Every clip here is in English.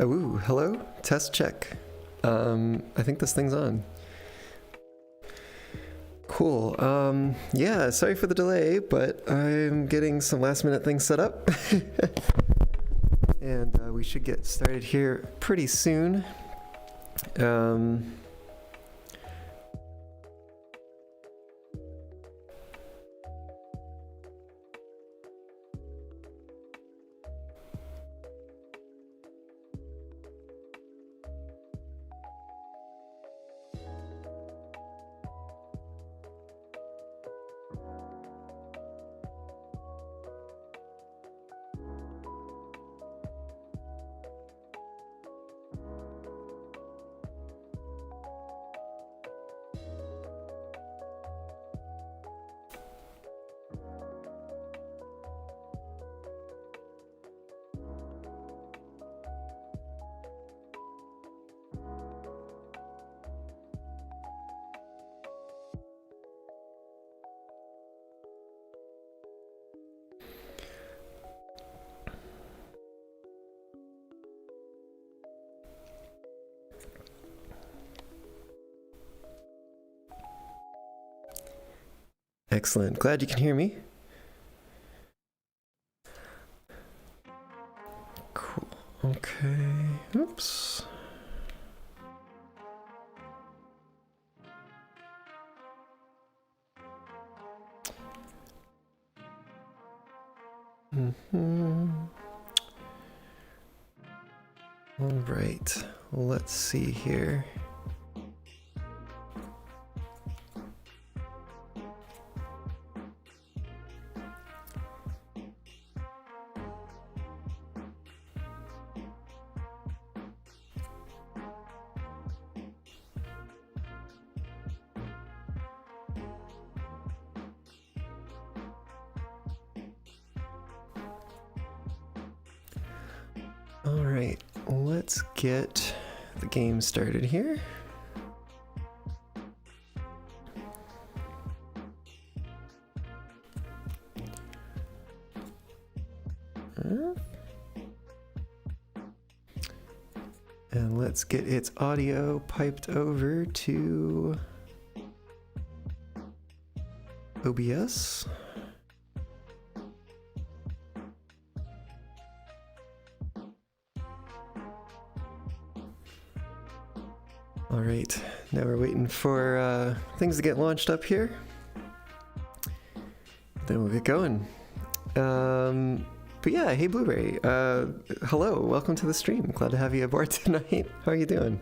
Ooh, hello? Test check. I think this thing's on. Cool. Yeah, sorry for the delay, but I'm getting some last minute things set up. And we should get started here pretty soon. Excellent. Glad you can hear me. Cool. Okay. Oops. All right. Let's see here. All right, let's get the game started here. And let's get its audio piped over to OBS. All right, now we're waiting for things to get launched up here. Then we'll get going. But yeah, hey Blueberry, hello, welcome to the stream. Glad to have you aboard tonight. How are you doing?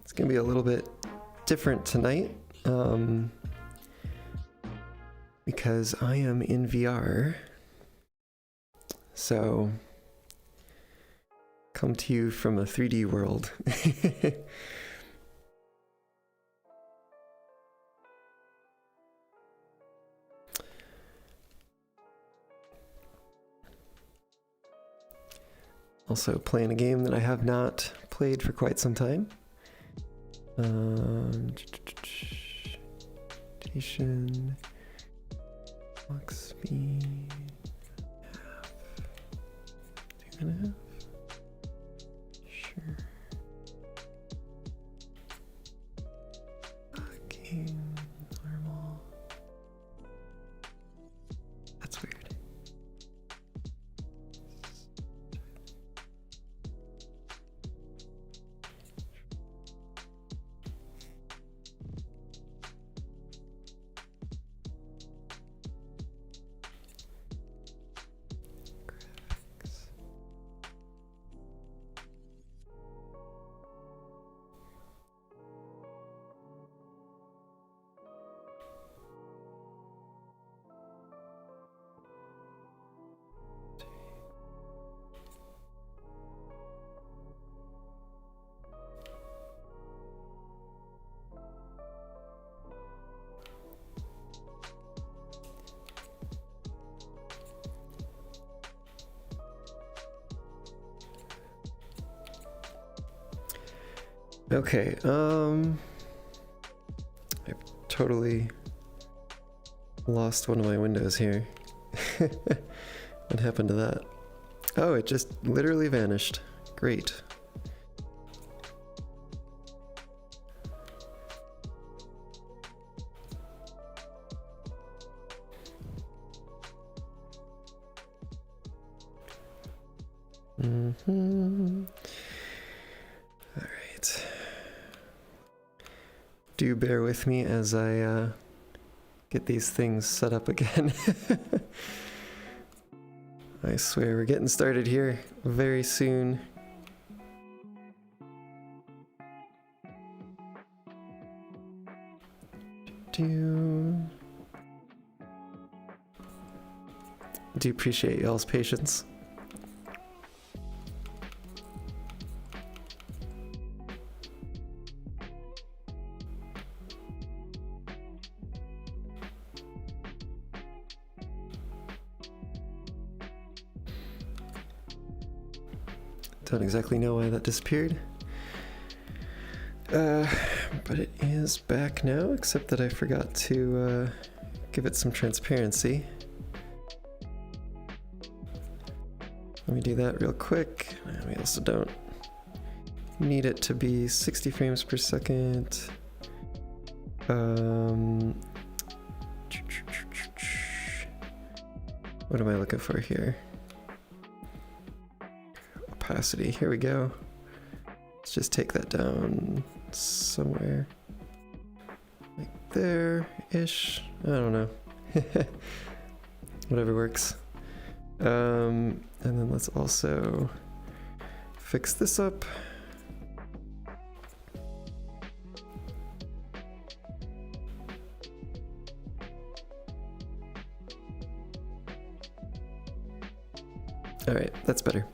It's gonna be a little bit different tonight, because I am in VR. So, come to you from a 3D world. Also playing a game that I have not played for quite some time. Station, clock speed. 2.5. Sure. Game normal. That's weird. Okay, I've totally lost one of my windows here. What happened to that? Oh, it just literally vanished. Great. All right. Do bear with me as I get these things set up again. I swear we're getting started here very soon. Do appreciate y'all's patience. Don't exactly know why that disappeared. But it is back now, except that I forgot to give it some transparency. Let me do that real quick. We also don't need it to be 60 frames per second. What am I looking for here? Opacity, here we go. Let's just take that down somewhere like there-ish. I don't know. Whatever works. And then let's also fix this up. All right, that's better.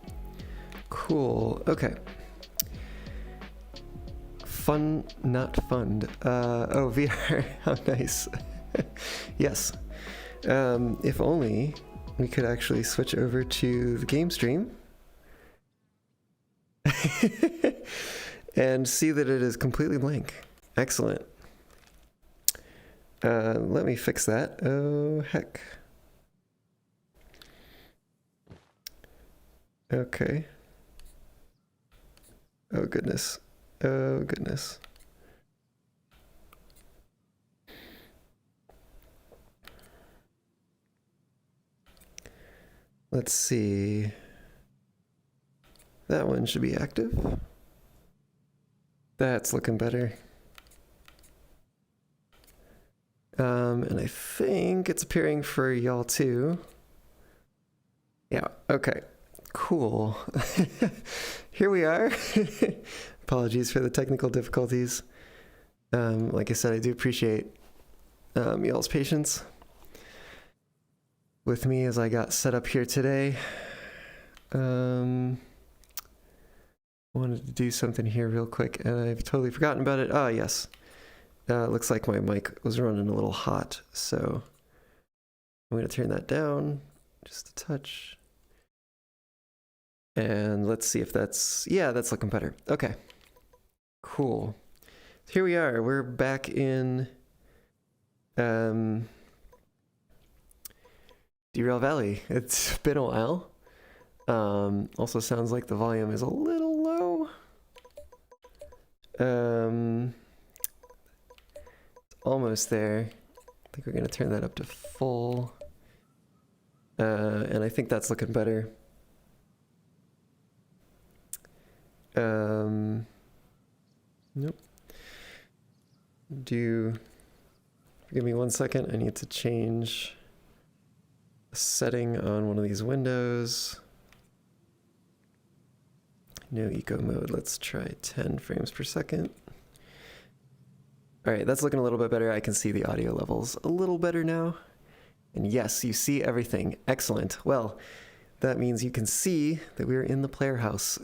Cool. Okay. Fun, not fund. Oh, VR. How nice. Yes. If only we could actually switch over to the game stream and see that it is completely blank. Excellent. Let me fix that. Oh, heck. Okay. Oh, goodness. Oh, goodness. Let's see. That one should be active. That's looking better. And I think it's appearing for y'all too. Yeah, okay. Cool. Here we are. Apologies for the technical difficulties. Like I said, I do appreciate y'all's patience with me as I got set up here today. Wanted to do something here real quick, and I've totally forgotten about it. Ah, yes. Looks like my mic was running a little hot, so I'm going to turn that down just a touch. And let's see if that's... Yeah, that's looking better. Okay. Cool. Here we are. We're back in Derail Valley. It's been a while. Also sounds like the volume is a little low. Almost there. I think we're going to turn that up to full. And I think that's looking better. Nope. Give me 1 second. I need to change a setting on one of these windows. No eco mode. Let's try 10 frames per second. All right, that's looking a little bit better. I can see the audio levels a little better now. And yes, you see everything. Excellent. Well, that means you can see that we're in the player house.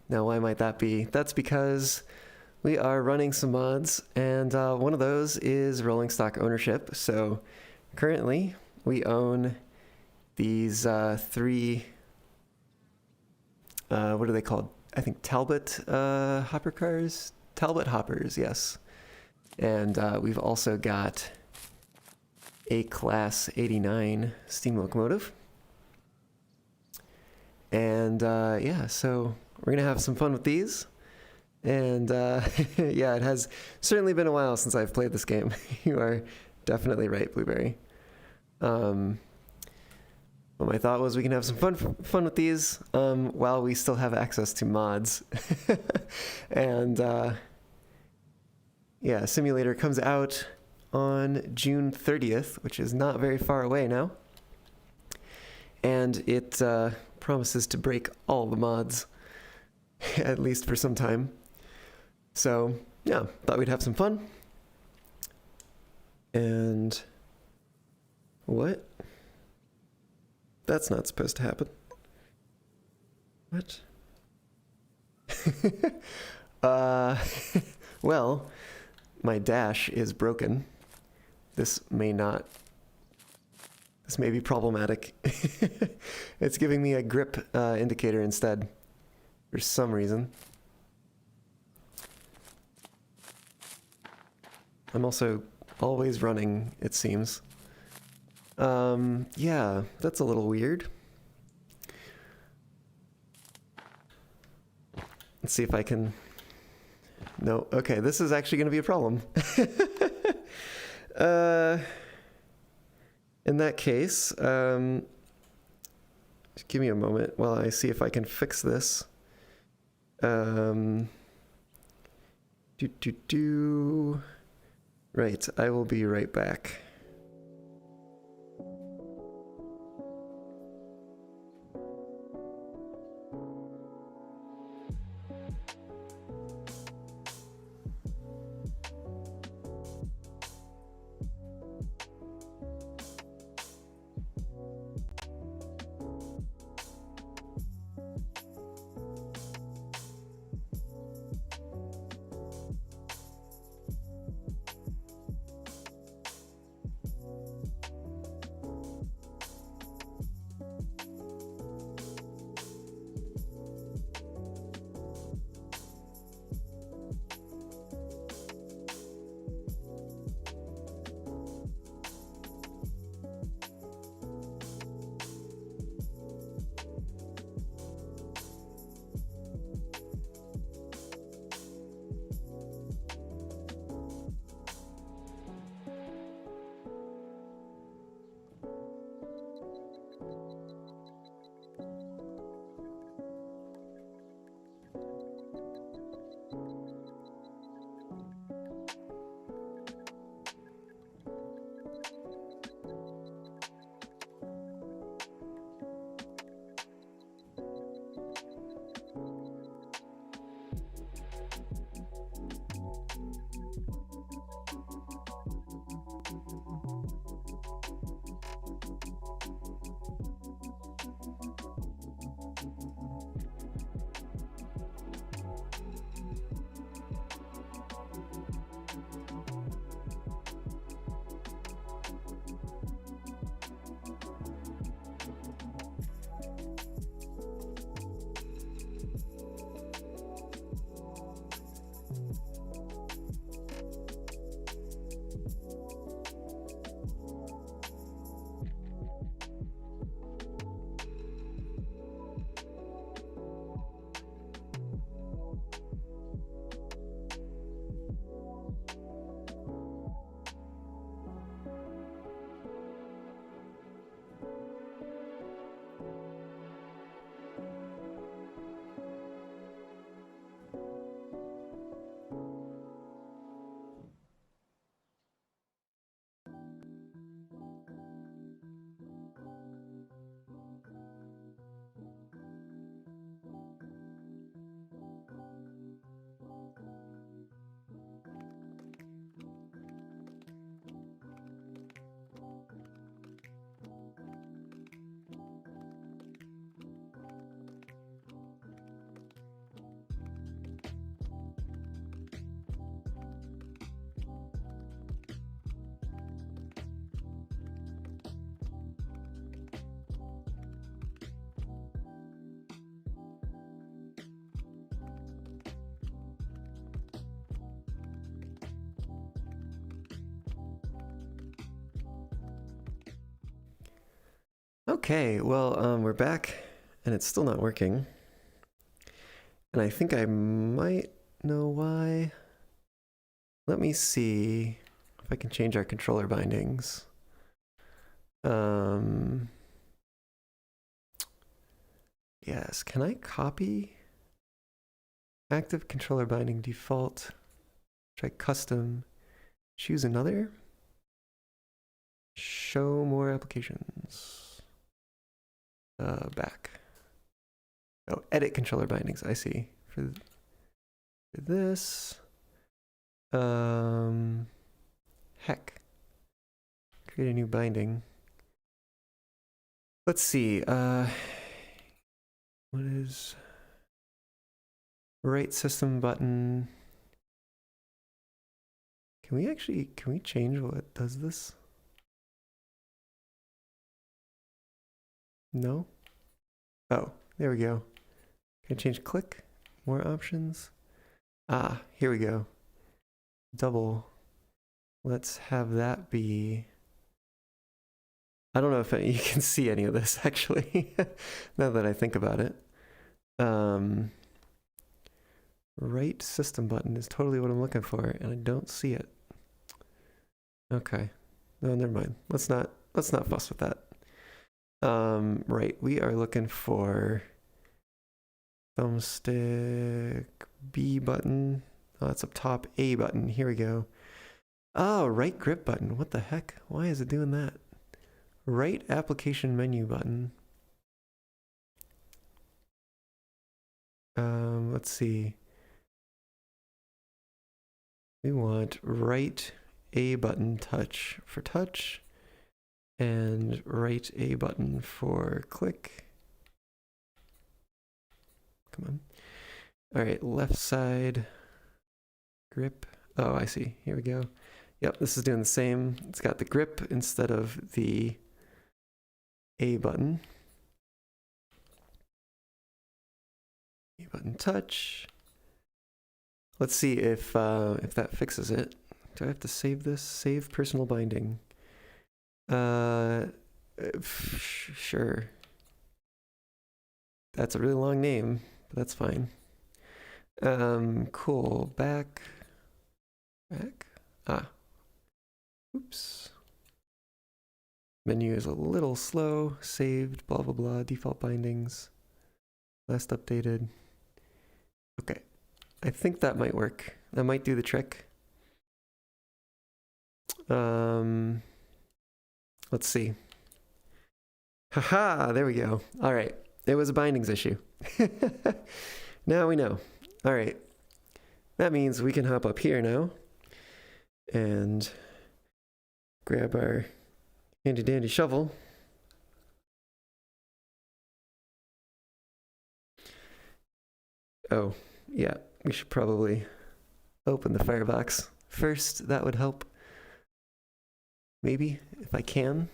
Now, why might that be? That's because we are running some mods, and one of those is rolling stock ownership. So currently, we own these three, what are they called? I think Talbot hopper cars? Talbot hoppers, yes. And we've also got a Class 89 steam locomotive. And yeah, so we're going to have some fun with these. And yeah, it has certainly been a while since I've played this game. You are definitely right, Blueberry. Well, my thought was we can have some fun with these while we still have access to mods. And yeah, Simulator comes out on June 30th, which is not very far away now. And it promises to break all the mods, at least for some time. So yeah, thought we'd have some fun. And what? That's not supposed to happen. What? Well, my dash is broken. This may be problematic. It's giving me a grip indicator instead, for some reason. I'm also always running, it seems. Yeah, that's a little weird. Let's see if I can... No, okay, this is actually going to be a problem. In that case, just give me a moment while I see if I can fix this. Right, I will be right back. Okay, well, we're back, and it's still not working. And I think I might know why. Let me see if I can change our controller bindings. Yes, can I copy active controller binding default? Try custom, choose another. Show more applications. Back. Oh, edit controller bindings, I see. For this. Heck. Create a new binding. Let's see. What is right system button? Can we change what does this? No? Oh, there we go. Can I change click? More options? Ah, here we go. Double. Let's have that be... I don't know if you can see any of this, actually, now that I think about it. Right system button is totally what I'm looking for, and I don't see it. Okay. No, never mind. Let's not fuss with that. Right, we are looking for thumbstick B button. Oh, it's up top. A button. Here we go. Oh, right grip button. What the heck? Why is it doing that? Right application menu button. Let's see. We want right A button touch for touch and right A button for click. Come on. All right, left side grip. Oh, I see. Here we go. Yep, this is doing the same. It's got the grip instead of the A button. A button touch. Let's see if that fixes it. Do I have to save this? Save personal binding. Sure. That's a really long name, but that's fine. Cool. Back. Ah. Oops. Menu is a little slow. Saved, blah, blah, blah. Default bindings. Last updated. Okay. I think that might work. That might do the trick. Let's see. Haha, there we go. All right. It was a bindings issue. Now we know. All right. That means we can hop up here now and grab our handy dandy shovel. Oh, yeah. We should probably open the firebox first. That would help. Maybe, if I can.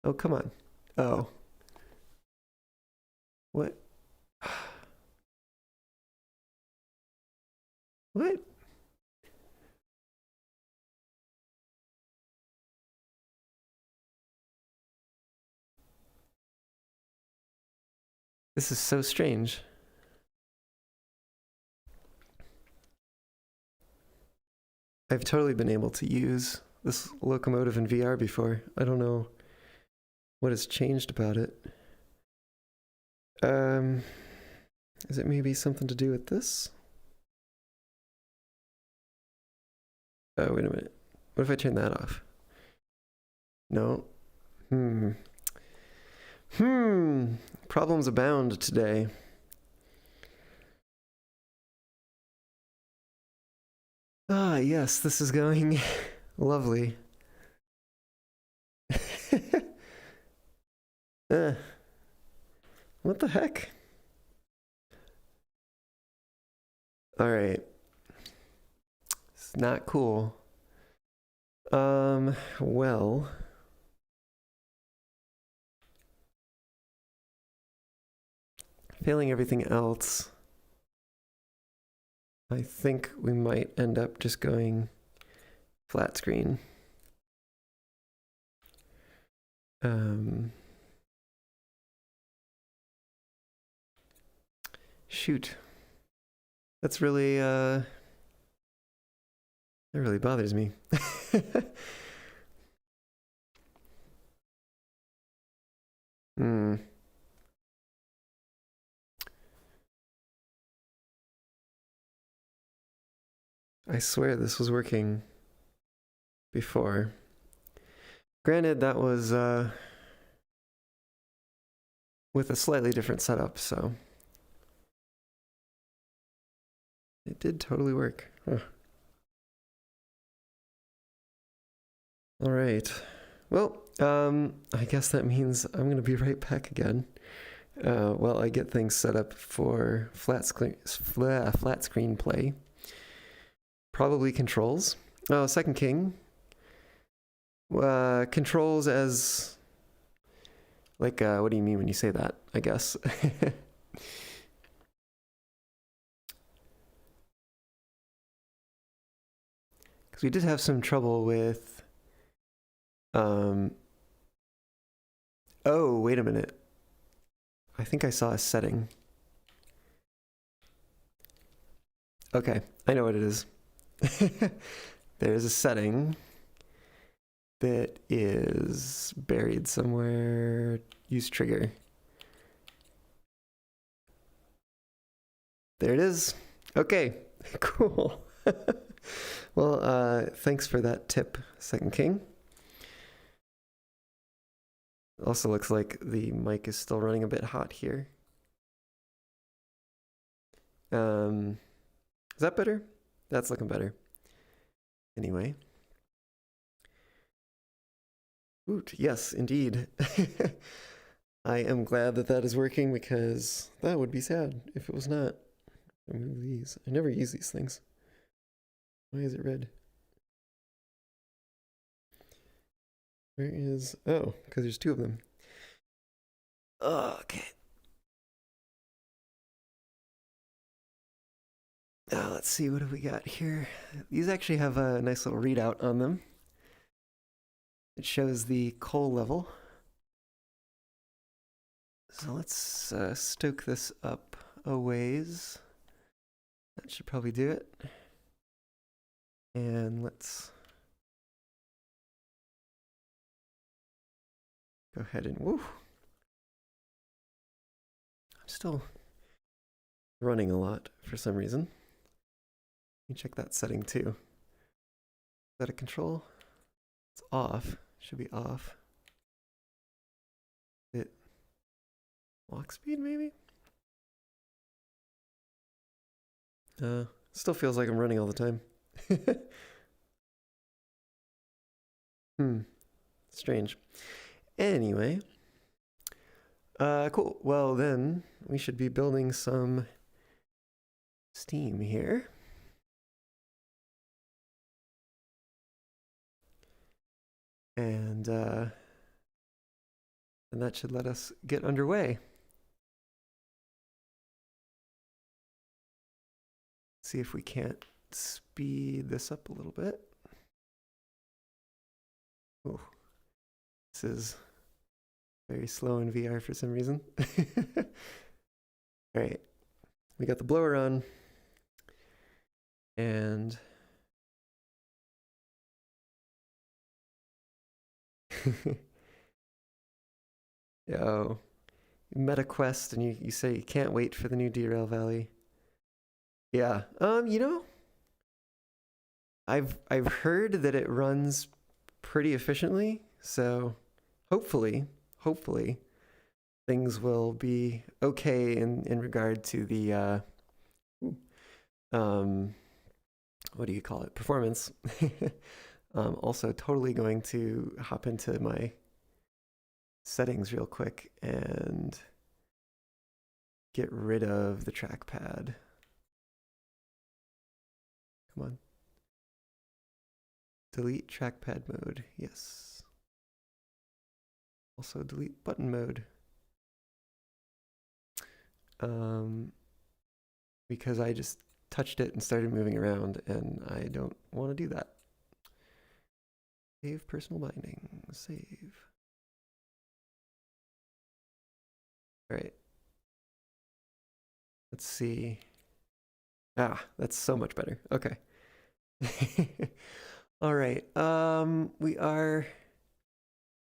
Oh, come on. Oh. What? What? This is so strange. I've totally been able to use this locomotive in VR before. I don't know what has changed about it. Is it maybe something to do with this? Oh, wait a minute. What if I turn that off? No. Problems abound today. Ah, yes, this is going lovely. What the heck? All right. It's not cool. Well. Failing everything else, I think we might end up just going flat screen. Um, shoot. That's really, that really bothers me. Hmm. I swear this was working before. Granted, that was with a slightly different setup, so it did totally work. Huh. All right. Well, I guess that means I'm going to be right back again. While I get things set up for flat screen play. Probably controls. Oh, second king. Controls as like what do you mean when you say that? I guess. Because we did have some trouble with. Oh, wait a minute. I think I saw a setting. Okay, I know what it is. There's a setting that is buried somewhere. Use trigger. There it is. Okay, cool. Well, thanks for that tip, Second King. Also looks like the mic is still running a bit hot here. Is that better? That's looking better. Anyway. Woot, yes, indeed. I am glad that that is working because that would be sad if it was not. Remove these. I never use these things. Why is it red? Where is... Oh, because there's two of them. Okay. Let's see, what have we got here? These actually have a nice little readout on them. It shows the coal level. So let's stoke this up a ways. That should probably do it. And let's go ahead and woo. I'm still running a lot for some reason. Let me check that setting too. Is that a control? It's off. Should be off. It walk speed maybe? Still feels like I'm running all the time. Strange. Anyway. Cool. Well then, we should be building some steam here. And that should let us get underway. See if we can't speed this up a little bit. Oh, this is very slow in VR for some reason. All right, we got the blower on. And yo, meta quest, and you say you can't wait for the new Derail Valley. Yeah, you know, I've heard that it runs pretty efficiently, so hopefully things will be okay in regard to the what do you call it, performance. Also totally going to hop into my settings real quick and get rid of the trackpad. Come on. Delete trackpad mode. Yes. Also delete button mode. Because I just touched it and started moving around, and I don't want to do that. Save personal binding. Save. All right. Let's see. Ah, that's so much better. Okay. All right. We are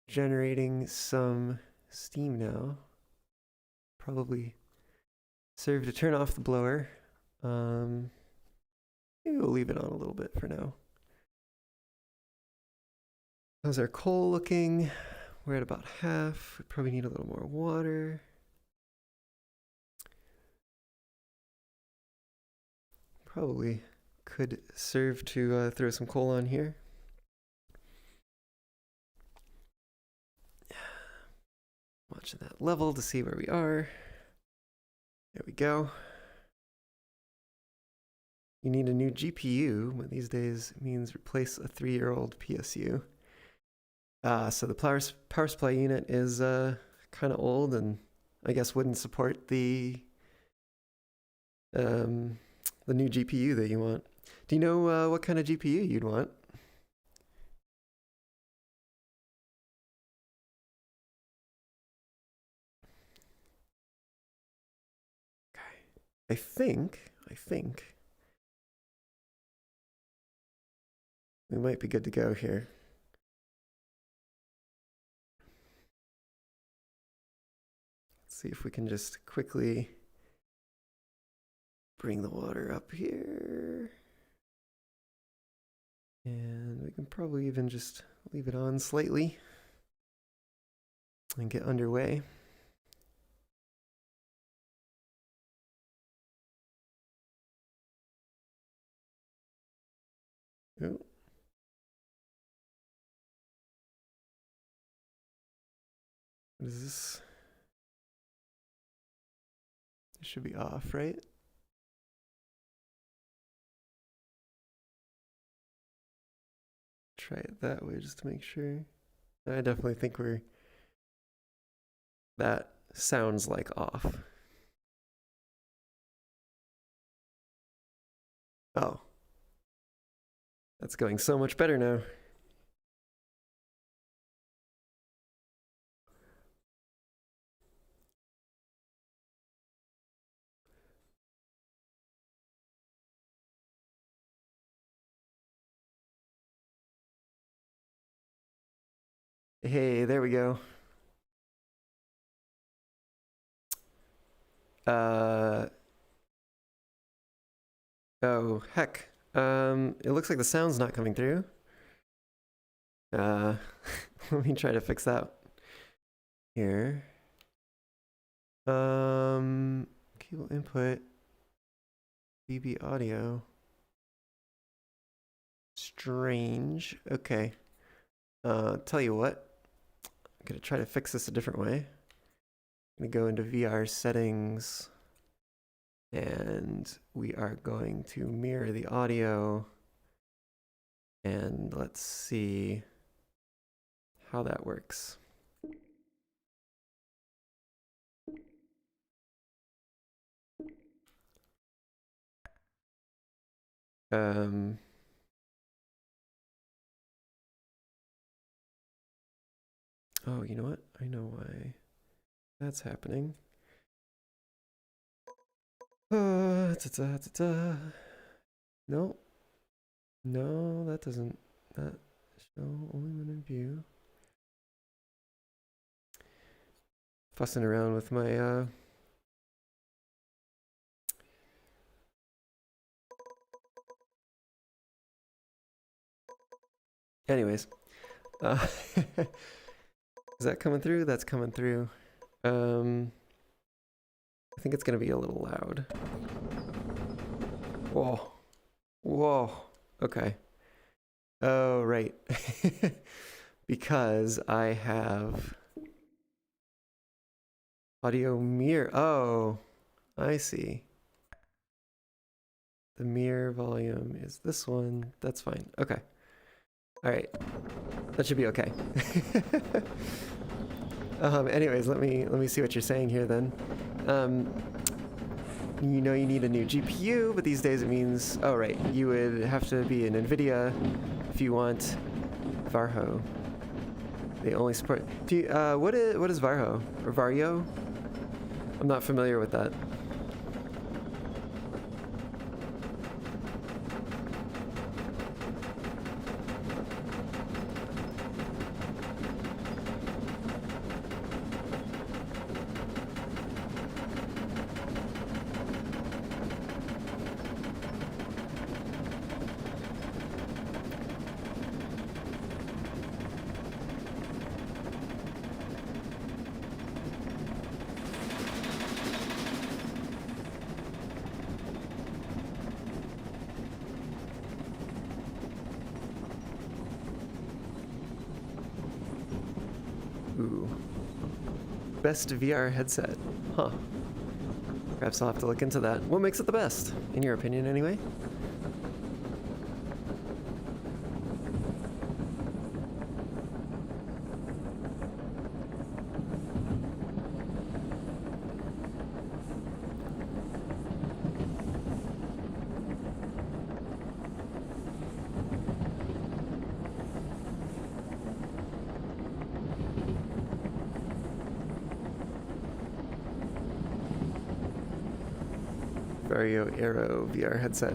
generating some steam now. Probably serve to turn off the blower. Maybe we'll leave it on a little bit for now. How's our coal looking? We're at about half. We probably need a little more water. Probably could serve to throw some coal on here. Watch that level to see where we are. There we go. You need a new GPU, but these days means replace a 3-year-old PSU. So the power supply unit is kind of old and I guess wouldn't support the new GPU that you want. Do you know what kind of GPU you'd want? I think we might be good to go here. Let's see if we can just quickly bring the water up here. And we can probably even just leave it on slightly and get underway. Oh. What is this? It should be off, right? Try it that way just to make sure. I definitely think that sounds like off. Oh. That's going so much better now. Hey, there we go. Oh, heck. It looks like the sound's not coming through. Let me try to fix that here. Cable input, BB audio. Strange. Okay. Tell you what. I'm gonna try to fix this a different way. I'm gonna go into VR settings and we are going to mirror the audio and let's see how that works. Oh, you know what? I know why that's happening. No, that doesn't. That show only when in view. Fussing around with my Anyways, is that coming through? That's coming through. I think it's gonna be a little loud. Whoa. Whoa. Okay. Oh, right. Because I have audio mirror. Oh, I see. The mirror volume is this one. That's fine. Okay. All right. That should be okay. Anyways, let me see what you're saying here then. You know you need a new GPU, but these days it means, oh right, you would have to be an NVIDIA if you want Varho. They only support. Do you, what is Varho or Vario? I'm not familiar with that. Ooh. Best VR headset. Huh. Perhaps I'll have to look into that. What makes it the best, in your opinion, anyway? Arrow VR headset.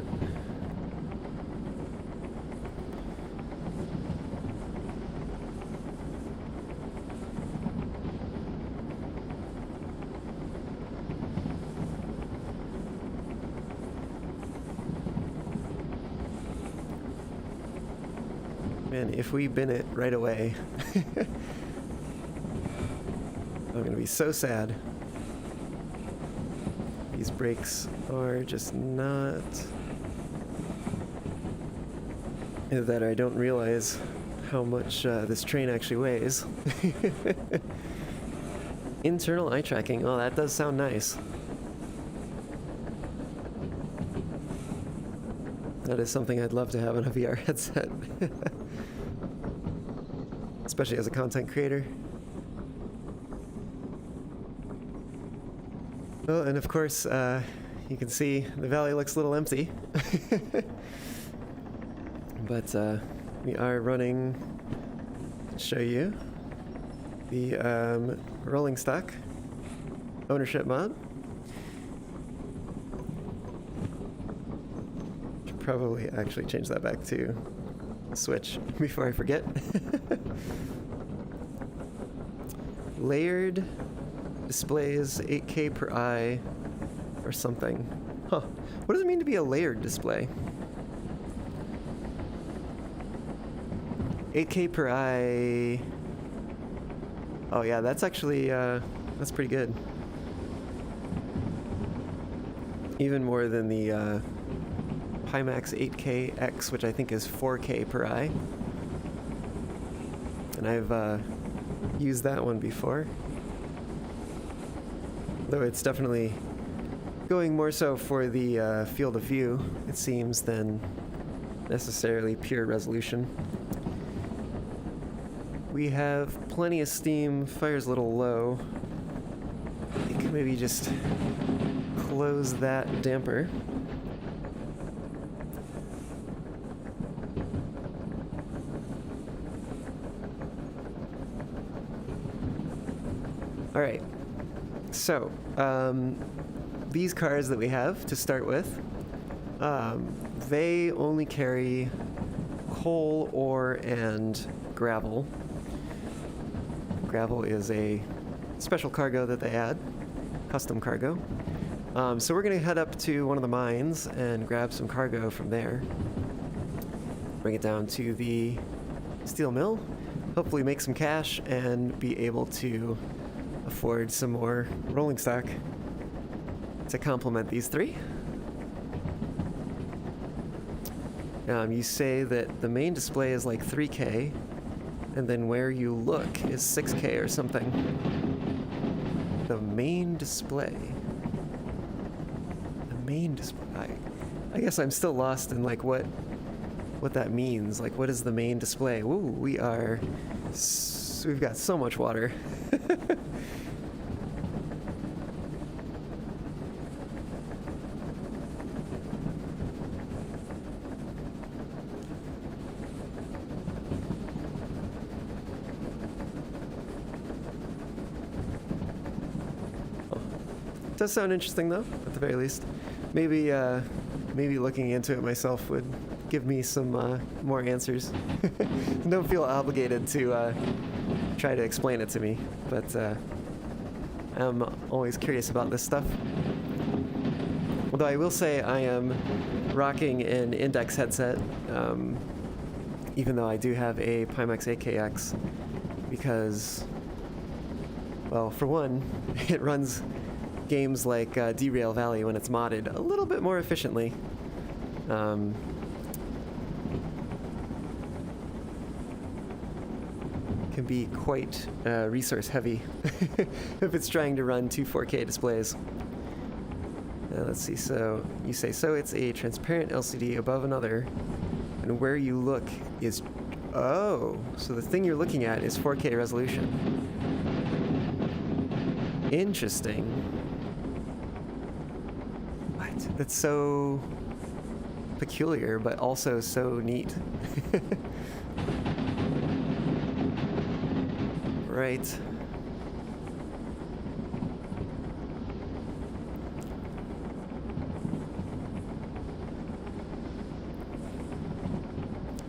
Man, if we bin it right away, I'm gonna be so sad. These brakes are just not... Either that or I don't realize how much this train actually weighs. Internal eye tracking. Oh, that does sound nice. That is something I'd love to have on a VR headset. Especially as a content creator. Oh, and of course, you can see the valley looks a little empty. But we are running, to show you, the rolling stock ownership mod. Should probably actually change that back to switch before I forget. Layered displays 8K per eye or something. Huh. What does it mean to be a layered display? 8K per eye. Oh yeah, that's actually, that's pretty good. Even more than the Pimax 8KX, which I think is 4K per eye. And I've used that one before. Though it's definitely going more so for the field of view, it seems, than necessarily pure resolution. We have plenty of steam, fire's a little low. I think maybe just close that damper. All right. So, these cars that we have to start with, they only carry coal, ore, and gravel. Gravel is a special cargo that they add, custom cargo. So we're going to head up to one of the mines and grab some cargo from there. Bring it down to the steel mill, hopefully make some cash, and be able to afford some more rolling stock to complement these three. You say that the main display is like 3K, and then where you look is 6K or something. The main display. The main display. I guess I'm still lost in like what that means. Like, what is the main display? Ooh, we've got so much water. Does sound interesting though, at the very least. Maybe looking into it myself would give me some more answers. Don't feel obligated to try to explain it to me, but I'm always curious about this stuff. Although I will say I am rocking an Index headset, even though I do have a Pimax AKX, because, well, for one, it runs games like Derail Valley when it's modded a little bit more efficiently. Can be quite resource heavy if it's trying to run two 4K displays. Let's see, so you say, so it's a transparent LCD above another, and where you look is, oh, so the thing you're looking at is 4K resolution. Interesting. What? That's so peculiar, but also so neat. Right.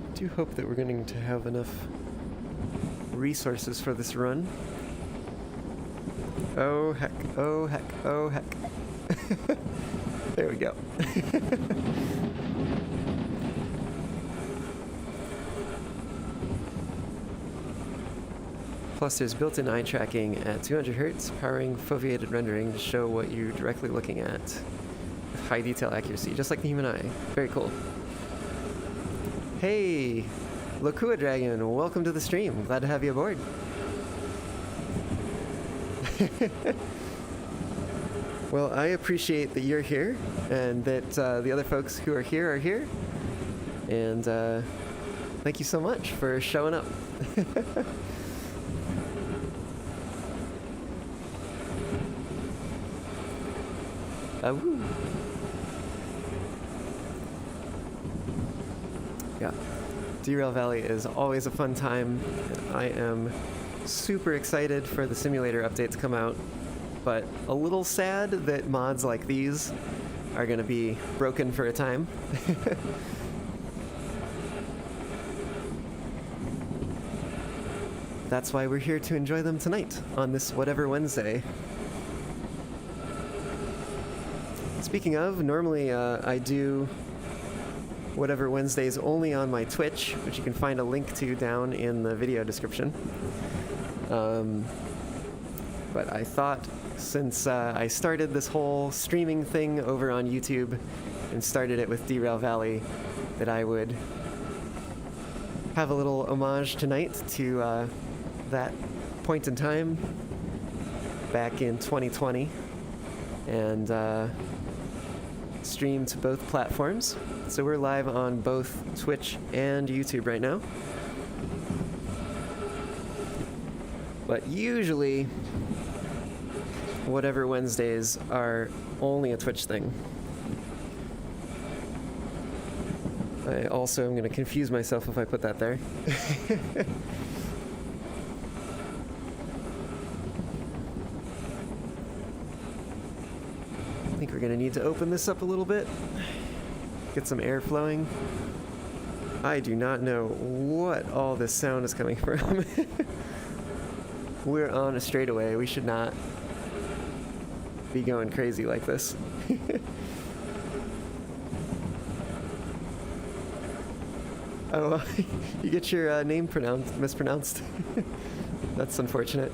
I do hope that we're going to have enough resources for this run. Oh heck, oh heck, oh heck. There we go. Plus there's built-in eye tracking at 200 Hz, powering foveated rendering to show what you're directly looking at with high detail accuracy, just like the human eye. Very cool. Hey, Lokua Dragon, welcome to the stream. Glad to have you aboard. Well, I appreciate that you're here and that the other folks who are here. And thank you so much for showing up. Woo. Yeah, Derail Valley is always a fun time. I am super excited for the simulator update to come out, but a little sad that mods like these are going to be broken for a time. That's why we're here to enjoy them tonight on this Whatever Wednesday. Speaking of, normally I do Whatever Wednesdays only on my Twitch, which you can find a link to down in the video description. But I thought, since I started this whole streaming thing over on YouTube and started it with Derail Valley, that I would have a little homage tonight to that point in time back in 2020, and stream to both platforms. So we're live on both Twitch and YouTube right now. But usually, Whatever Wednesdays are only a Twitch thing. I also am going to confuse myself if I put that there. I think we're going to need to open this up a little bit. Get some air flowing. I do not know what all this sound is coming from. We're on a straightaway. We should not be going crazy like this. Oh, you get your name mispronounced. That's unfortunate.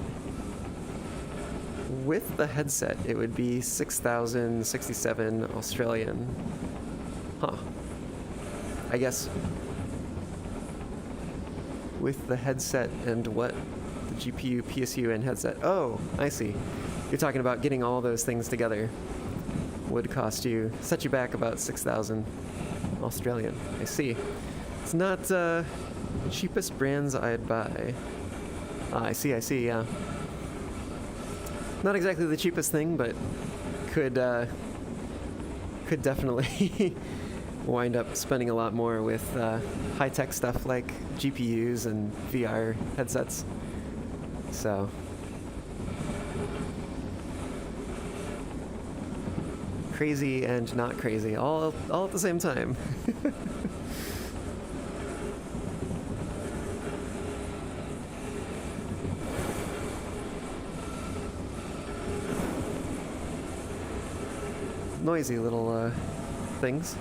With the headset, it would be 6,067 Australian. Huh. I guess with the headset and what the GPU, PSU, and headset. Oh, I see. You're talking about getting all those things together would cost you, set you back about 6,000 Australian. I see. It's not cheapest brands I'd buy. I see, yeah. Not exactly the cheapest thing, but could definitely wind up spending a lot more with high-tech stuff like GPUs and VR headsets. So crazy and not crazy, all at the same time. Noisy little things.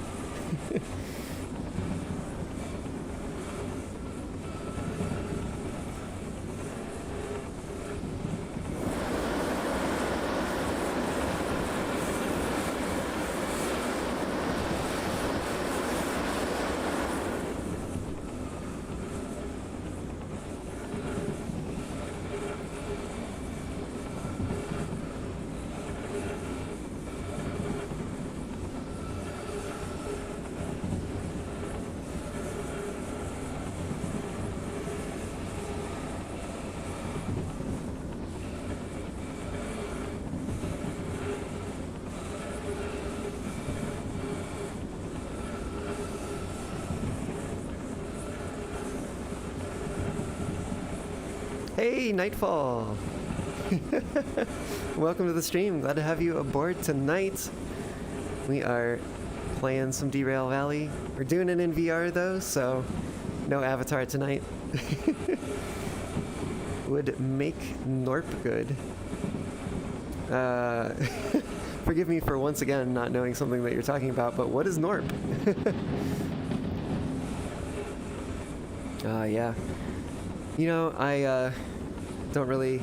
Hey, Nightfall! Welcome to the stream. Glad to have you aboard tonight. We are playing some Derail Valley. We're doing it in VR though, so no avatar tonight. Would make Norp good. Forgive me for once again not knowing something that you're talking about, but what is Norp? Yeah. You know, I don't really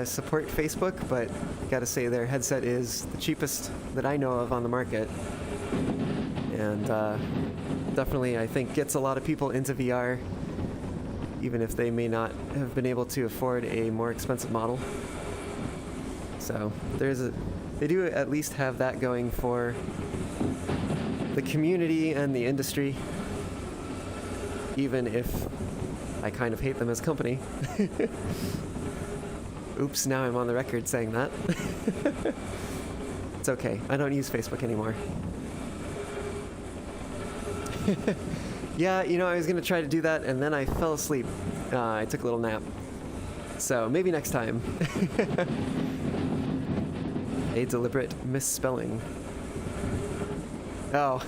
support Facebook, but gotta say their headset is the cheapest that I know of on the market, and definitely I think gets a lot of people into VR, even if they may not have been able to afford a more expensive model. So they do at least have that going for the community and the industry, even if I kind of hate them as company. Oops, now I'm on the record saying that. It's okay, I don't use Facebook anymore. Yeah, you know, I was gonna try to do that and then I fell asleep. I took a little nap. So maybe next time. A deliberate misspelling. Oh,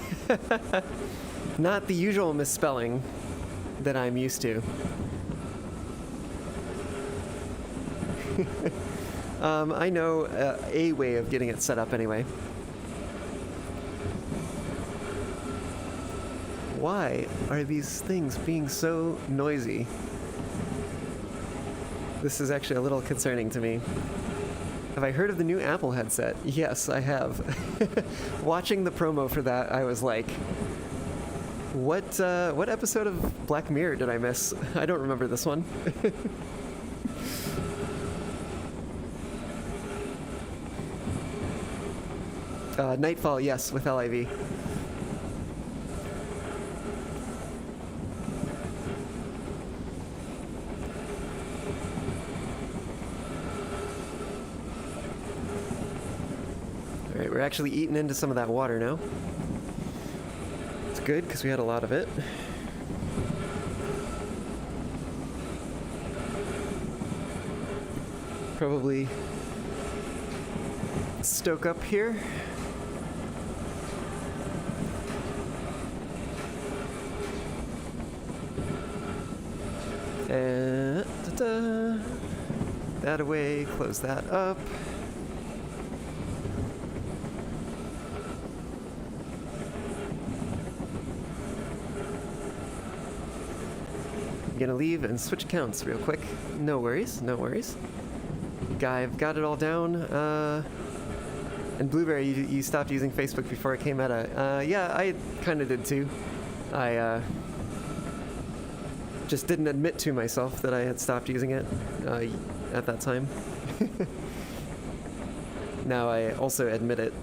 not the usual misspelling that I'm used to. I know a way of getting it set up anyway. Why are these things being so noisy? This is actually a little concerning to me. Have I heard of the new Apple headset? Yes, I have. Watching the promo for that, I was like, what episode of Black Mirror did I miss? I don't remember this one. Nightfall, yes, with LIV. Alright, we're actually eating into some of that water now. It's good, because we had a lot of it. Probably stoke up here. And that away, close that up. I'm gonna leave and switch accounts real quick. No worries, no worries. I've got it all down. And Blueberry, you stopped using Facebook before it came meta. Yeah, I kind of did too. I just didn't admit to myself that I had stopped using it at that time. Now I also admit it.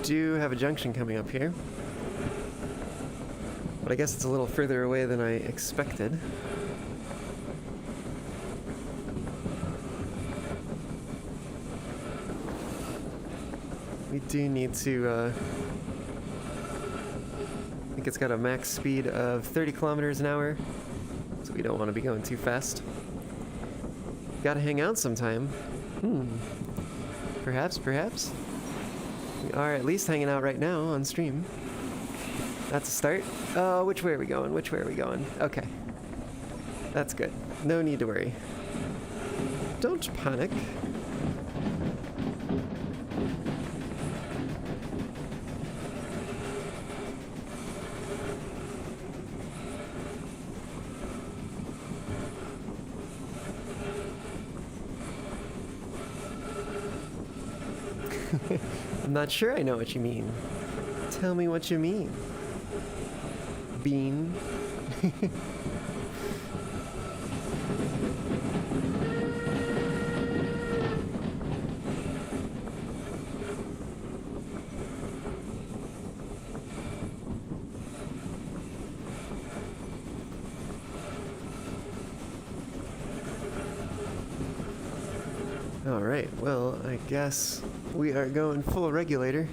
do have a junction coming up here. But I guess it's a little further away than I expected. We do need to, I think it's got a max speed of 30 kilometers an hour, so we don't want to be going too fast. Gotta hang out sometime. Perhaps. We are at least hanging out right now on stream. That's a start. Oh, which way are we going? Okay. That's good. No need to worry. Don't panic. I'm not sure I know what you mean. Tell me what you mean. Bean. Alright, well, I guess we are going full regulator.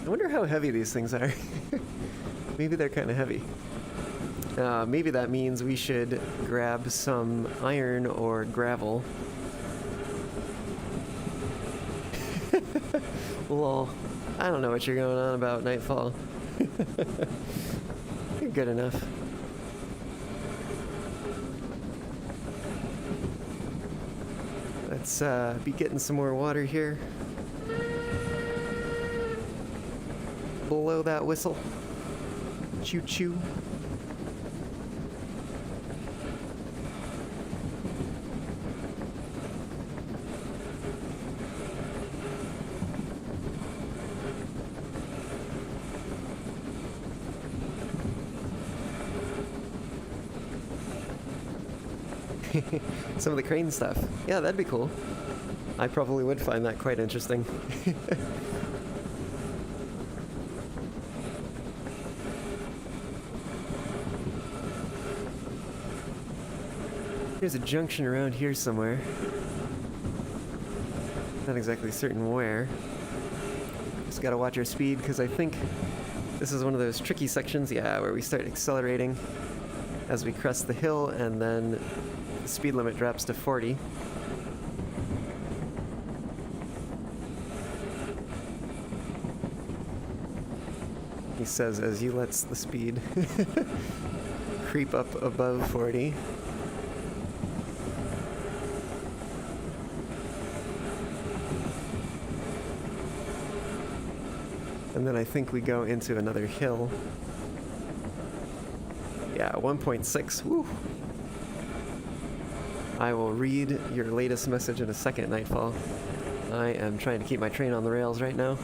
I wonder how heavy these things are. Maybe they're kind of heavy. Maybe that means we should grab some iron or gravel. Lol. I don't know what you're going on about, Nightfall. You're good enough. Let's be getting some more water here. Blow that whistle. Choo choo. Some of the crane stuff. Yeah, that'd be cool. I probably would find that quite interesting. There's a junction around here somewhere. Not exactly certain where. Just gotta watch our speed, because I think this is one of those tricky sections, yeah, where we start accelerating as we crest the hill, and then the speed limit drops to 40. He says as he lets the speed creep up above 40. And then I think we go into another hill. Yeah, 1.6. Woo! I will read your latest message in a second, Nightfall. I am trying to keep my train on the rails right now.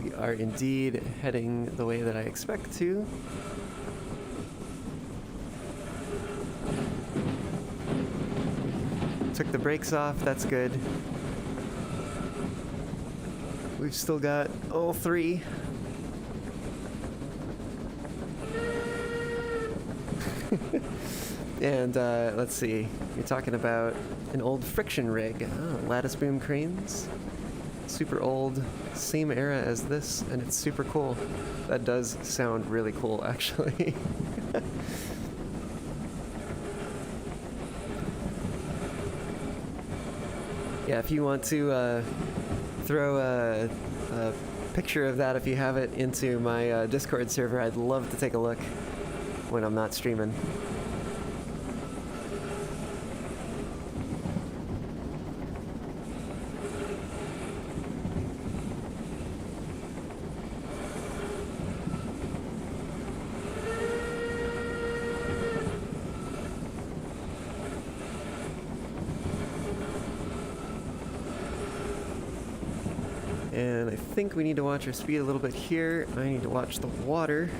We are indeed heading the way that I expect to. Took the brakes off, that's good. We've still got all three. And let's see, you're talking about an old friction rig. Oh, lattice boom cranes. Super old, same era as this, and it's super cool. That does sound really cool, actually. Yeah, if you want to throw a picture of that, if you have it, into my Discord server, I'd love to take a look when I'm not streaming. And And I think we need to watch our speed a little bit here. I need to watch the water.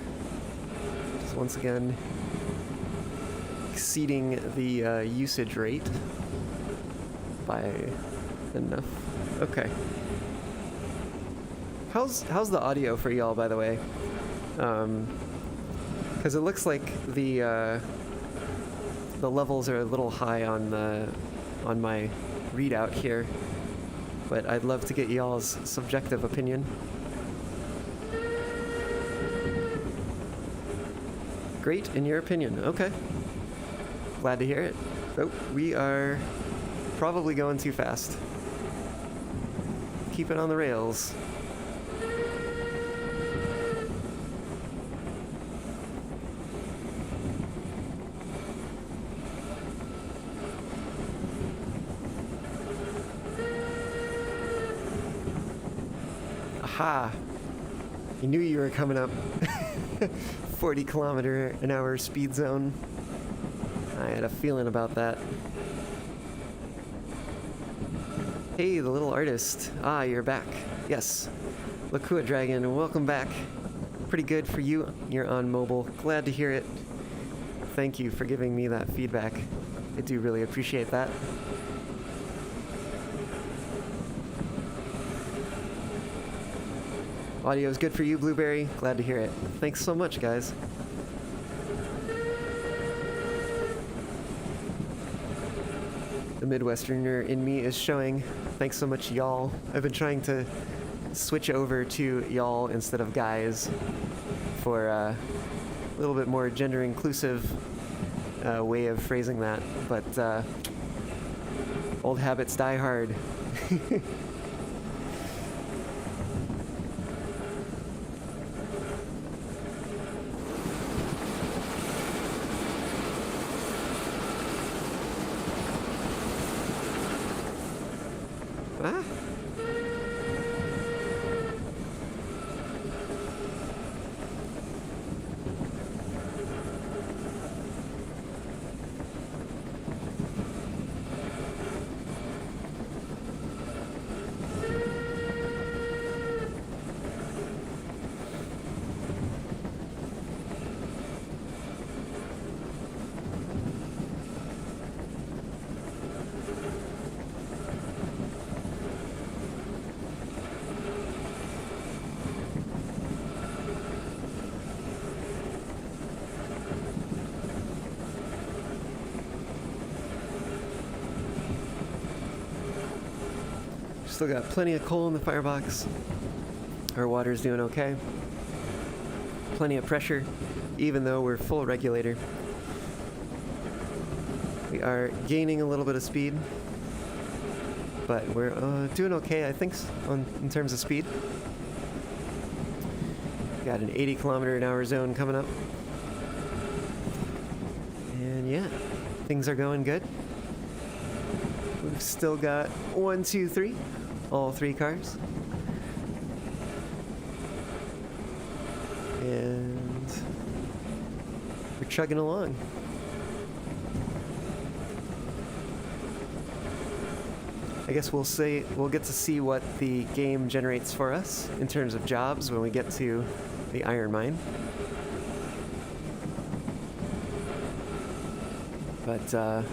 Just once again exceeding the usage rate by enough. Okay. How's the audio for y'all, by the way? Because it looks like the levels are a little high on my readout here, but I'd love to get y'all's subjective opinion. Great, in your opinion. Okay. Glad to hear it. Oh, we are probably going too fast. Keep it on the rails. Aha! You knew you were coming up. 40km/h speed zone. I had a feeling about that. Hey, the little artist. Ah, you're back. Yes. Lakua Dragon, welcome back. Pretty good for you. You're on mobile. Glad to hear it. Thank you for giving me that feedback. I do really appreciate that. Audio is good for you, Blueberry. Glad to hear it. Thanks so much, guys. The Midwesterner in me is showing. Thanks so much, y'all. I've been trying to switch over to y'all instead of guys for a little bit more gender inclusive way of phrasing that, but old habits die hard. Still got plenty of coal in the firebox. Our water's doing okay. Plenty of pressure, even though we're full regulator. We are gaining a little bit of speed, but we're doing okay, I think, in terms of speed. Got an 80km/h zone coming up. And yeah, things are going good. We've still got 1, 2, 3. All 3 cars. And we're chugging along. I guess we'll get to see what the game generates for us in terms of jobs when we get to the iron mine. But I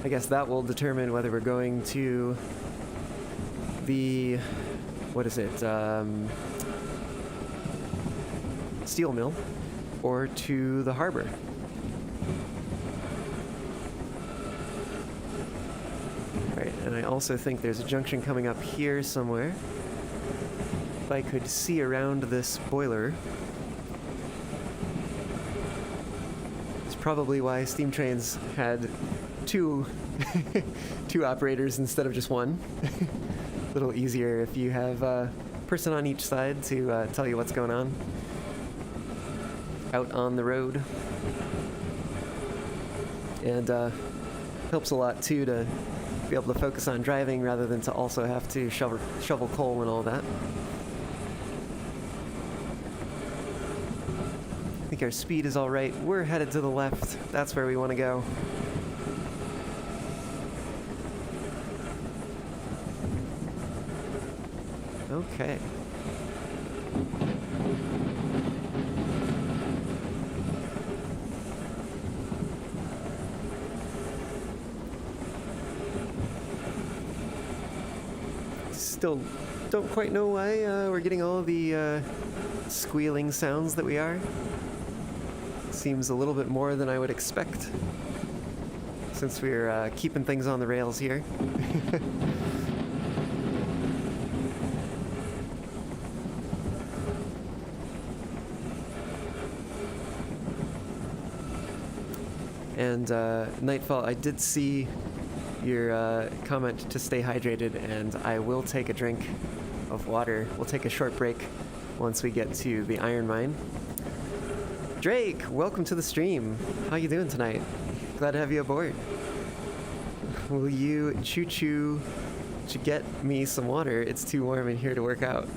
guess that will determine whether we're going to the, what is it, steel mill, or to the harbor. Right, and I also think there's a junction coming up here somewhere. If I could see around this boiler. It's probably why steam trains had two operators instead of just one. A little easier if you have a person on each side to tell you what's going on out on the road. And helps a lot too to be able to focus on driving rather than to also have to shovel coal and all that. I think our speed is all right. We're headed to the left. That's where we want to go. Okay. Still don't quite know why we're getting all the squealing sounds that we are. Seems a little bit more than I would expect, since we're keeping things on the rails here. And Nightfall, I did see your comment to stay hydrated, and I will take a drink of water. We'll take a short break once we get to the iron mine. Drake, welcome to the stream. How you doing tonight? Glad to have you aboard. Will you choo-choo to get me some water? It's too warm in here to work out.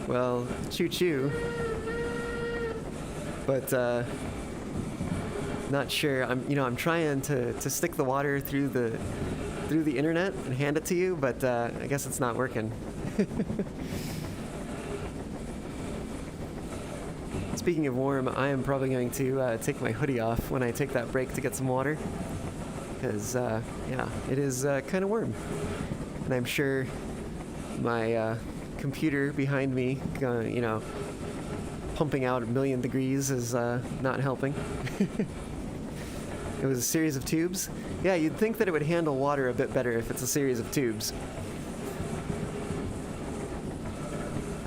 Well, choo-choo. But not sure. I'm trying to stick the water through the internet and hand it to you, but I guess it's not working. Speaking of warm, I am probably going to take my hoodie off when I take that break to get some water, because yeah, it is kind of warm, and I'm sure my computer behind me, pumping out 1,000,000 degrees is not helping. It was a series of tubes. Yeah, you'd think that it would handle water a bit better if it's a series of tubes.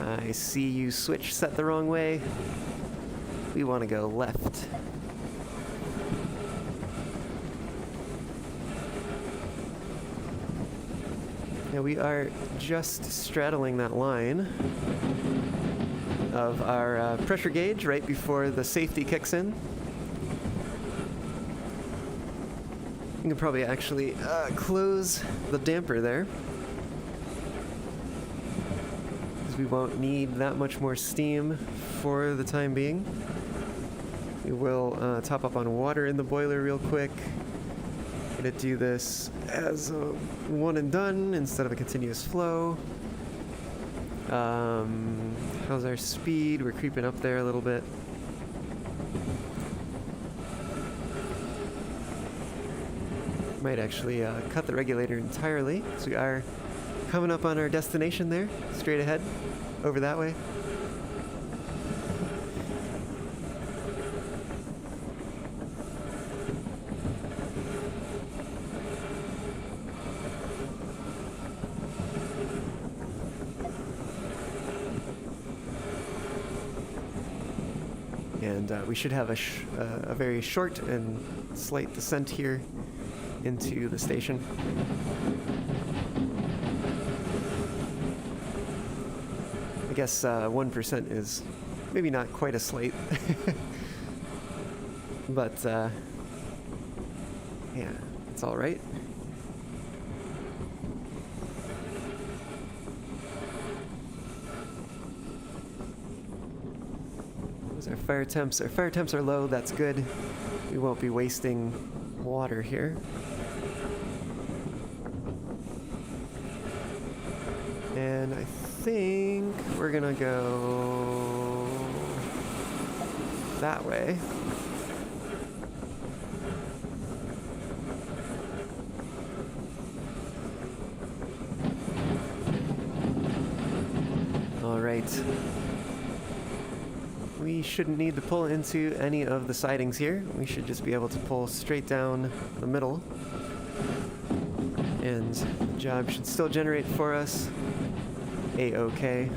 I see you switch set the wrong way. We want to go left. Now we are just straddling that line of our pressure gauge right before the safety kicks in. You can probably actually close the damper there, because we won't need that much more steam for the time being. We will top up on water in the boiler real quick. Gonna do this as a one and done instead of a continuous flow. How's our speed? We're creeping up there a little bit. Might actually cut the regulator entirely, because we are coming up on our destination there, straight ahead, over that way. And we should have a very short and slight descent here into the station. I guess 1% is maybe not quite as slight, but yeah, it's all right. Our fire temps. Our fire temps are low. That's good. We won't be wasting water here. And I think we're gonna go that way. All right. We shouldn't need to pull into any of the sidings here. We should just be able to pull straight down the middle. And the job should still generate for us. A-OK.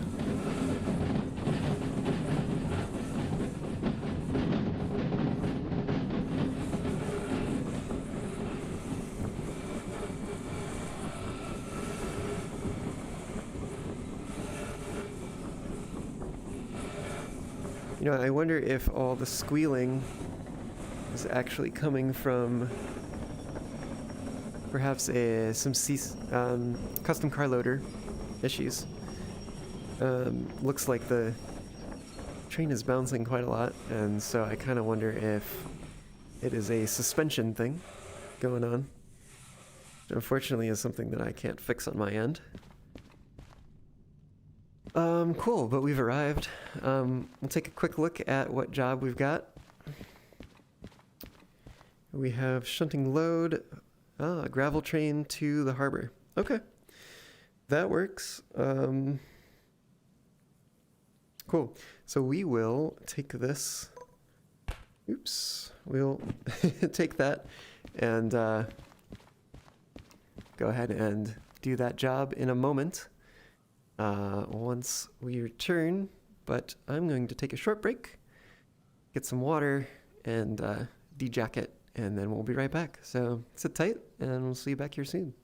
I wonder if all the squealing is actually coming from perhaps some custom car loader issues. Looks like the train is bouncing quite a lot, and so I kind of wonder if it is a suspension thing going on. unfortunately is something that I can't fix on my end. Cool, but we've arrived. We'll take a quick look at what job we've got. We have shunting load, a gravel train to the harbor. Okay, that works. Cool. So we will take this. Oops. We'll take that and go ahead and do that job in a moment once we return. But I'm going to take a short break, get some water, and de-jacket, and then we'll be right back. So sit tight, and we'll see you back here soon.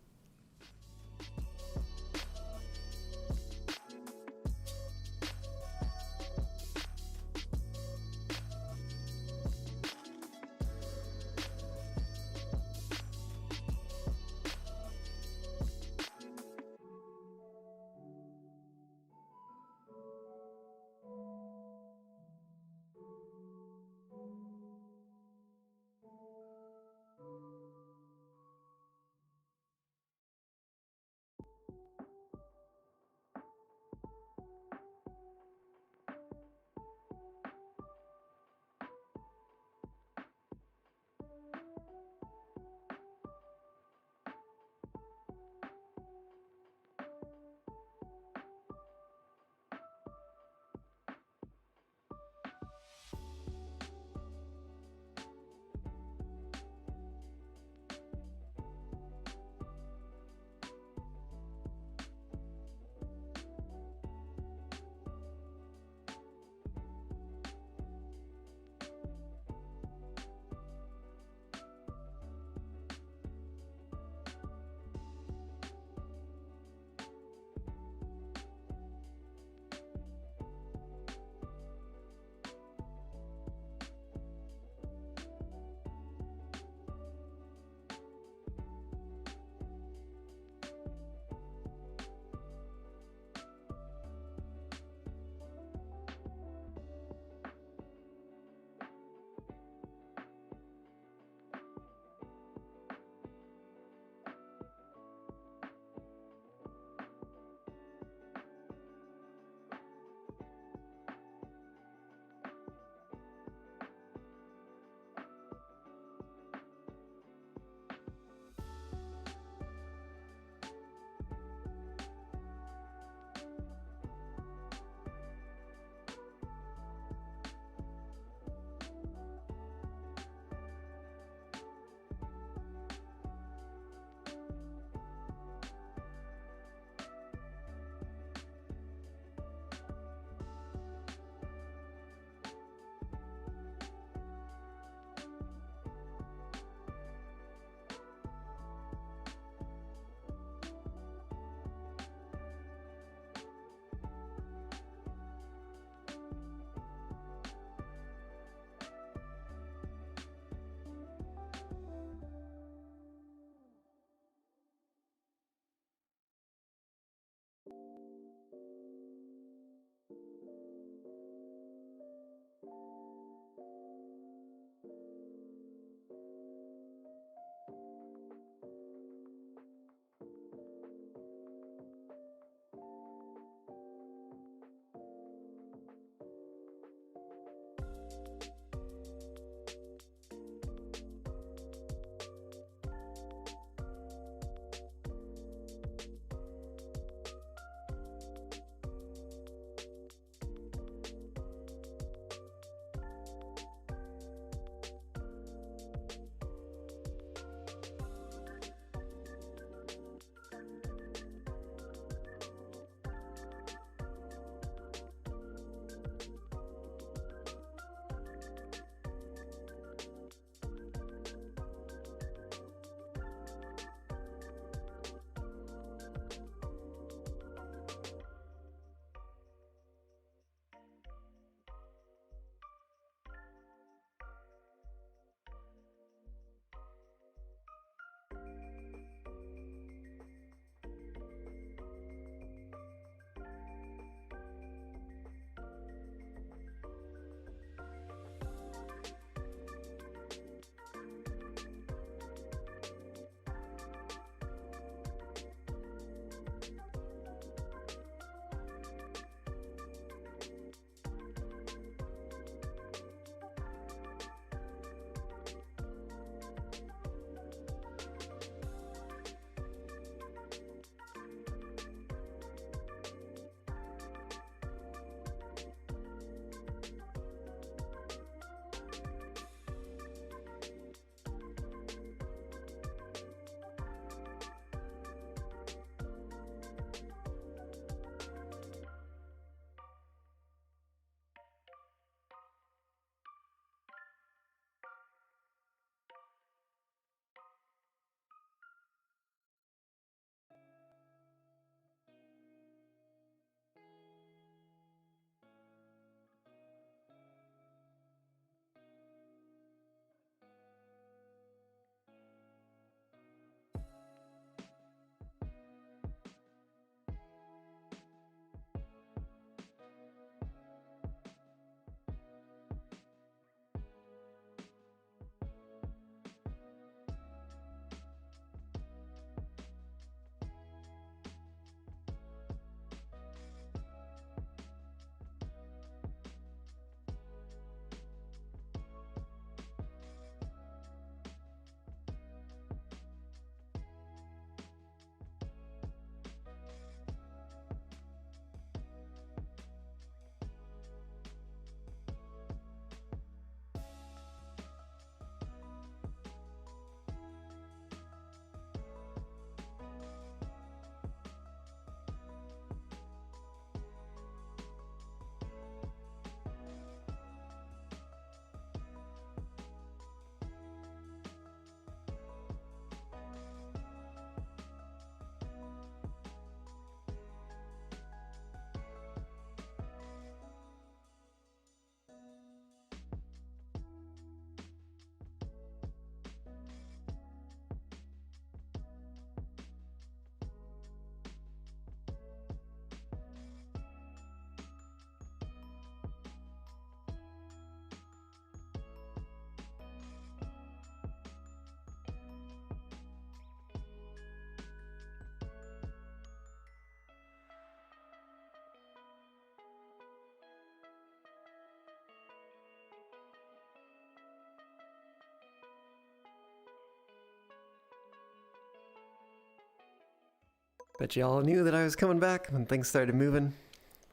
Bet y'all knew that I was coming back when things started moving.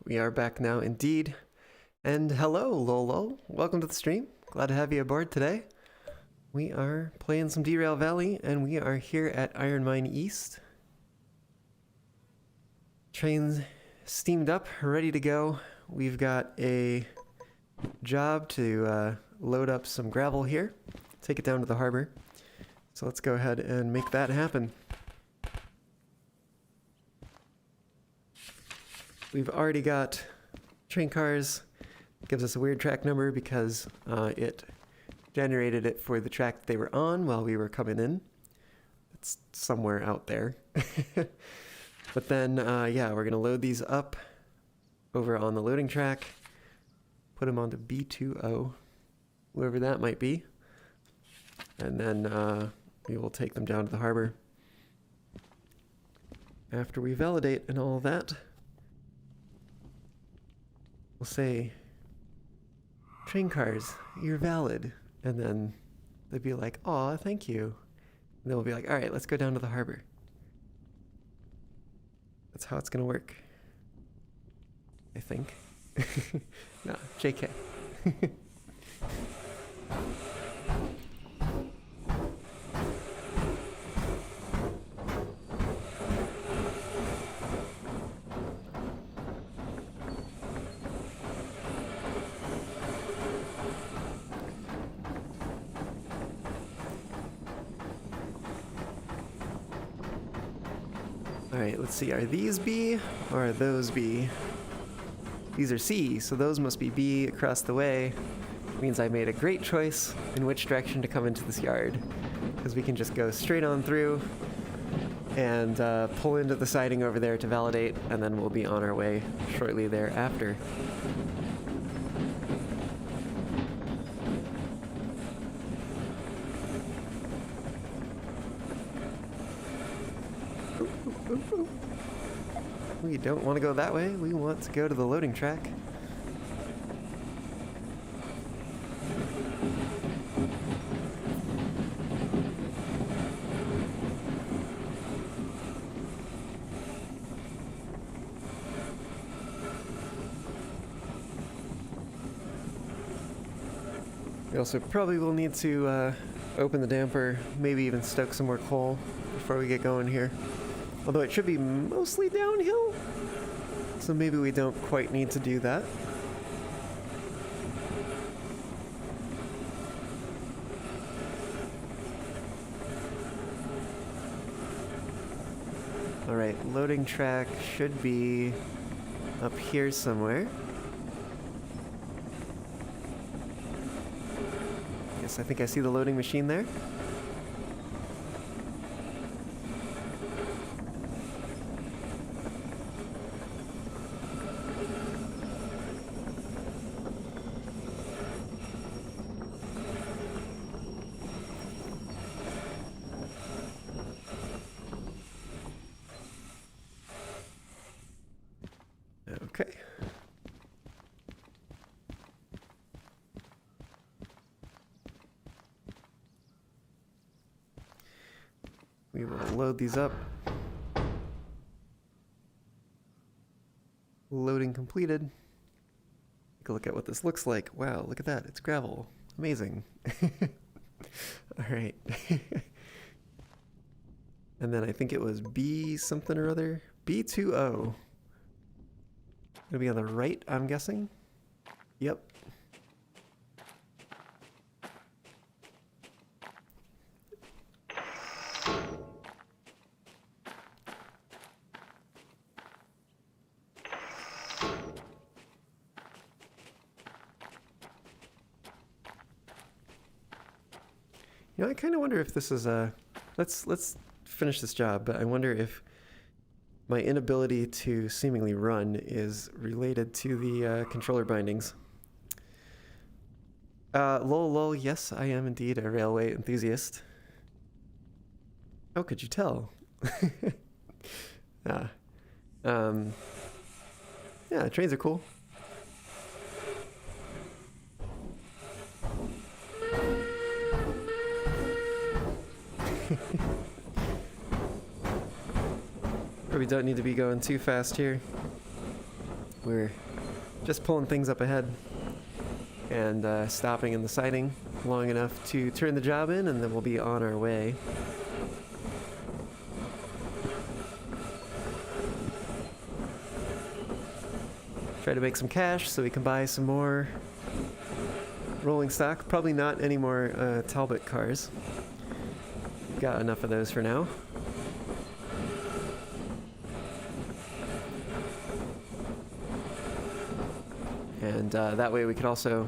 We are back now indeed. And hello, Lolo. Welcome to the stream. Glad to have you aboard today. We are playing some Derail Valley, and we are here at Iron Mine East. Train's steamed up, ready to go. We've got a job to load up some gravel here, take it down to the harbor. So let's go ahead and make that happen. We've already got train cars. Gives us a weird track number because it generated it for the track they were on while we were coming in. It's somewhere out there. But then, yeah, we're going to load these up over on the loading track, put them onto B20, whoever that might be, and then we will take them down to the harbor. After we validate and all that, we'll say, train cars, you're valid. And then they'd be like, aw, thank you. And then we'll be like, all right, let's go down to the harbor. That's how it's going to work. I think. No, JK. Alright, let's see, are these B or are those B? These are C, so those must be B across the way. Which means I made a great choice in which direction to come into this yard. Because we can just go straight on through and pull into the siding over there to validate, and then we'll be on our way shortly thereafter. We don't want to go that way. We want to go to the loading track. We also probably will need to open the damper, maybe even stoke some more coal before we get going here. Although it should be mostly downhill, so maybe we don't quite need to do that. Alright, loading track should be up here somewhere. Yes, I think I see the loading machine there. Okay. We will load these up. Loading completed. Take a look at what this looks like. Wow, look at that. It's gravel. Amazing. All right. And then I think it was B something or other. B20. Gonna be on the right, I'm guessing. Yep. You know, I kind of wonder if this is a... Let's finish this job, but I wonder if my inability to seemingly run is related to the controller bindings. Lol, yes, I am indeed a railway enthusiast. How could you tell? Yeah, trains are cool. Probably don't need to be going too fast here. We're just pulling things up ahead and stopping in the siding long enough to turn the job in, and then we'll be on our way. Try to make some cash so we can buy some more rolling stock. Probably not any more Talbot cars. Got enough of those for now. And that way we could also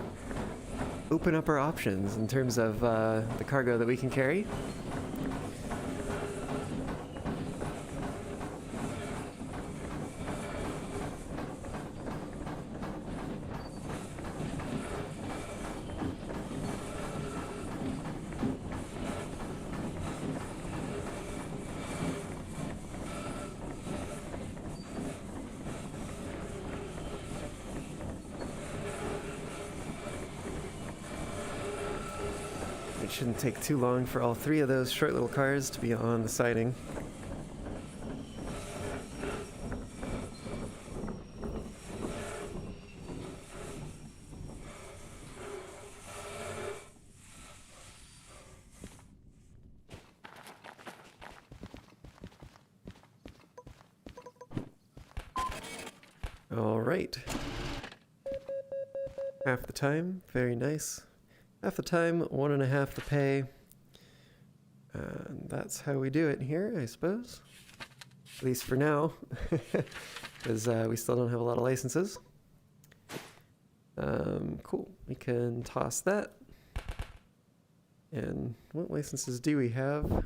open up our options in terms of the cargo that we can carry. It shouldn't take too long for all three of those short little cars to be on the siding. All right. Half the time, very nice. Half the time, 1.5 the pay. And that's how we do it here, I suppose. At least for now, because we still don't have a lot of licenses. Cool, we can toss that. And what licenses do we have?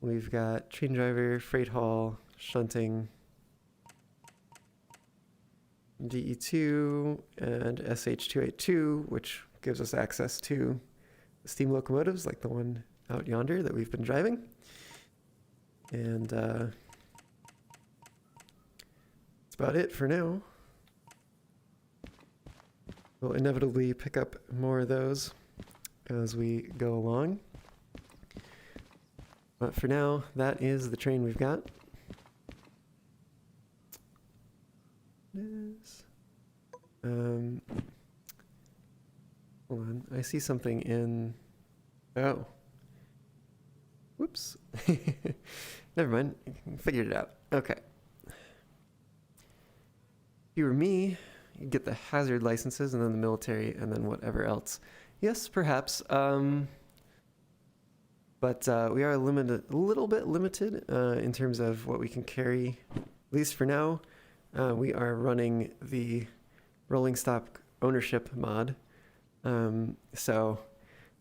We've got train driver, freight haul, shunting, DE2, and SH282, which gives us access to steam locomotives like the one out yonder that we've been driving. And that's about it for now. We'll inevitably pick up more of those as we go along. But for now, that is the train we've got. Yes. Hold on, I see something in... Oh. Whoops. Never mind, figured it out. Okay. If you were me, you'd get the hazard licenses and then the military and then whatever else. Yes, perhaps. But we are limited, a little bit limited in terms of what we can carry, at least for now. We are running the rolling stock ownership mod. So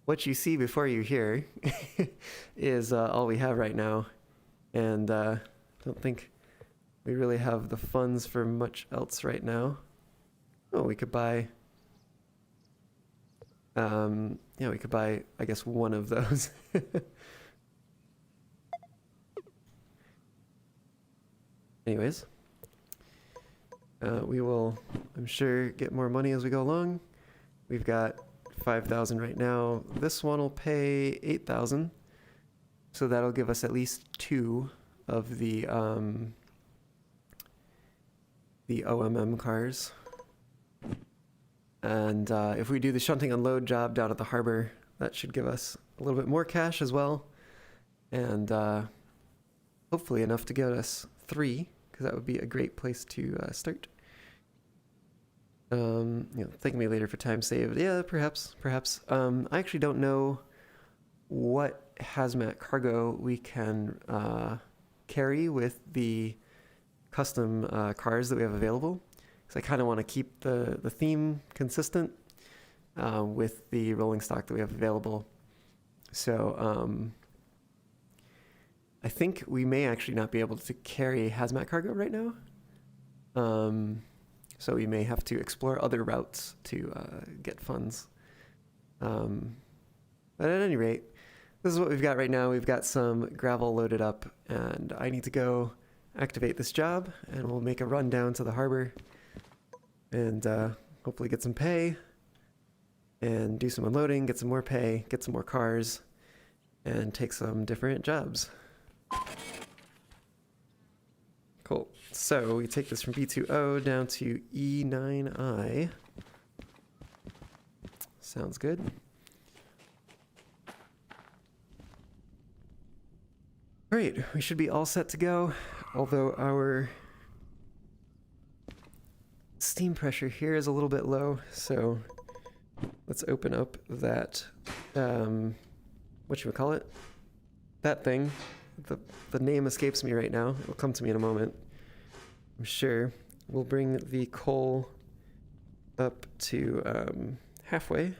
what you see before you hear is all we have right now. And don't think we really have the funds for much else right now. Oh, we could buy... yeah, we could buy, I guess, one of those. Anyways. We will, I'm sure, get more money as we go along. We've got 5,000 right now. This one will pay 8,000. So that'll give us at least 2 of the OMM cars. And if we do the shunting unload job down at the harbor, that should give us a little bit more cash as well. And hopefully enough to get us 3, because that would be a great place to start. Thank me later for time saved. Yeah, perhaps. I actually don't know what hazmat cargo we can carry with the custom cars that we have available. Because I kind of want to keep the theme consistent with the rolling stock that we have available. So I think we may actually not be able to carry hazmat cargo right now. So we may have to explore other routes to get funds. But at any rate, this is what we've got right now. We've got some gravel loaded up, and I need to go activate this job, and we'll make a run down to the harbor and hopefully get some pay and do some unloading, get some more pay, get some more cars, and take some different jobs. Cool. So we take this from B2O down to E9I. Sounds good. Great, we should be all set to go, although our steam pressure here is a little bit low, so let's open up that, whatchamacallit? That thing. The name escapes me right now. It'll come to me in a moment, I'm sure. We'll bring the coal up to halfway.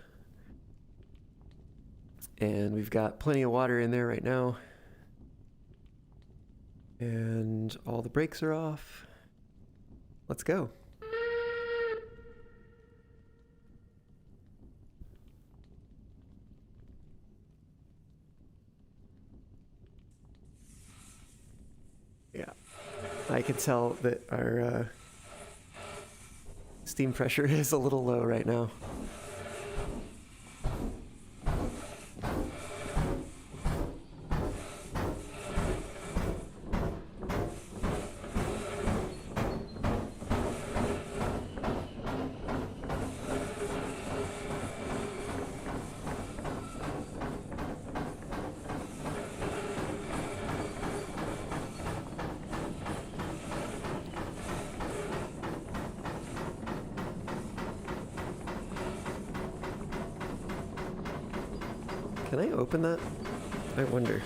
And we've got plenty of water in there right now. And all the brakes are off. Let's go. Yeah, I can tell that our steam pressure is a little low right now. Can I open that? I wonder.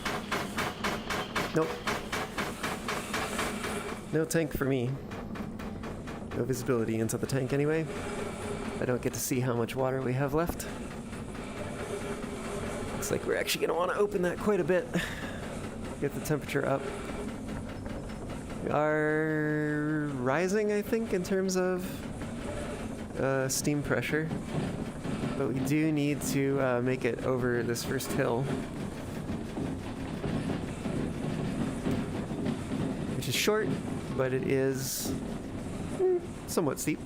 Nope. No tank for me. No visibility into the tank anyway. I don't get to see how much water we have left. Looks like we're actually going to want to open that quite a bit. Get the temperature up. We are rising, I think, in terms of steam pressure. But we do need to make it over this first hill, which is short, but it is somewhat steep.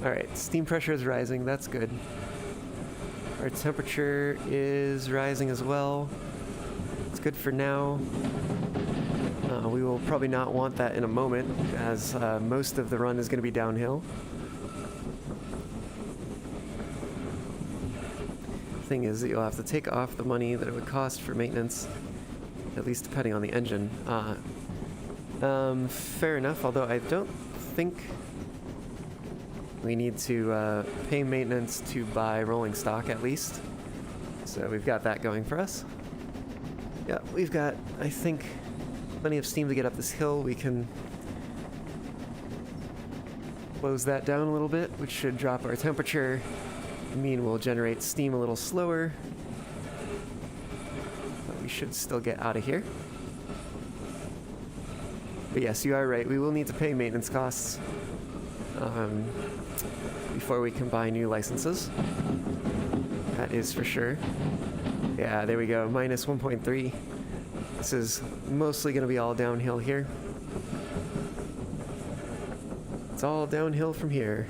Alright, steam pressure is rising, that's good. Our temperature is rising as well. It's good for now. We will probably not want that in a moment, as most of the run is going to be downhill. The thing is that you'll have to take off the money that it would cost for maintenance, at least depending on the engine. Fair enough, although I don't think we need to pay maintenance to buy rolling stock, at least. So we've got that going for us. Yeah, we've got, I think, plenty of steam to get up this hill. We can close that down a little bit, which should drop our temperature. I mean, we'll generate steam a little slower, but we should still get out of here. But yes, you are right. We will need to pay maintenance costs before we can buy new licenses. That is for sure. Yeah, there we go. Minus 1.3. This is mostly going to be all downhill here. It's all downhill from here.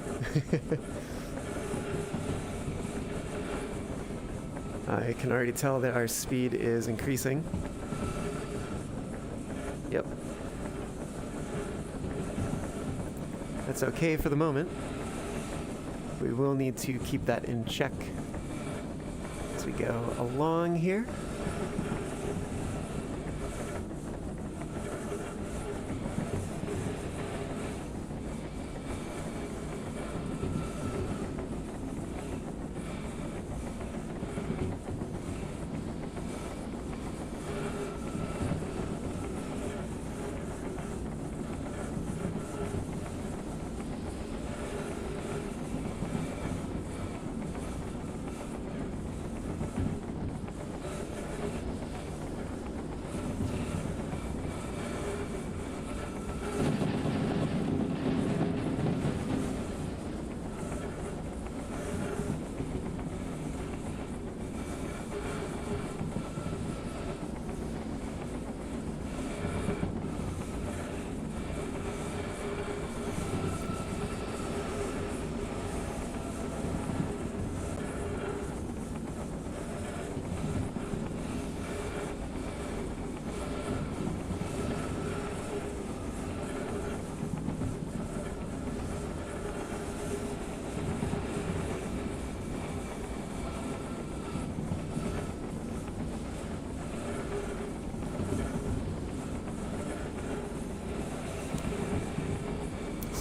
I can already tell that our speed is increasing. Yep. That's okay for the moment. We will need to keep that in check as we go along here.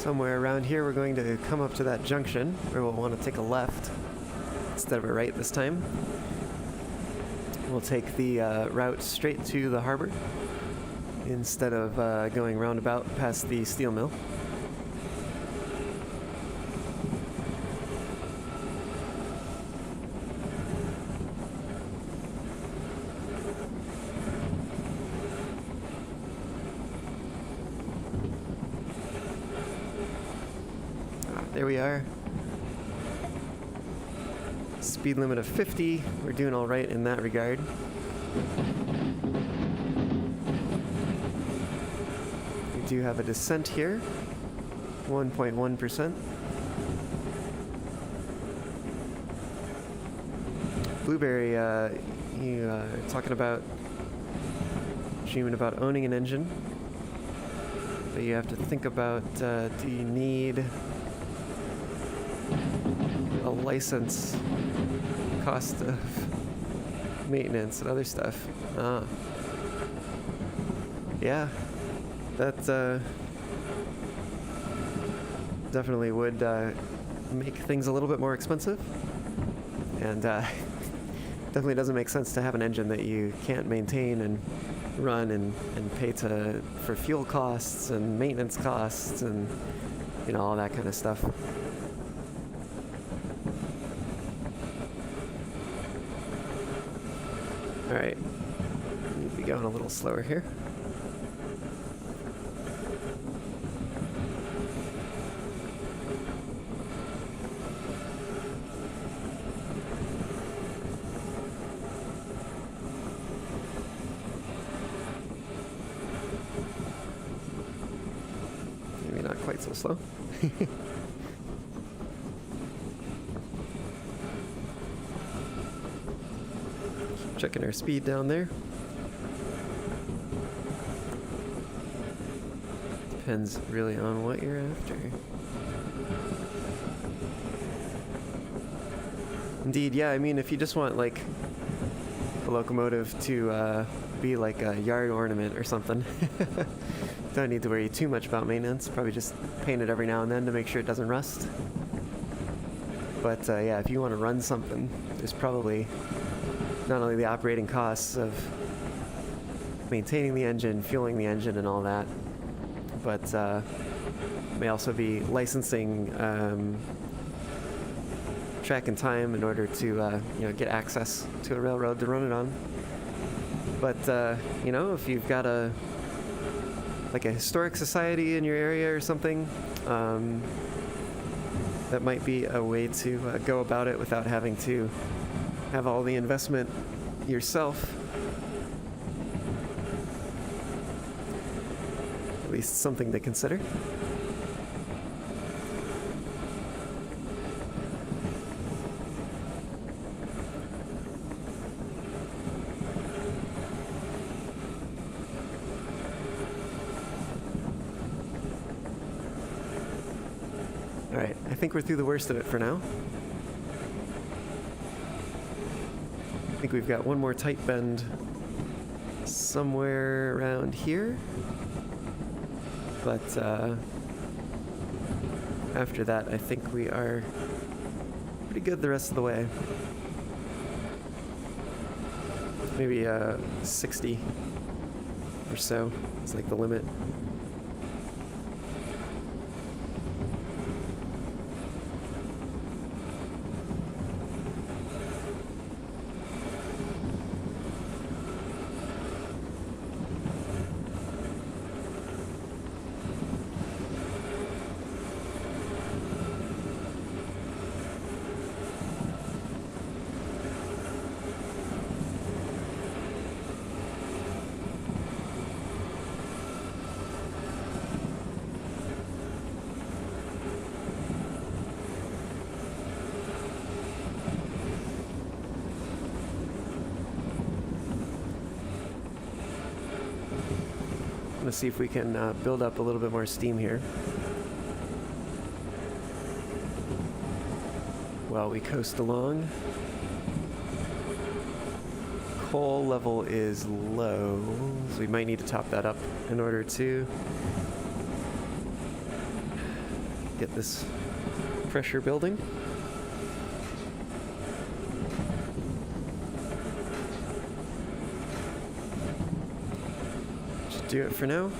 somewhere around here we're going to come up to that junction where we'll want to take a left instead of a right this time. We'll take the route straight to the harbor instead of going roundabout past the steel mill. There we are. Speed limit of 50. We're doing all right in that regard. We do have a descent here. 1.1%. Blueberry, you are talking about, dreaming about owning an engine. But you have to think about, do you need a license, cost of maintenance and other stuff? Yeah, that definitely would make things a little bit more expensive, and definitely doesn't make sense to have an engine that you can't maintain and run and pay for fuel costs and maintenance costs and, you know, all that kind of stuff. All right, need to be going a little slower here. Maybe not quite so slow. Checking our speed down there. Depends really on what you're after. Indeed, yeah, I mean, if you just want, like, a locomotive to be like a yard ornament or something, don't need to worry too much about maintenance. Probably just paint it every now and then to make sure it doesn't rust. But yeah, if you want to run something, there's probably not only the operating costs of maintaining the engine, fueling the engine, and all that, but may also be licensing track and time in order to you know, get access to a railroad to run it on. But you know, if you've got a historic society in your area or something, that might be a way to go about it without having to have all the investment yourself. At least something to consider. All right, I think we're through the worst of it for now. I think we've got one more tight bend somewhere around here, but after that I think we are pretty good the rest of the way. Maybe 60 or so is like the limit. Let's see if we can build up a little bit more steam here while we coast along. Coal level is low, so we might need to top that up in order to get this pressure building. Should do it for now.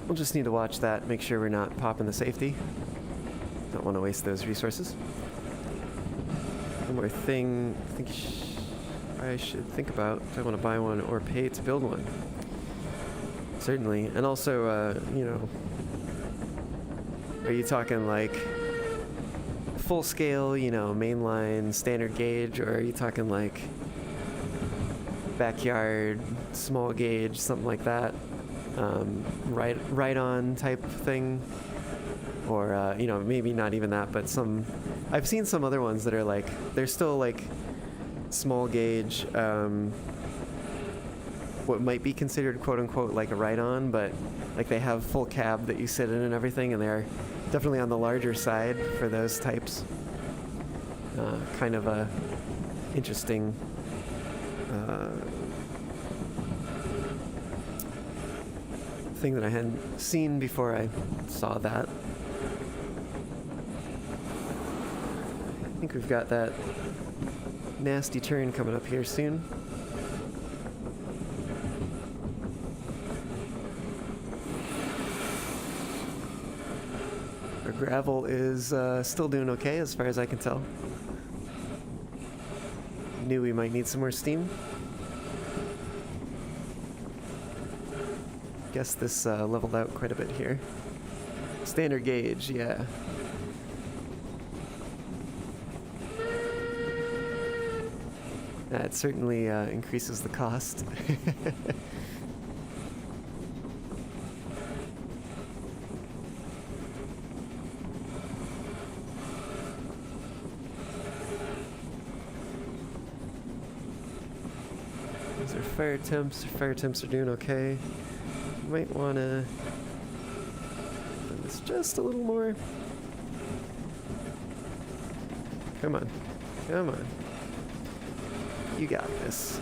We'll just need to watch that, make sure we're not popping the safety. Don't want to waste those resources. One more thing I think I should think about if I want to buy one or pay to build one. Certainly. And also, you know, are you talking like full scale, you know, mainline, standard gauge, or are you talking like backyard, small gauge, something like that? Right on type thing, or you know, maybe not even that, but some. I've seen some other ones that are like they're still like small gauge, what might be considered quote unquote like a ride-on, but like they have full cab that you sit in and everything, and they're definitely on the larger side for those types. Kind of a interesting. Thing that I hadn't seen before I saw that. I think we've got that nasty turn coming up here soon. Our gravel is still doing okay as far as I can tell. Knew we might need some more steam. Guess this leveled out quite a bit here. Standard gauge, yeah. That certainly increases the cost. Those are fire temps. Fire temps are doing okay. Might want to do this just a little more. Come on. Come on. You got this.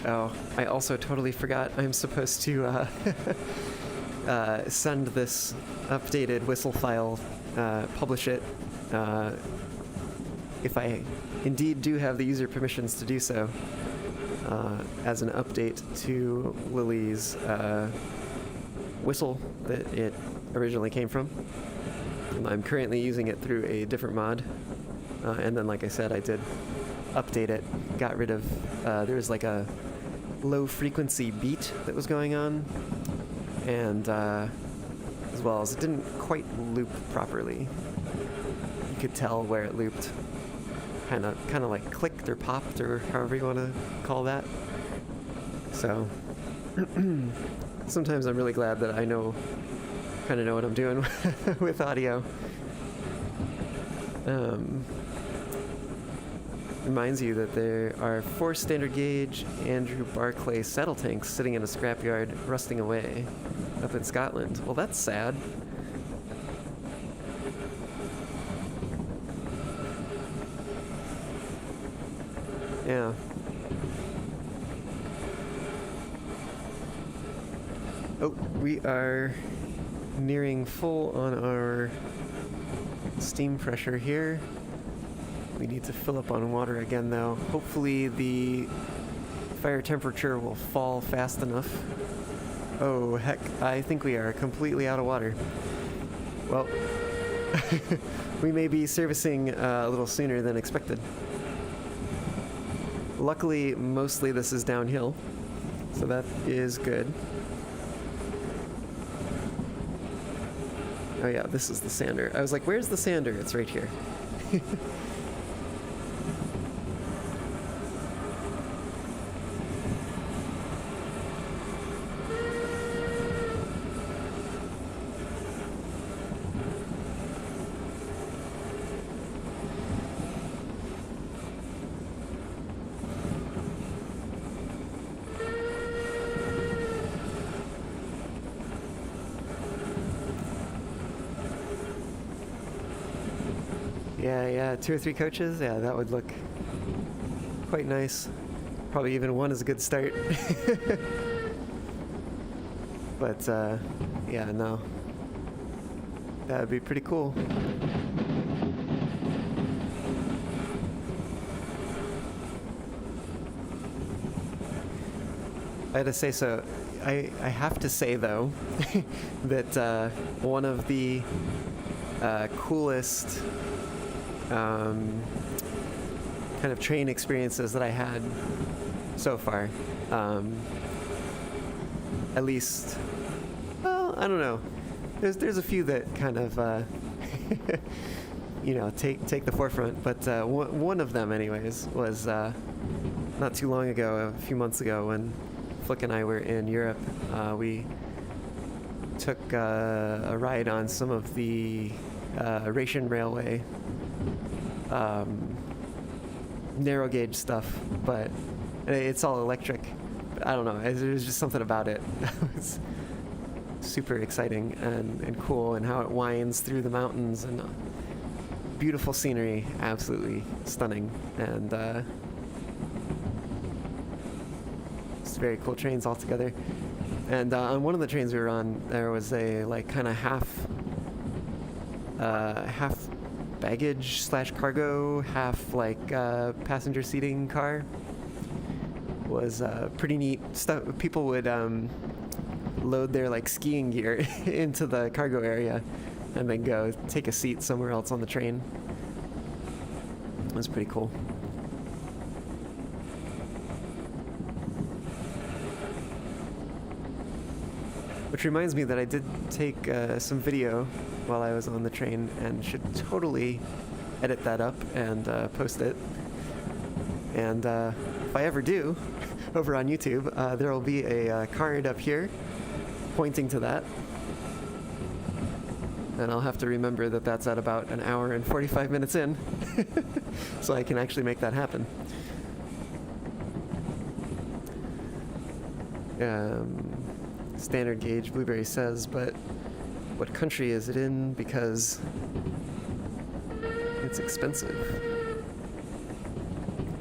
Oh, I also totally forgot I'm supposed to send this updated whistle file, publish it, if I indeed do have the user permissions to do so, as an update to Lily's whistle that it originally came from. And I'm currently using it through a different mod, and then like I said, I did update it, got rid of, there was like a low frequency beat that was going on, and as well as it didn't quite loop properly. You could tell where it looped, kind of like clicked or popped or however you want to call that. So sometimes I'm really glad that I kind of know what I'm doing with audio. Reminds you that there are 4 standard gauge Andrew Barclay saddle tanks sitting in a scrapyard rusting away up in Scotland. Well, that's sad. Yeah. Oh, we are nearing full on our steam pressure here. We need to fill up on water again, though. Hopefully the fire temperature will fall fast enough. Oh, heck, I think we are completely out of water. Well, we may be servicing a little sooner than expected. Luckily, mostly this is downhill, so that is good. Oh yeah, this is the sander. I was like, where's the sander? It's right here. Yeah, 2 or 3 coaches. Yeah, that would look quite nice. Probably even one is a good start. But yeah, no, that would be pretty cool. I had to say, so I have to say though that one of the coolest kind of train experiences that I had so far, at least, well, I don't know, there's a few that kind of you know, take the forefront, but one of them anyways was not too long ago, a few months ago, when Flick and I were in Europe. We took a ride on some of the Rhaetian Railway narrow gauge stuff, but it's all electric. I don't know, there's just something about it. It's super exciting and cool, and how it winds through the mountains, and beautiful scenery, absolutely stunning, and very cool trains altogether. And on one of the trains we were on, there was a like kind of half baggage slash cargo, half like passenger seating car. Was pretty neat stuff. People would load their like skiing gear into the cargo area and then go take a seat somewhere else on the train. It was pretty cool. Which reminds me that I did take some video while I was on the train, and should totally edit that up and post it. And if I ever do, over on YouTube, there will be a card up here pointing to that. And I'll have to remember that that's at about an hour and 45 minutes in, so I can actually make that happen. Standard gauge, Blueberry says, but what country is it in? Because it's expensive.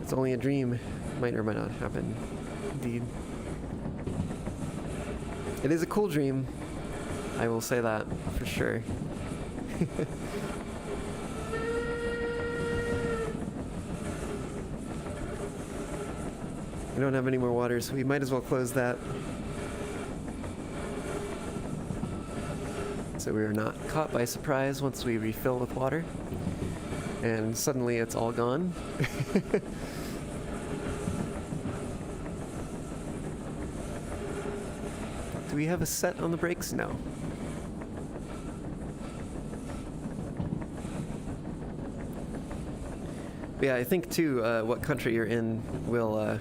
It's only a dream. Might or might not happen. Indeed. It is a cool dream. I will say that for sure. We don't have any more water, so we might as well close that. So we are not caught by surprise once we refill with water. And suddenly it's all gone. Do we have a set on the brakes? No. But yeah, I think too, what country you're in will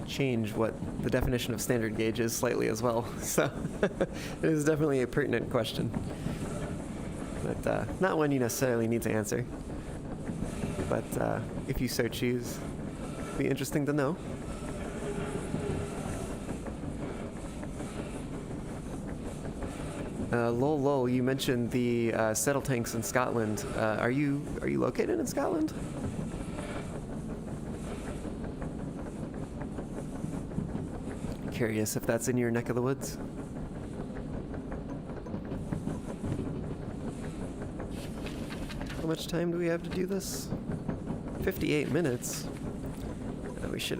change what the definition of standard gauge is slightly as well. So it is definitely a pertinent question, but not one you necessarily need to answer. But if you so choose, it'd be interesting to know. Lol, you mentioned the settle tanks in Scotland. Are you located in Scotland? Curious if that's in your neck of the woods. How much time do we have to do this? 58 minutes. We should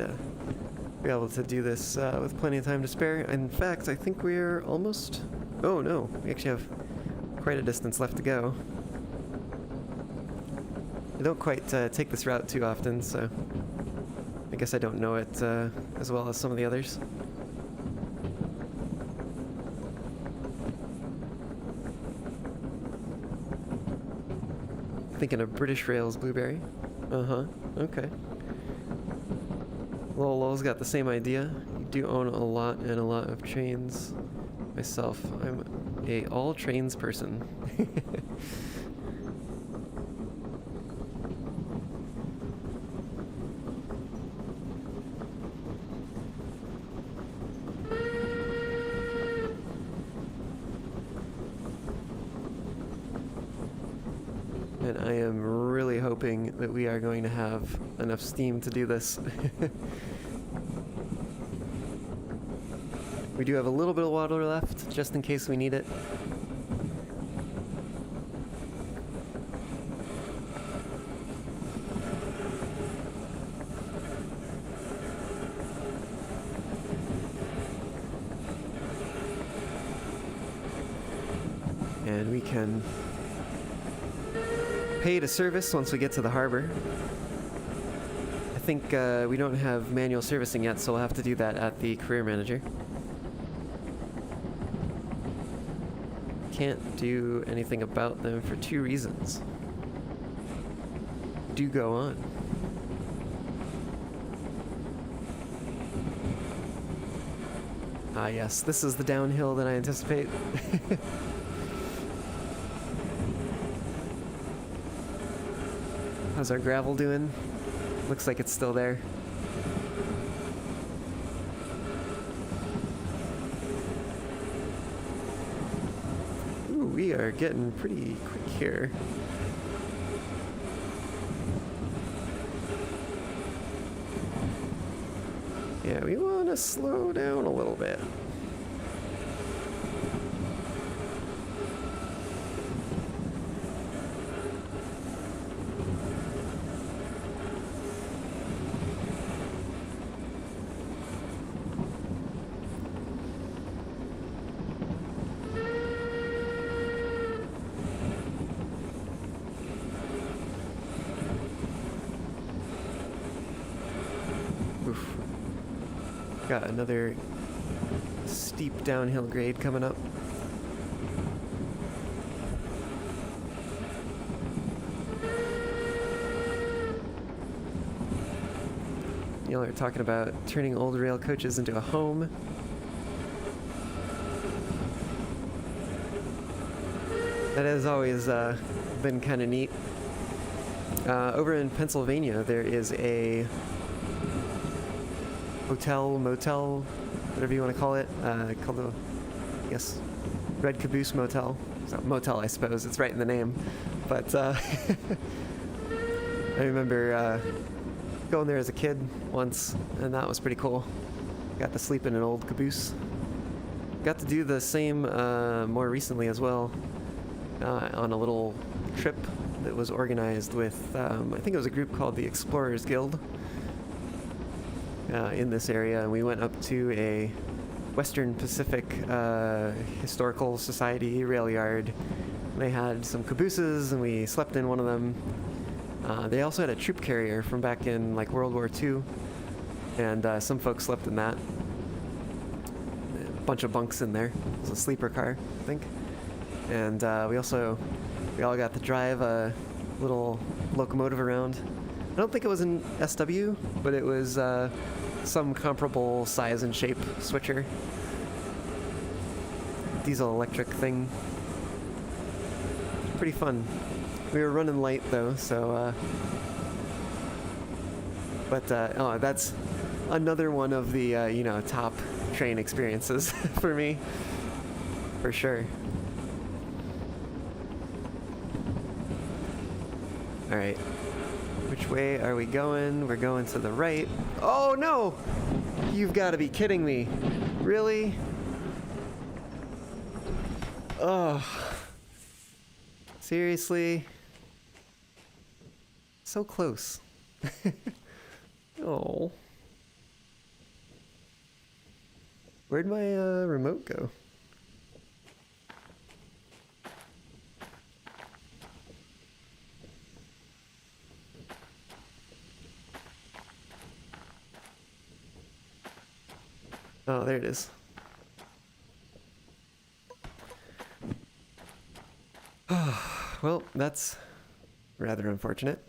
be able to do this with plenty of time to spare. In fact, I think we're almost... Oh no, we actually have quite a distance left to go. I don't quite take this route too often, so I guess I don't know it as well as some of the others. Thinking of British Rail's Blueberry. Uh-huh, okay. Lol's got the same idea. You do own a lot and a lot of trains. Myself, I'm a all trains person. And I am really hoping that we are going to have enough steam to do this. We do have a little bit of water left, just in case we need it. And we can pay to service once we get to the harbor. I think we don't have manual servicing yet, so we'll have to do that at the career manager. Can't do anything about them for 2 reasons. Do go on. Ah yes, this is the downhill that I anticipate. How's our gravel doing? Looks like it's still there. Ooh, we are getting pretty quick here. Yeah, we want to slow down a little bit. Oof. Got another steep downhill grade coming up. Y'all are talking about turning old rail coaches into a home. That has always been kind of neat. Over in Pennsylvania, there is a hotel, motel, whatever you want to call it, called the, I guess, Red Caboose Motel. It's not motel, I suppose. It's right in the name. But I remember going there as a kid once, and that was pretty cool. Got to sleep in an old caboose. Got to do the same more recently as well, on a little trip that was organized with, I think it was a group called the Explorers Guild in this area, and we went up to a Western Pacific Historical Society rail yard. They had some cabooses, and we slept in one of them. They also had a troop carrier from back in like World War II, and some folks slept in that. A bunch of bunks in there. It was a sleeper car, I think. And we all got to drive a little locomotive around. I don't think it was an SW, but it was some comparable size and shape switcher. Diesel electric thing. Pretty fun. We were running light though, so oh, that's another one of the you know, top train experiences for me, for sure. All right, which way are we going? We're going to the right. Oh no! You've got to be kidding me. Really? Oh. Seriously? So close. Oh. Where'd my remote go? Oh, there it is. Well, that's rather unfortunate.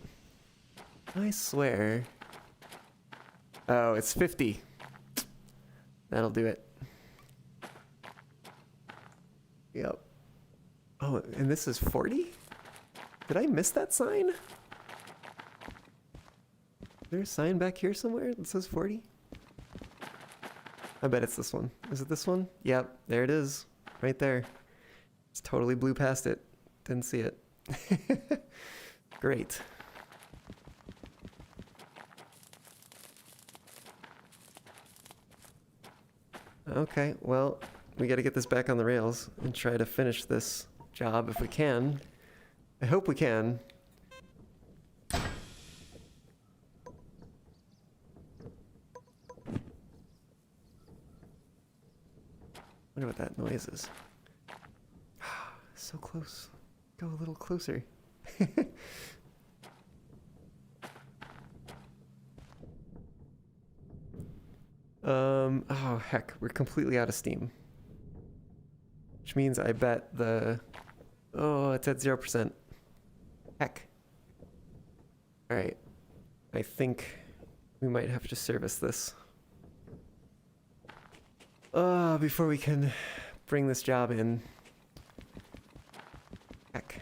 I swear. Oh, it's 50. That'll do it. Yep. Oh, and this is 40? Did I miss that sign? Is there a sign back here somewhere that says 40? I bet it's this one. Is it this one? Yep, there it is. Right there. It's totally blew past it. Didn't see it. Great. Okay, well, we gotta get this back on the rails and try to finish this job if we can. I hope we can. Wonder what that noise is. So close. Go a little closer. Oh heck, we're completely out of steam. Which means I bet oh, it's at 0%. Heck. Alright. I think we might have to service this. Before we can bring this job in. Heck.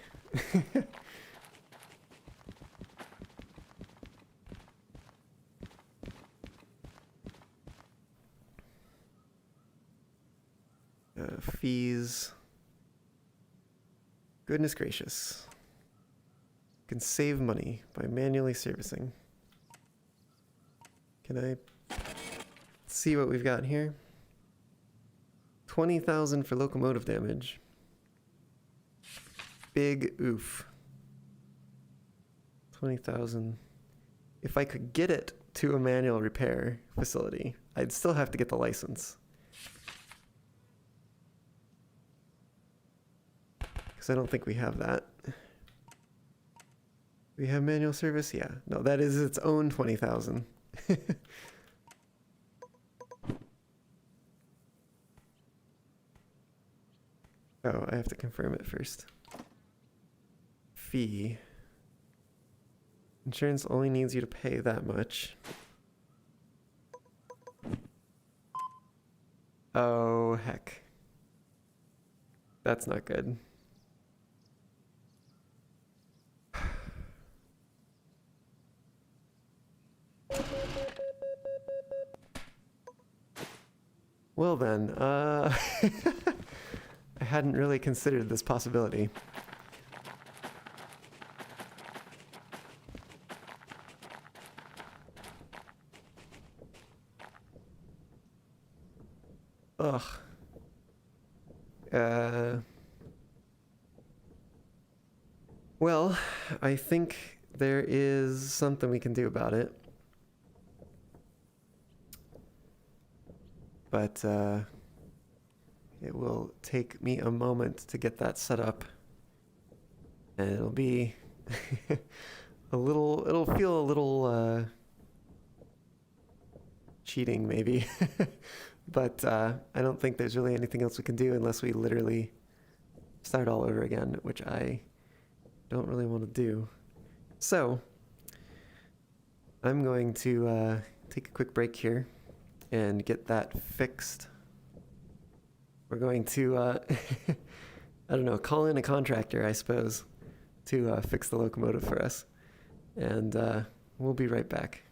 Fees. Goodness gracious. You can save money by manually servicing. Can I see what we've got here? 20,000 for locomotive damage. Big oof. 20,000. If I could get it to a manual repair facility, I'd still have to get the license. Because I don't think we have that. We have manual service? Yeah. No, that is its own 20,000. Oh, I have to confirm it first. Fee. Insurance only needs you to pay that much. Oh, heck. That's not good. Well then, I hadn't really considered this possibility. Ugh. Well, I think there is something we can do about it. But it will take me a moment to get that set up. And it'll be it'll feel a little cheating maybe. But I don't think there's really anything else we can do unless we literally start all over again, which I don't really want to do. So I'm going to take a quick break here and get that fixed. We're going to, I don't know, call in a contractor, I suppose, to fix the locomotive for us. And we'll be right back.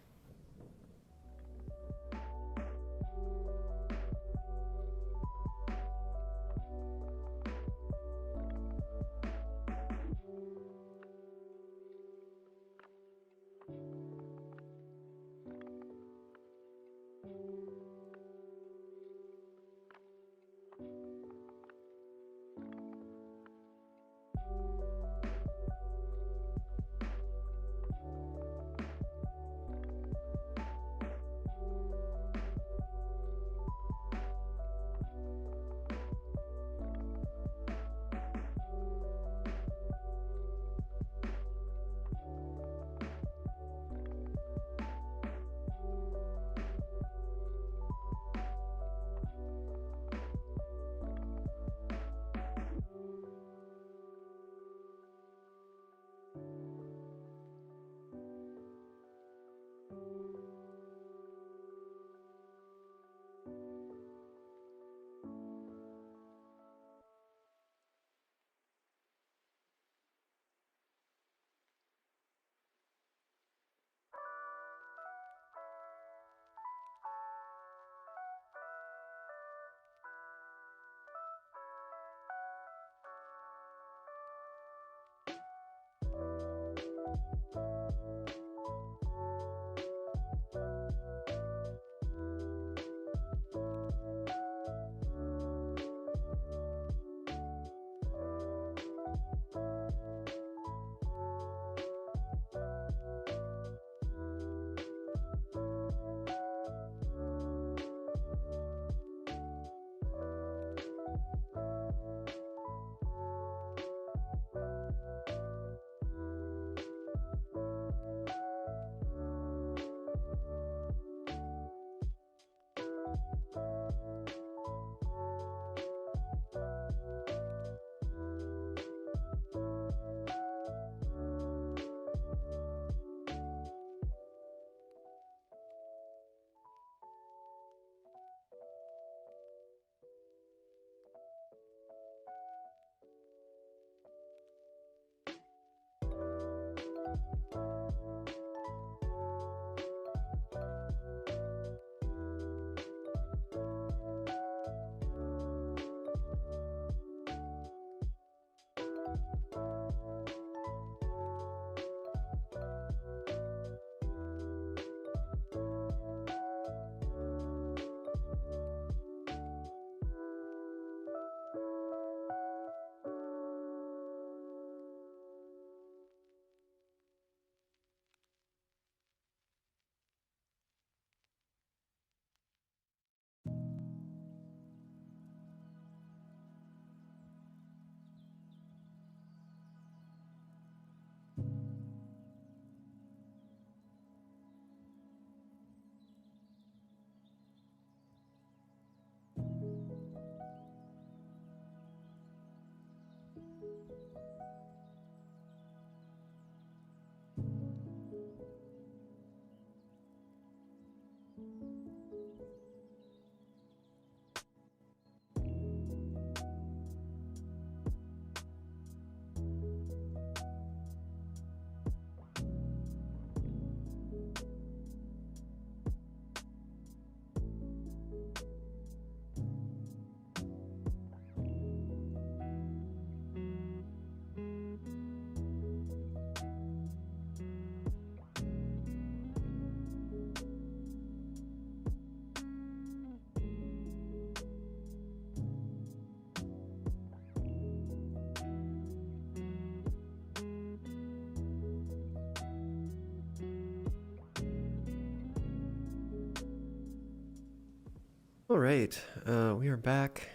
All right, we are back.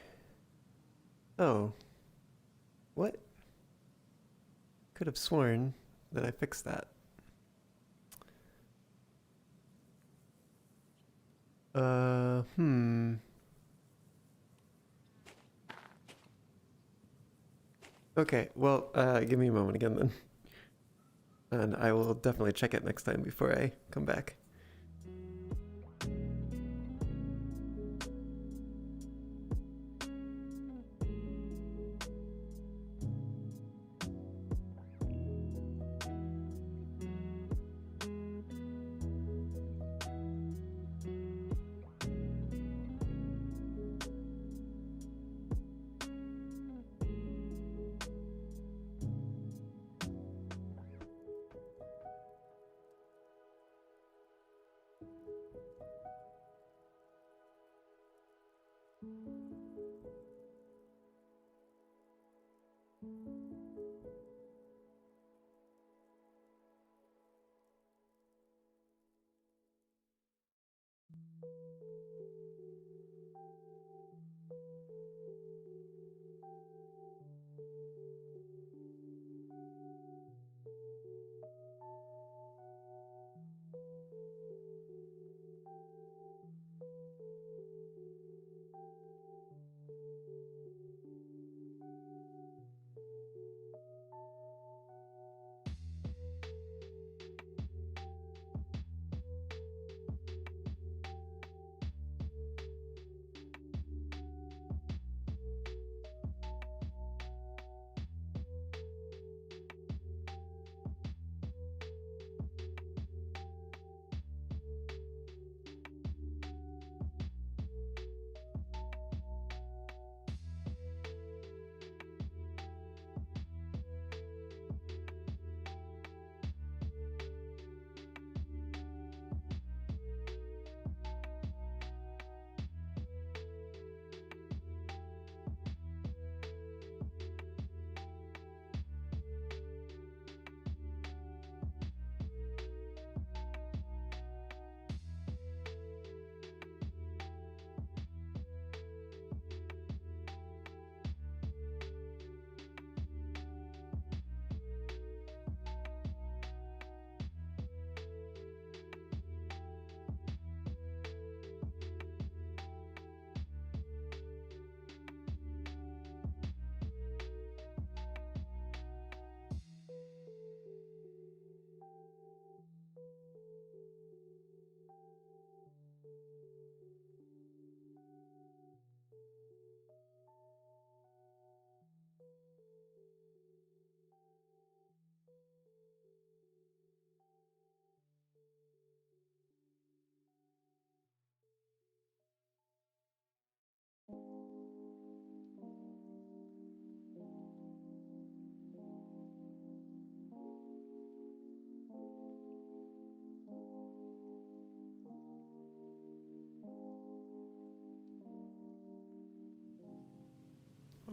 Oh, what? Could have sworn that I fixed that. Hmm. Okay, well, give me a moment again then. And I will definitely check it next time before I come back.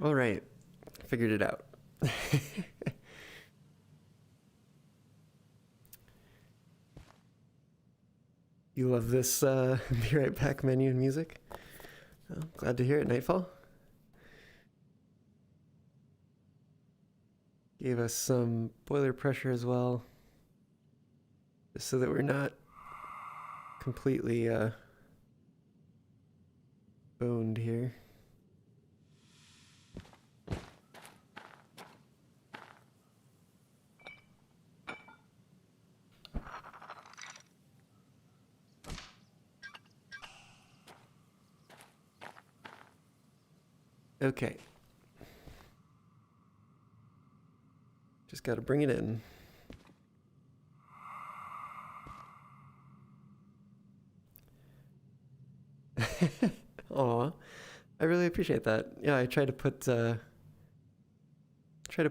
All right, figured it out. You love this Be Right Back menu and music? Well, glad to hear it, Nightfall. Gave us some boiler pressure as well, just so that we're not completely boned here. Okay. Just gotta bring it in. Aw, I really appreciate that. Yeah, I try to put a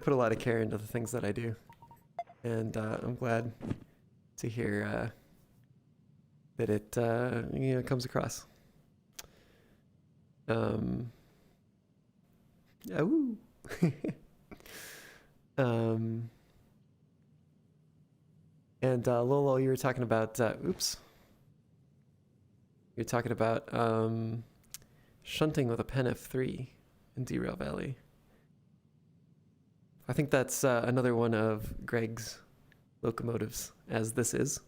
lot of care into the things that I do, and I'm glad to hear that it comes across. Oh. And Lolo, you were talking about oops. You're talking about shunting with a pen F3 in Derail Valley. I think that's another one of Greg's locomotives, as this is.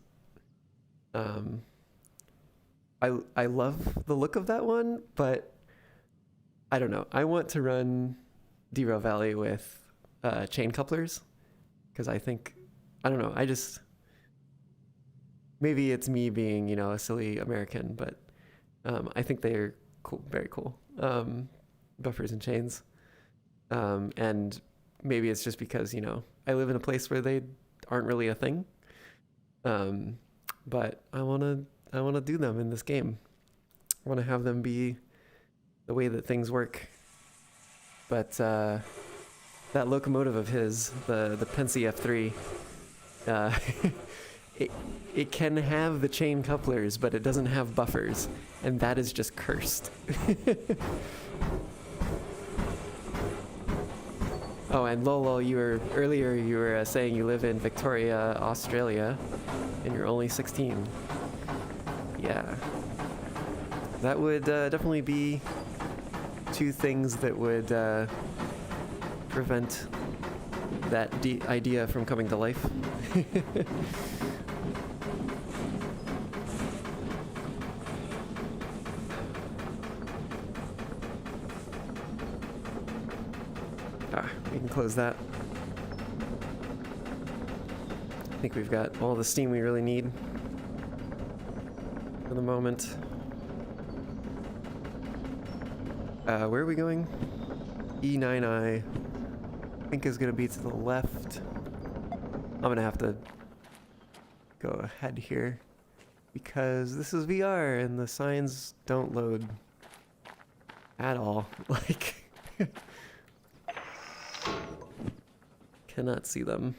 I love the look of that one, but I don't know. I want to run Derail Valley with chain couplers, because I think, I don't know, maybe it's me being, a silly American, but I think they're cool, very cool. Buffers and chains. And maybe it's just because, I live in a place where they aren't really a thing. But I want to do them in this game. I want to have them be the way that things work. But that locomotive of his, the Pensy F3, it can have the chain couplers, but it doesn't have buffers, and that is just cursed. Oh, and Lolo, earlier you were saying you live in Victoria, Australia, and you're only 16. Yeah. That would definitely be two things that would prevent that idea from coming to life. We can close that. I think we've got all the steam we really need for the moment. Where are we going? E9I, I think is gonna be to the left. I'm gonna have to go ahead here because this is VR and the signs don't load at all. Like, cannot see them.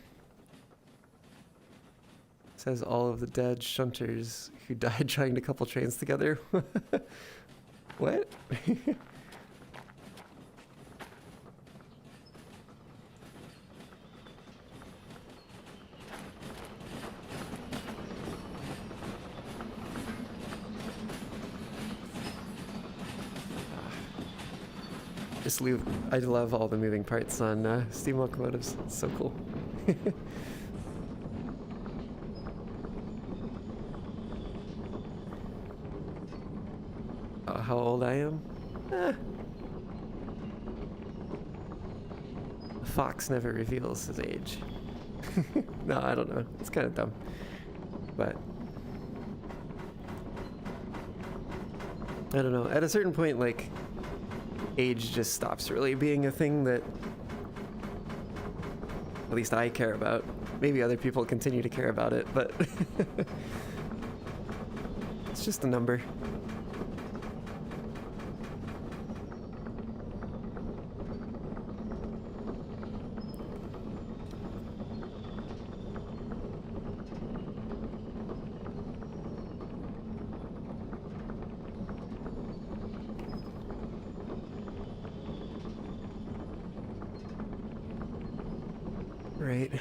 It says all of the dead shunters who died trying to couple trains together. What? I love all the moving parts on steam locomotives. It's so cool. How old I am? A fox never reveals his age. No, I don't know. It's kind of dumb. But I don't know. At a certain point, like, age just stops really being a thing that at least I care about. Maybe other people continue to care about it, but it's just a number. Right.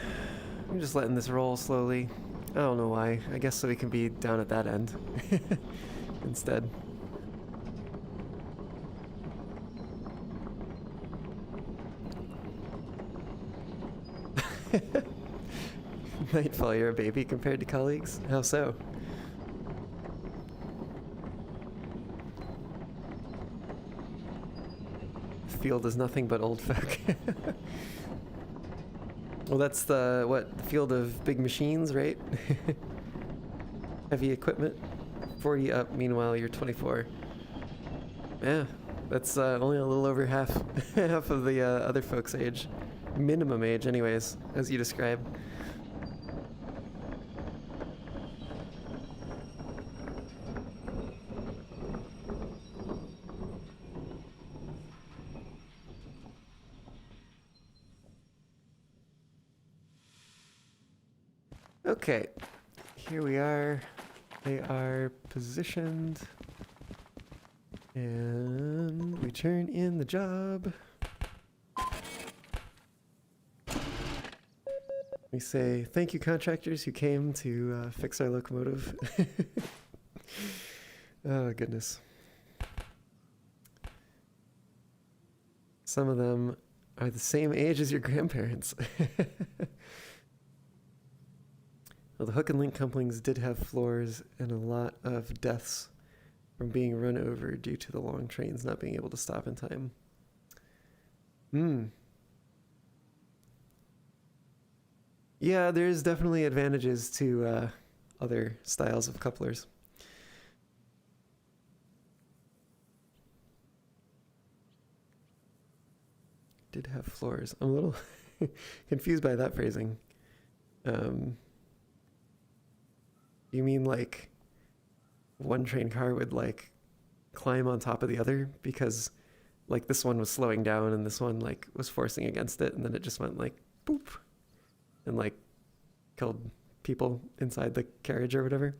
I'm just letting this roll slowly. I don't know why. I guess so we can be down at that end instead. Nightfall, you're a baby compared to colleagues? How so? Field is nothing but old folk. Well, that's the field of big machines, right? Heavy equipment. 40 up, meanwhile you're 24. Yeah, That's only a little over half half of the other folks' age. Minimum age, anyways, as you described. Okay, here we are. They are positioned. And we turn in the job. We say, thank you, contractors who came to fix our locomotive. Oh, goodness. Some of them are the same age as your grandparents. Well, the hook and link couplings did have floors and a lot of deaths from being run over due to the long trains not being able to stop in time. Yeah, there's definitely advantages to other styles of couplers. Did have floors. I'm a little confused by that phrasing. You mean like one train car would like climb on top of the other because like this one was slowing down and this one like was forcing against it and then it just went like boop and like killed people inside the carriage or whatever.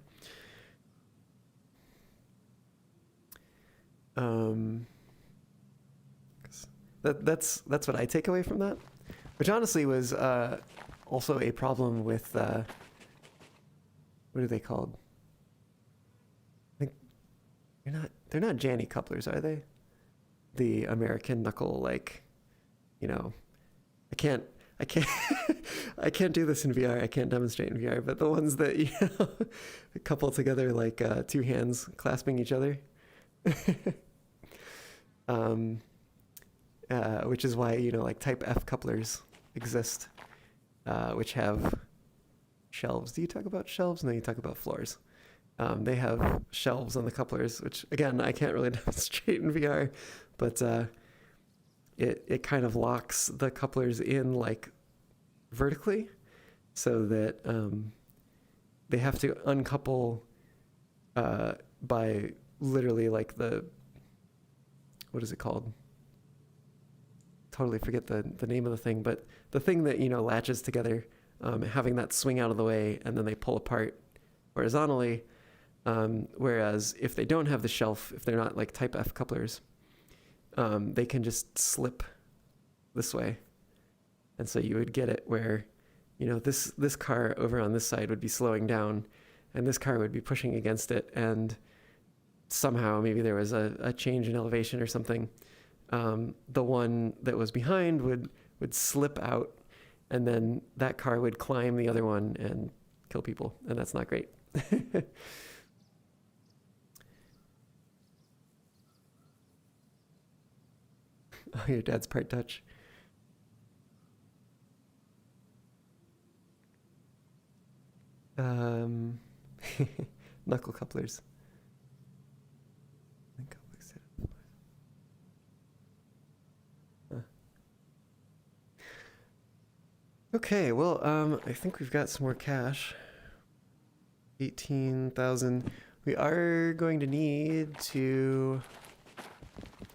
That's what I take away from that, which honestly was also a problem with what are they called? I think they're not Janny couplers, are they? The American knuckle, like, you know, I can't I can't do this in VR. I can't demonstrate in VR, but the ones that, you know, couple together like two hands clasping each other. Which is why, you know, like type F couplers exist, which have shelves. Do you talk about shelves? No, you talk about floors. They have shelves on the couplers, which again, I can't really demonstrate in VR, but it kind of locks the couplers in like vertically so that they have to uncouple by literally like what is it called? Totally forget the name of the thing, but the thing that, you know, latches together, having that swing out of the way and then they pull apart horizontally. Whereas if they don't have the shelf, if they're not like type F couplers, they can just slip this way. And so you would get it where, you know, this car over on this side would be slowing down and this car would be pushing against it. And somehow maybe there was a change in elevation or something. The one that was behind would slip out and then that car would climb the other one and kill people. And that's not great. Oh, your dad's part Dutch. Knuckle couplers. Okay, well, I think we've got some more cash. 18,000. We are going to need to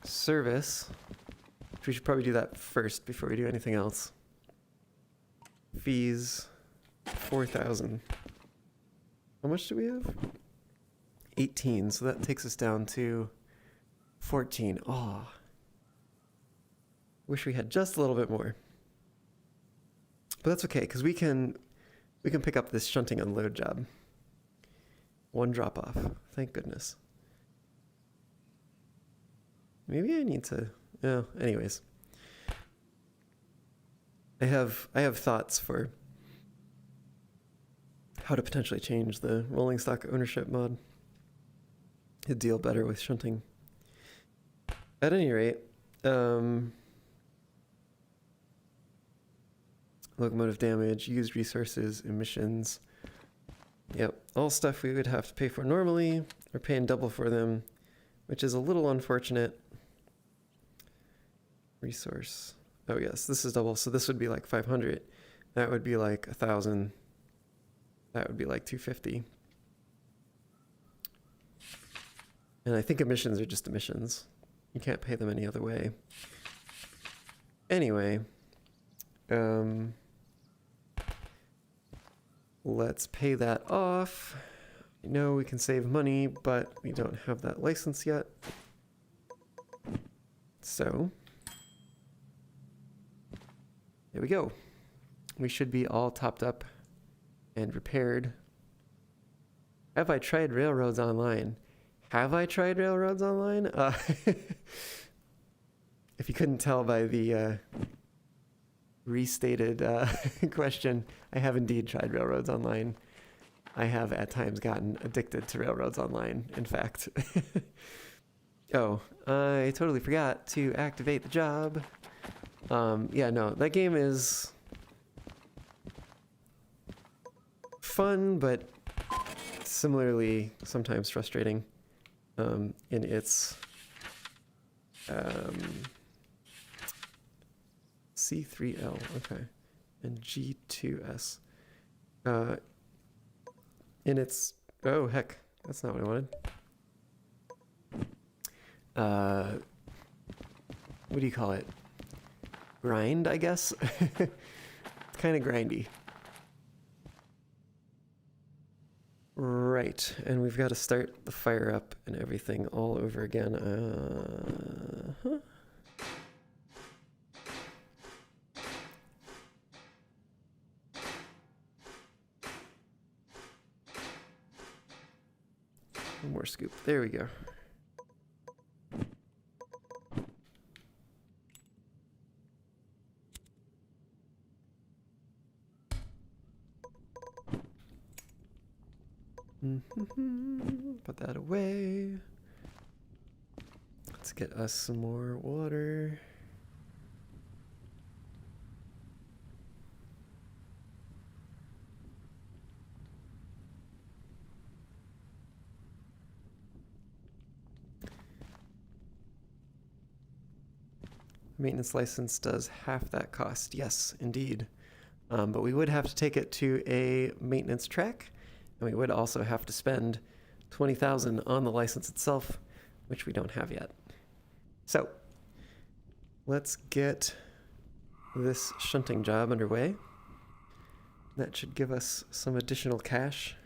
service. We should probably do that first before we do anything else. Fees, 4,000. How much do we have? 18, so that takes us down to 14. Oh, wish we had just a little bit more. But that's okay, because we can pick up this shunting unload job. One drop off. Thank goodness. Maybe I need to. Oh, anyways. I have thoughts for how to potentially change the rolling stock ownership mod to deal better with shunting. At any rate, locomotive damage, used resources, emissions. Yep, all stuff we would have to pay for normally. We're paying double for them, which is a little unfortunate. resource. Oh yes, this is double, so this would be like 500. That would be like 1,000. That would be like 250. And I think emissions are just emissions. You can't pay them any other way. Anyway, let's pay that off. I know we can save money, but we don't have that license yet. So, there we go. We should be all topped up and repaired. Have I tried Railroads Online? Have I tried Railroads Online? If you couldn't tell by the restated question, I have indeed tried Railroads Online. I have at times gotten addicted to Railroads Online, in fact. Oh, I totally forgot to activate the job. Yeah, no, that game is fun, but similarly sometimes frustrating in its C3L, okay, and G2S. In its, oh heck, that's not what I wanted. What do you call it? Grind, I guess? It's kind of grindy. Right, and we've got to start the fire up and everything all over again. One more scoop. There we go. Put that away. Let's get us some more water. Maintenance license does half that cost. Yes, indeed. But we would have to take it to a maintenance track, and we would also have to spend 20,000 on the license itself, which we don't have yet. So let's get this shunting job underway. That should give us some additional cash.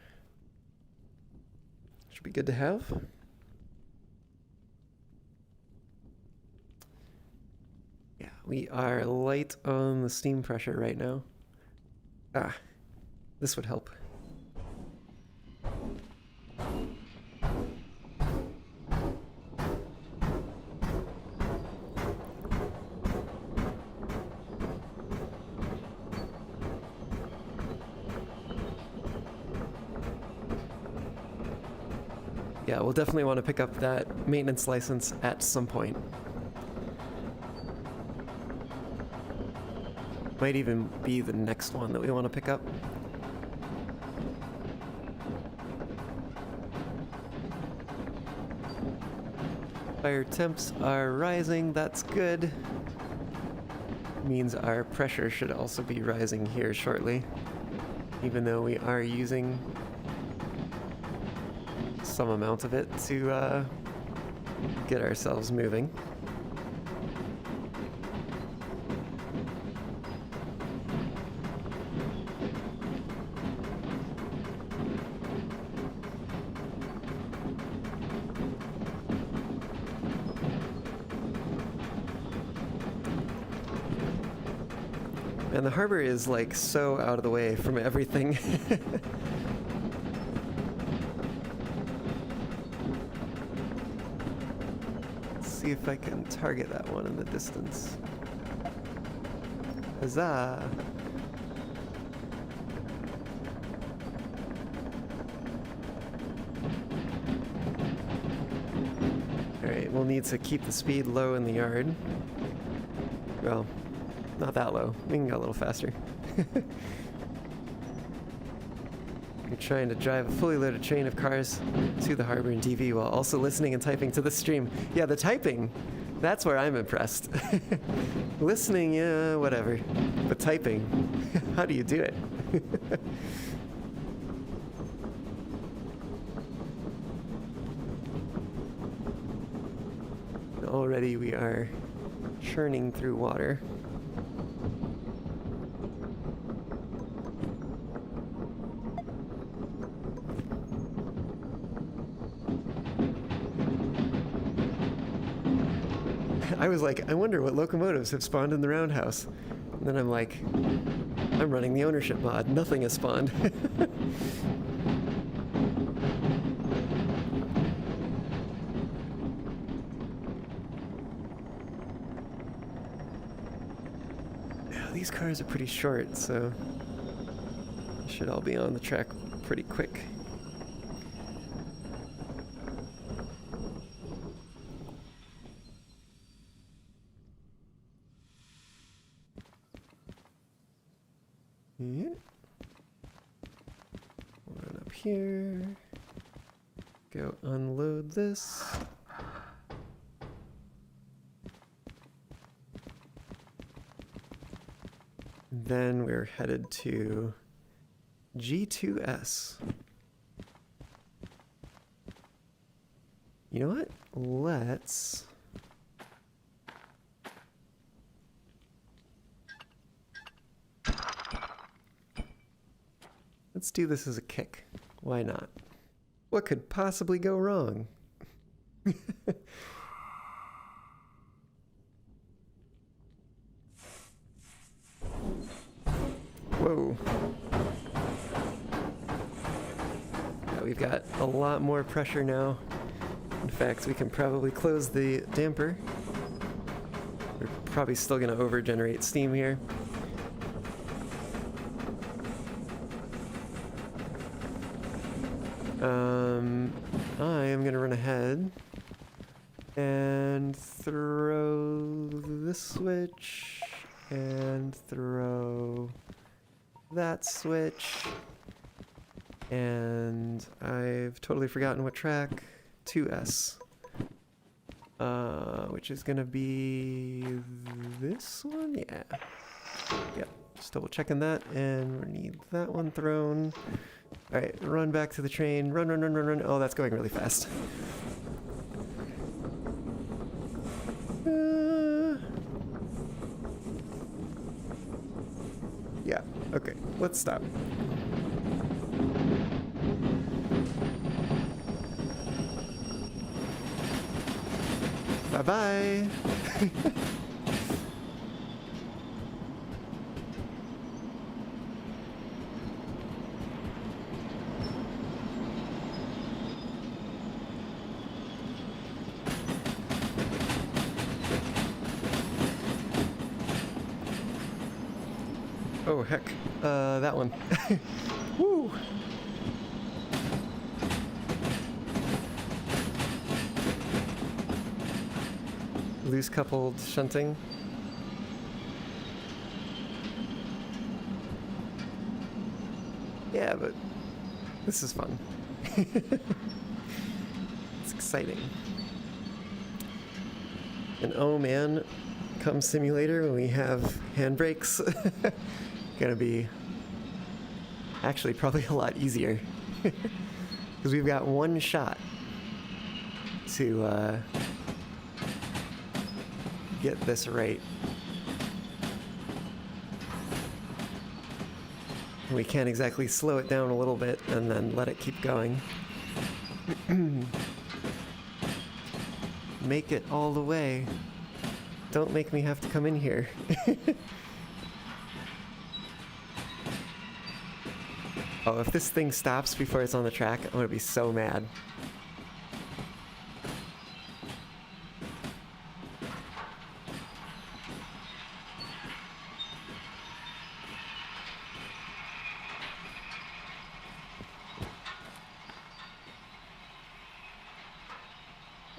Should be good to have. Yeah, we are light on the steam pressure right now. Ah, this would help. Yeah, we'll definitely want to pick up that maintenance license at some point. Might even be the next one that we want to pick up. Fire temps are rising, that's good. Means our pressure should also be rising here shortly, even though we are using some amount of it to get ourselves moving. And the harbor is like so out of the way from everything. Let's see if I can target that one in the distance. Huzzah! Alright, we'll need to keep the speed low in the yard. Well, not that low. We can go a little faster. You're trying to drive a fully loaded train of cars to the harbor in DV while also listening and typing to the stream. Yeah, the typing That's where I'm impressed. Listening, yeah, whatever. But typing, how do you do it? Already we are churning through water. I was like, I wonder what locomotives have spawned in the roundhouse. And then I'm like, I'm running the ownership mod. Nothing has spawned. These cars are pretty short, so they should all be on the track pretty quick. Yeah. Run up here. Go unload this. Then we're headed to G2S. You know what? Let's do this as a kick. Why not? What could possibly go wrong? Whoa. Yeah, we've got a lot more pressure now. In fact, we can probably close the damper. We're probably still going to over-generate steam here. I am going to run ahead and throw this switch and throw that switch, and I've totally forgotten what track. 2S, which is gonna be this one. Yeah, just double checking that, and we need that one thrown. All right, run back to the train. Run. Oh, that's going really fast. Yeah, okay, let's stop. Bye-bye. Oh, heck. That one. Woo! Loose coupled shunting. Yeah, but this is fun. It's exciting. And oh man, come simulator when we have handbrakes. Gonna be actually probably a lot easier. Because we've got one shot to get this right. We can't exactly slow it down a little bit and then let it keep going. Make it all the way. Don't make me have to come in here. Oh, if this thing stops before it's on the track, I'm gonna be so mad.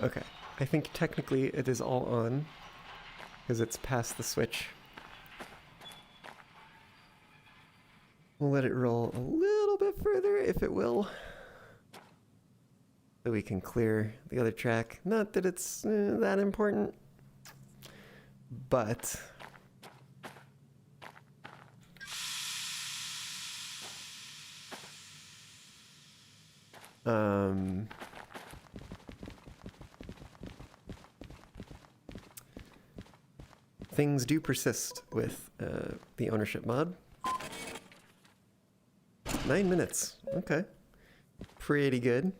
Okay, I think technically it is all on, because it's past the switch. We'll let it roll a little bit further, if it will, so we can clear the other track. Not that it's that important. but things do persist with the ownership mod. 9 minutes. Okay. Pretty good.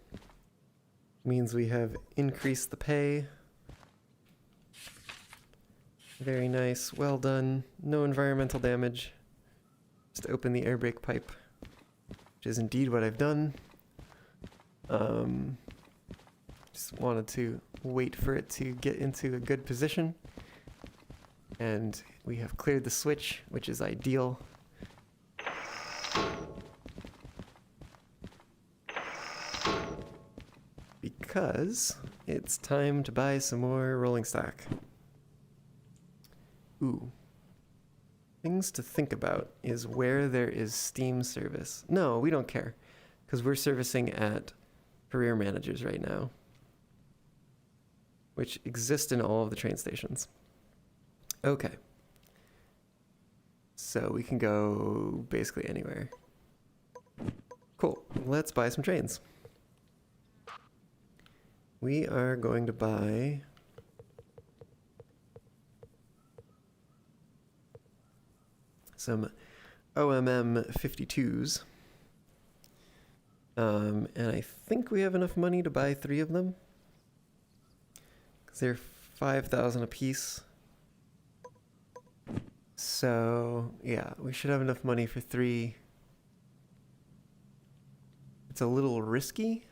Means we have increased the pay. Very nice. Well done. No environmental damage. Just open the air brake pipe, which is indeed what I've done. Just wanted to wait for it to get into a good position. And we have cleared the switch, which is ideal. Because it's time to buy some more rolling stock. Ooh. Things to think about is where there is Steam service. No, we don't care, because we're servicing at career managers right now, which exist in all of the train stations. Okay. So we can go basically anywhere. Cool. Let's buy some trains. We are going to buy some OMM 52s. And I think we have enough money to buy 3 of them, because they're 5,000 a piece. So yeah, we should have enough money for 3. It's a little risky,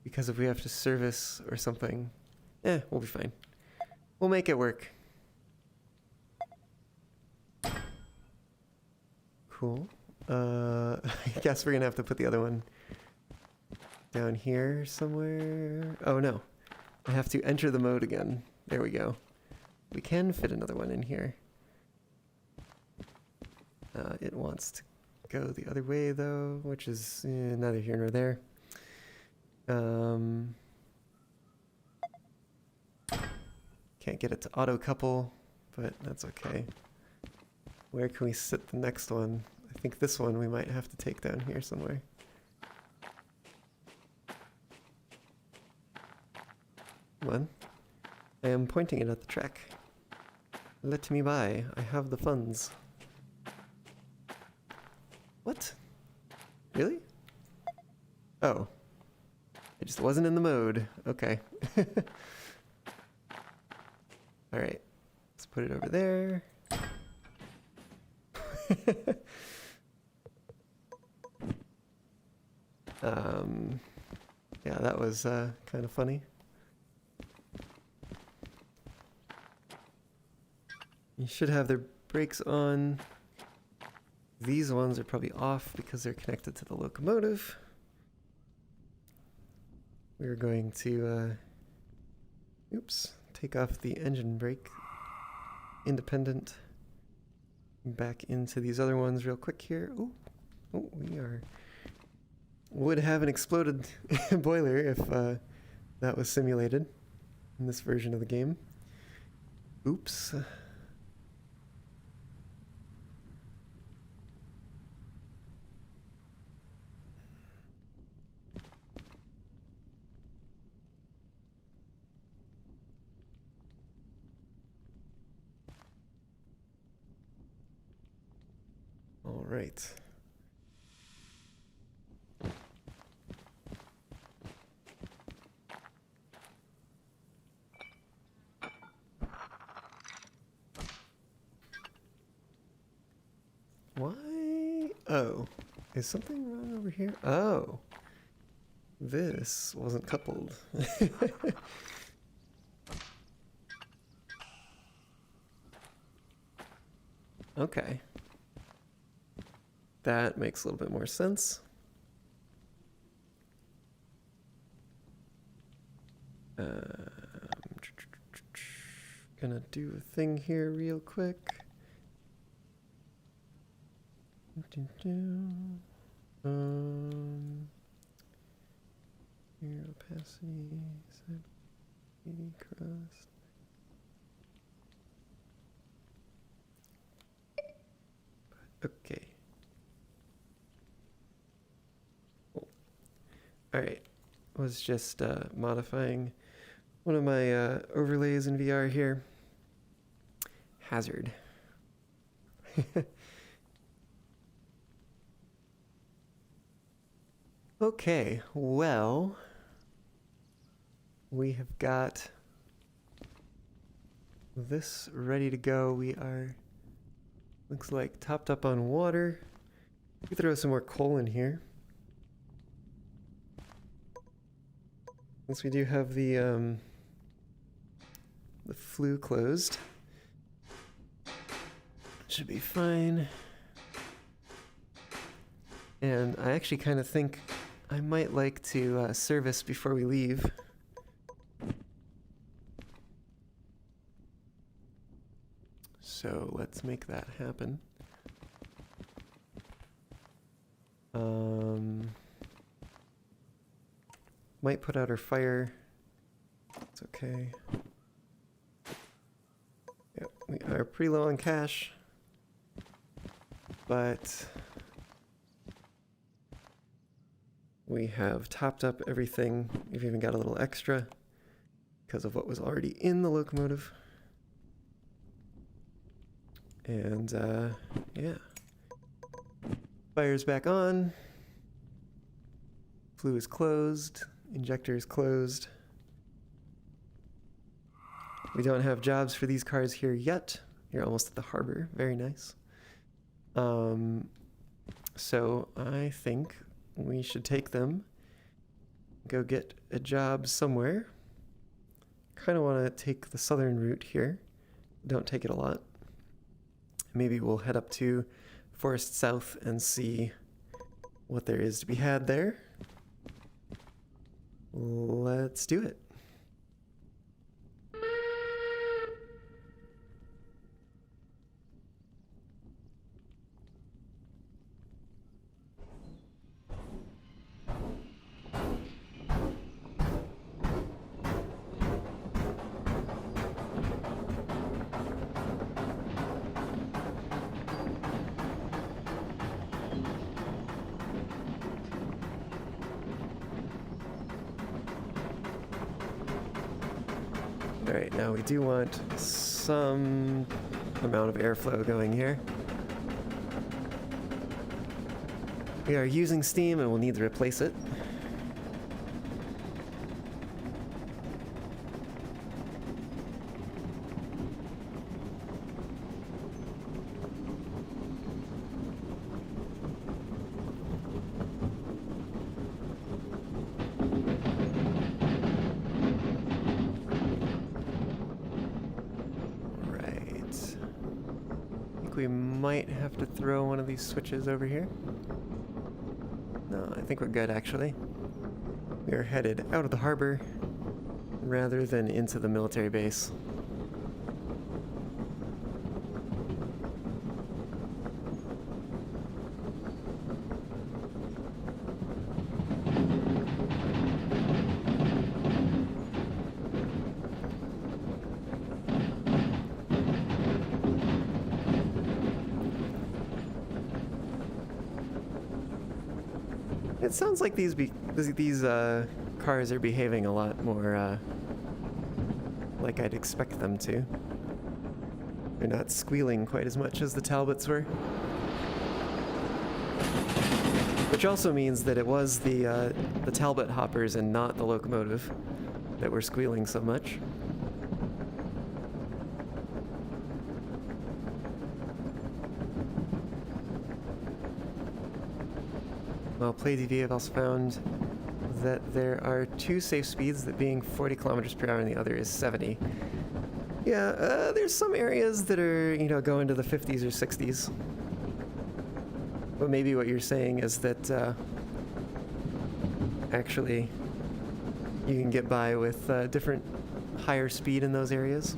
because if we have to service or something, we'll be fine. We'll make it work. Cool. I guess we're gonna have to put the other one down here somewhere. Oh no, I have to enter the mode again. There we go. We can fit another one in here. It wants to go the other way though, which is neither here nor there. Can't get it to auto couple, but that's okay. Where can we sit the next one? I think this one we might have to take down here somewhere. Come on. I am pointing it at the track. Let me buy. I have the funds. What? Really? Oh. I just wasn't in the mode. Okay. Alright. Let's put it over there. Yeah, that was kind of funny. You should have their brakes on. These ones are probably off because they're connected to the locomotive. We're going to, take off the engine brake. Independent. Back into these other ones real quick here. Oh, would have an exploded boiler if that was simulated in this version of the game. Oops. All right. Why? Oh, is something wrong over here? Oh, this wasn't coupled. Okay. That makes a little bit more sense. Gonna do a thing here real quick. Here, opacity, 80 cross. Okay. Cool. All right. Was just modifying one of my overlays in VR here. Hazard. Okay, well, we have got this ready to go. We are, looks like, topped up on water. We can throw some more coal in here. Since we do have the flue closed. Should be fine. And I actually kind of think I might like to service before we leave. So let's make that happen. Might put out our fire. It's okay. Yep, we are pretty low on cash. But we have topped up everything. We've even got a little extra because of what was already in the locomotive. And yeah. Fire's back on. Flue is closed. Injector is closed. We don't have jobs for these cars here yet. You're almost at the harbor. Very nice. So I think we should take them, go get a job somewhere. Kind of want to take the southern route here. Don't take it a lot. Maybe we'll head up to Forest South and see what there is to be had there. Let's do it. Alright, now we do want some amount of airflow going here. We are using steam and we'll need to replace it. We might have to throw one of these switches over here. No, I think we're good actually. We are headed out of the harbor rather than into the military base. It sounds like these cars are behaving a lot more like I'd expect them to. They're not squealing quite as much as the Talbots were. Which also means that it was the Talbot hoppers and not the locomotive that were squealing so much. Well, PlayTV have also found that there are two safe speeds, that being 40 kilometers per hour and the other is 70. Yeah, there's some areas that are, you know, going to the 50s or 60s. But maybe what you're saying is that actually you can get by with different higher speed in those areas.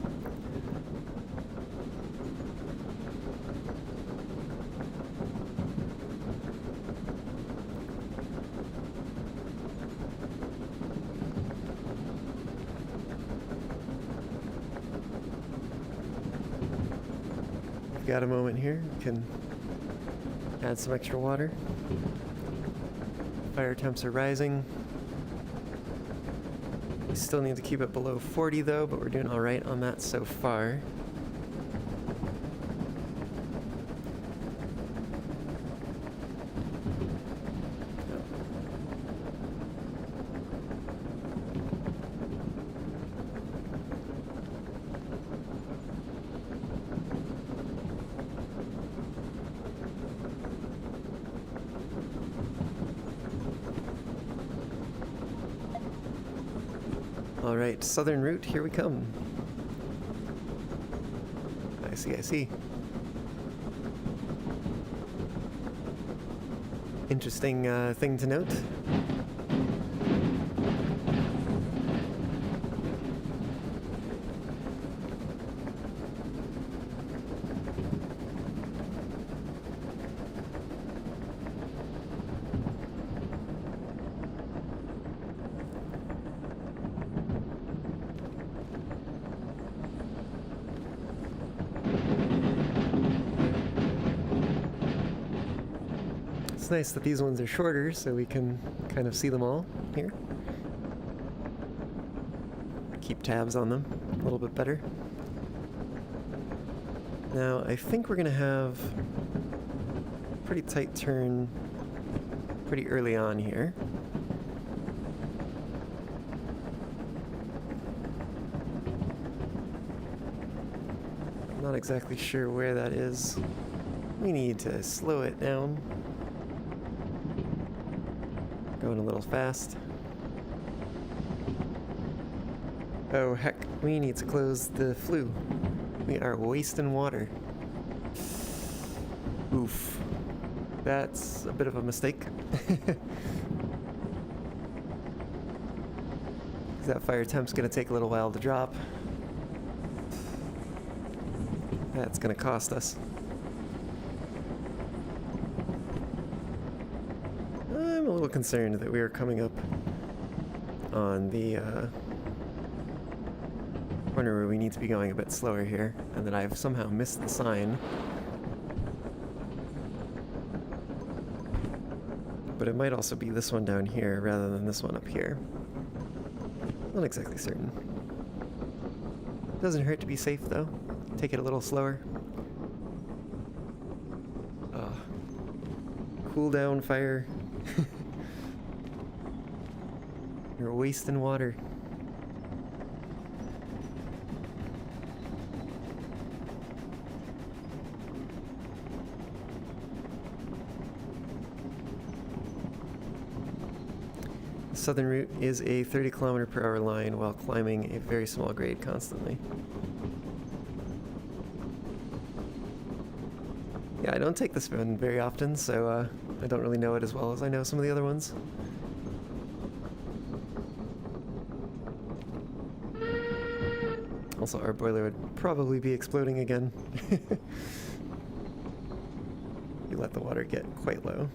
Got a moment here. We can Add some extra water. Fire temps are rising. We still need to keep it below 40 though, but we're doing all right on that so far. All right, southern route, here we come. I see. Interesting thing to note. It's nice that these ones are shorter so we can kind of see them all here. Keep tabs on them a little bit better. Now I think we're gonna have a pretty tight turn pretty early on here. I'm not exactly sure where that is. We need to slow it down. Going a little fast. Oh heck, we need to close the flue. We are wasting water. Oof. That's a bit of a mistake. That fire temp's gonna take a little while to drop. That's gonna cost us. I'm a little concerned that we are coming up on the corner where we need to be going a bit slower here, and that I've somehow missed the sign. But it might also be this one down here rather than this one up here. Not exactly certain. Doesn't hurt to be safe though. Take it a little slower. Cool down, fire. You're wasting water. The southern route is a 30 km/h line while climbing a very small grade constantly. Yeah, I don't take this one very often, so I don't really know it as well as I know some of the other ones. Also, our boiler would probably be exploding again. You let the water get quite low.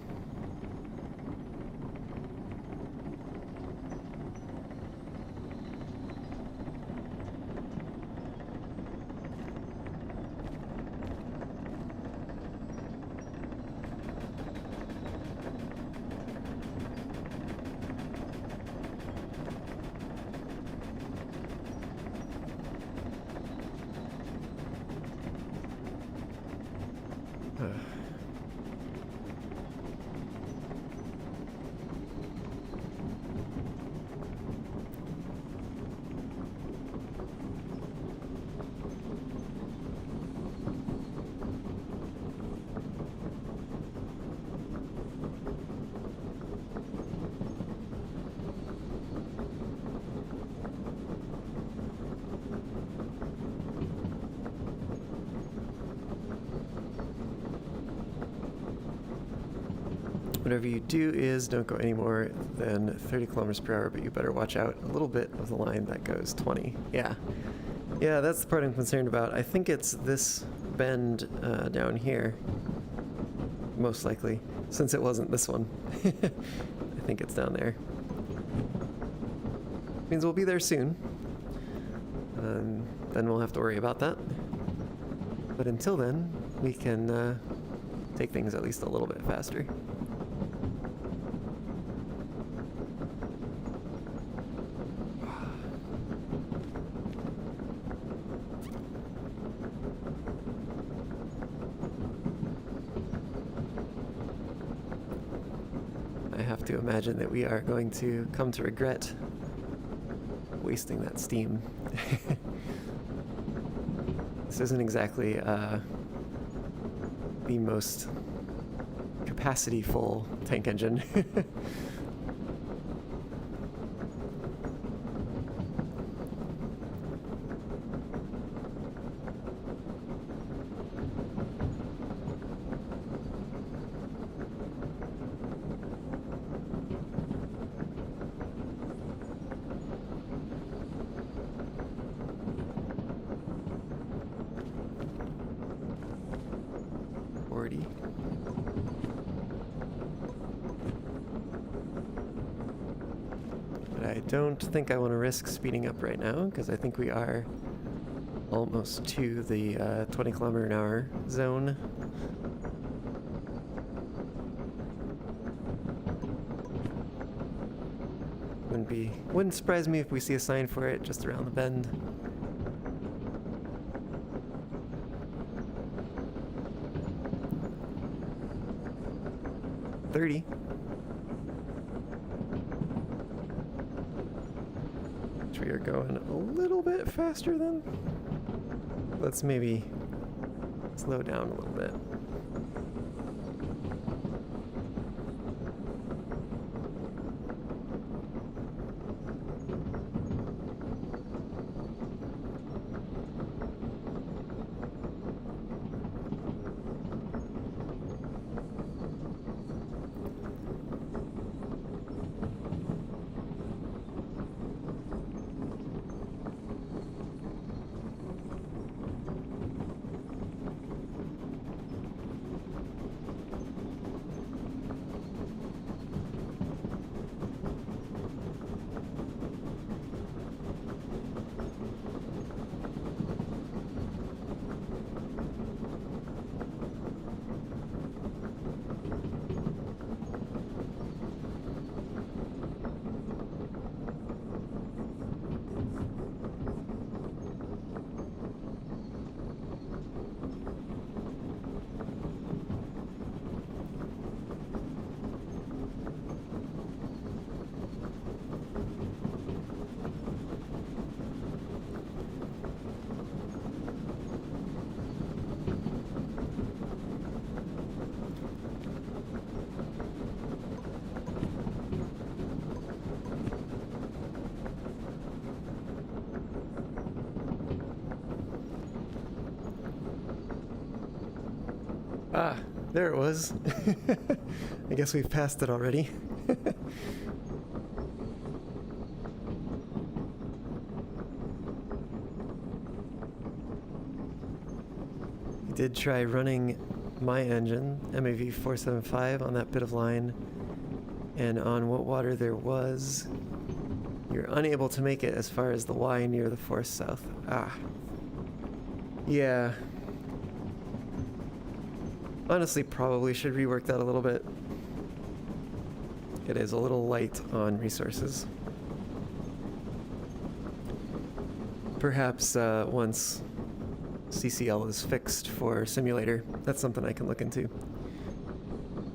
Whatever you do is don't go any more than 30 km/h, but you better watch out a little bit of the line that goes 20. Yeah, that's the part I'm concerned about. I think it's this bend down here, most likely, since it wasn't this one. I think it's down there. Means we'll be there soon. Then we'll have to worry about that. But until then, we can take things at least a little bit faster. I have to imagine that we are going to come to regret wasting that steam. This isn't exactly the most capacity-full tank engine. 40. But I don't think I want to risk speeding up right now, because I think we are almost to the 20 kilometer an hour zone. Wouldn't surprise me if we see a sign for it just around the bend. $30. Which we are going a little bit faster than. Let's maybe slow down a little bit. Ah, there it was. I guess we've passed it already. I did try running my engine, MAV 475, on that bit of line, and on what water there was, you're unable to make it as far as the Y near the Forest South. Ah. Yeah. Honestly, probably should rework that a little bit. It is a little light on resources. Perhaps once CCL is fixed for simulator, that's something I can look into.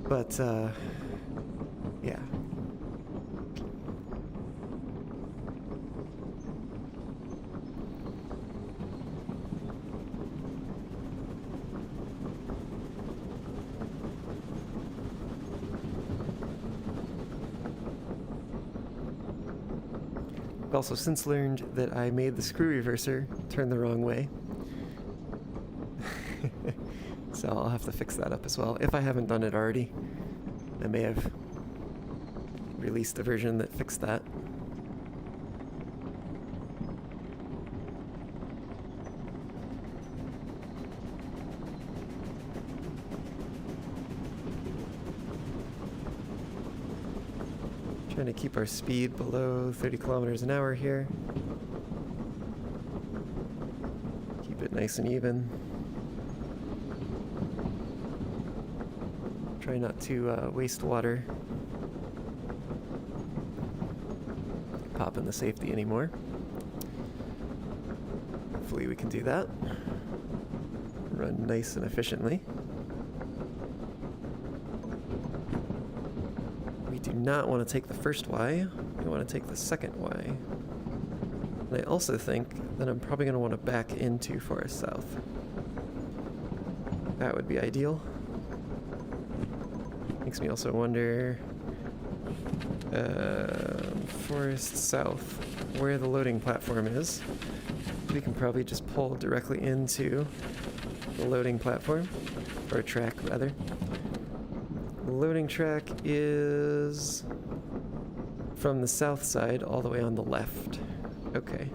But, yeah. I've also since learned that I made the screw reverser turn the wrong way. So I'll have to fix that up as well. If I haven't done it already, I may have released a version that fixed that. Trying to keep our speed below 30 kilometers an hour here. Keep it nice and even. Try not to waste water. Pop in the safety anymore. Hopefully we can do that. Run nice and efficiently. We do not want to take the first Y. We want to take the second Y. And I also think that I'm probably going to want to back into Forest South. That would be ideal. Makes me also wonder... Forest South, where the loading platform is. We can probably just pull directly into the loading platform, or track rather. The loading track is from the south side all the way on the left. Okay.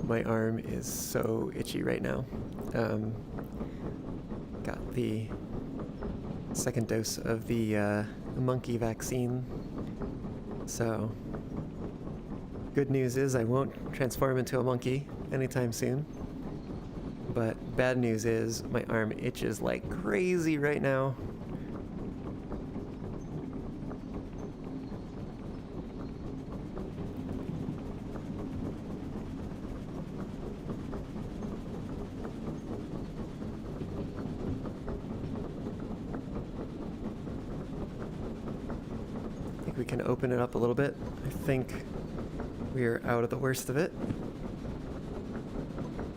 My arm is so itchy right now. Got the second dose of the monkey vaccine. So, good news is I won't transform into a monkey anytime soon. But bad news is my arm itches like crazy right now. We can open it up a little bit. I think we are out of the worst of it.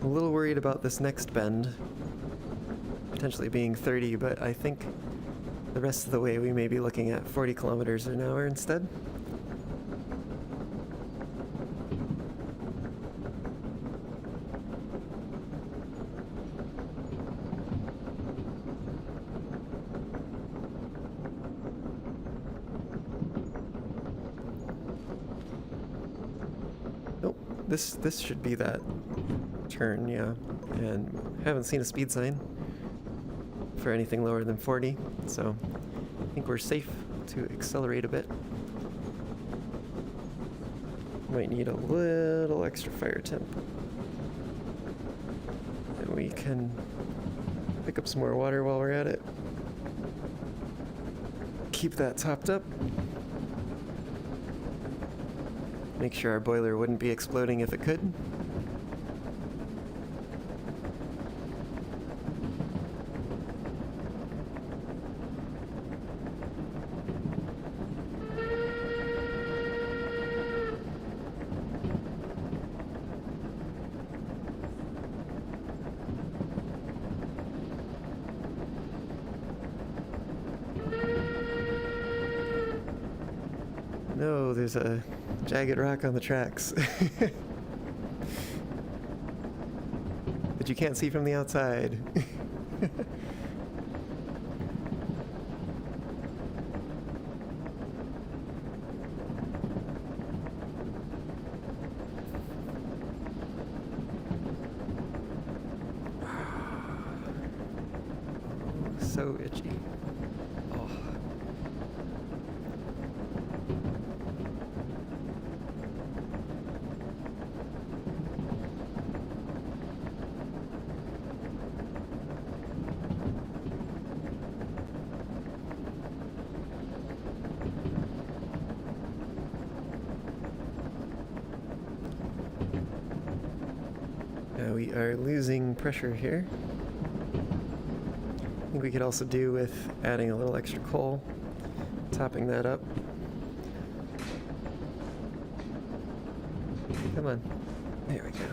I'm a little worried about this next bend, potentially being 30, but I think the rest of the way we may be looking at 40 kilometers an hour instead. This should be that turn, yeah. And I haven't seen a speed sign for anything lower than 40, so I think we're safe to accelerate a bit. Might need a little extra fire temp. And we can pick up some more water while we're at it. Keep that topped up. Make sure our boiler wouldn't be exploding if it could. No, there's a jagged rock on the tracks that you can't see from the outside. So itchy. Oh. We are losing pressure here. I think we could also do with adding a little extra coal, topping that up. Come on. There we go.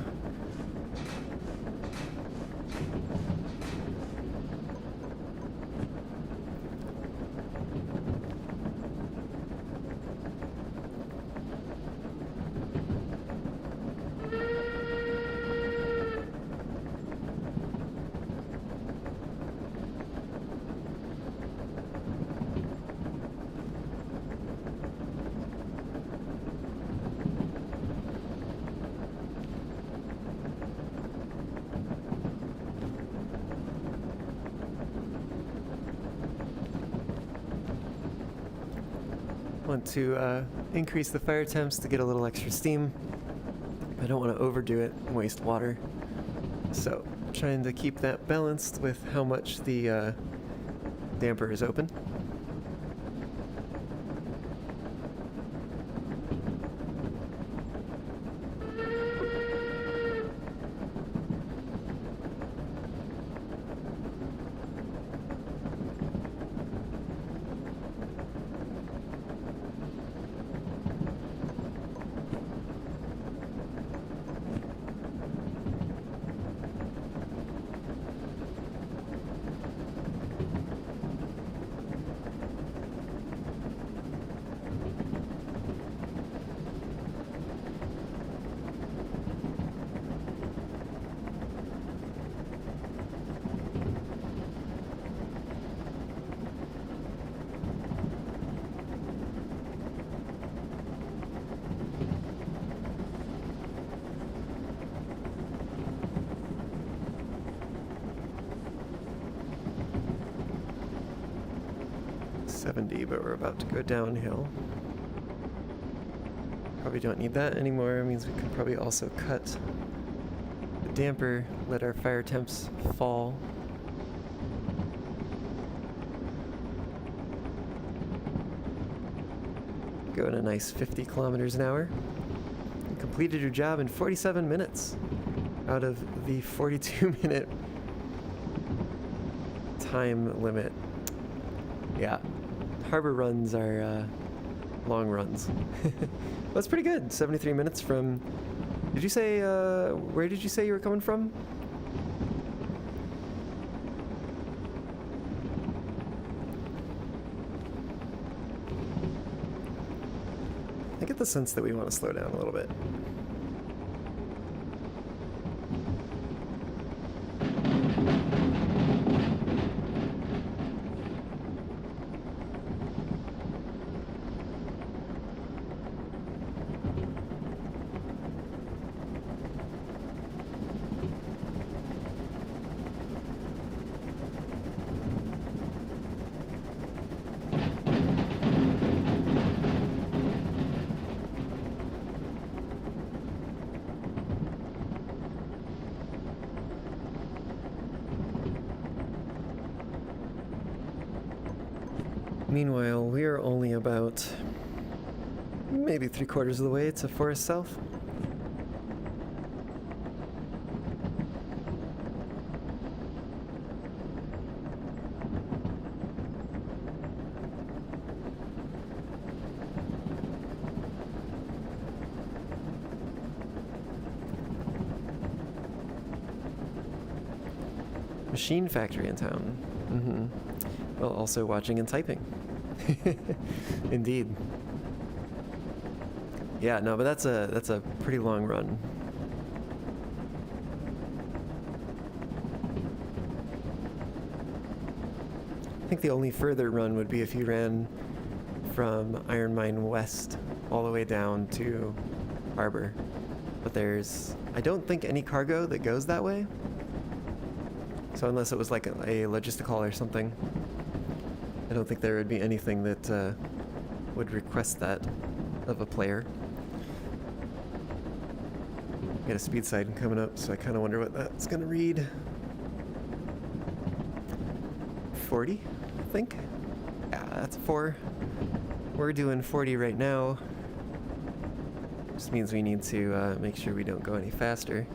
Want to increase the fire temps to get a little extra steam. I don't want to overdo it and waste water. So trying to keep that balanced with how much the damper is open. But we're about to go downhill. Probably don't need that anymore. It means we could probably also cut the damper, let our fire temps fall. Go at a nice 50 kilometers an hour. You completed your job in 47 minutes out of the 42-minute time limit. Yeah. Harbor runs are long runs. That's pretty good. 73 minutes from... Did you say, where did you say you were coming from? I get the sense that we want to slow down a little bit. Meanwhile, we are only about maybe 3/4 of the way to Forest South. Machine factory in town. Mm-hmm. Well, also watching and typing. Indeed. Yeah, no, but that's a pretty long run. I think the only further run would be if you ran from Iron Mine West all the way down to Harbor. But there's, I don't think, any cargo that goes that way. So unless it was like a logistical or something, I don't think there would be anything that would request that of a player. Got a speed sign coming up, so I kind of wonder what that's going to read. 40, I think? Yeah, that's 4. We're doing 40 right now. Just means we need to make sure we don't go any faster.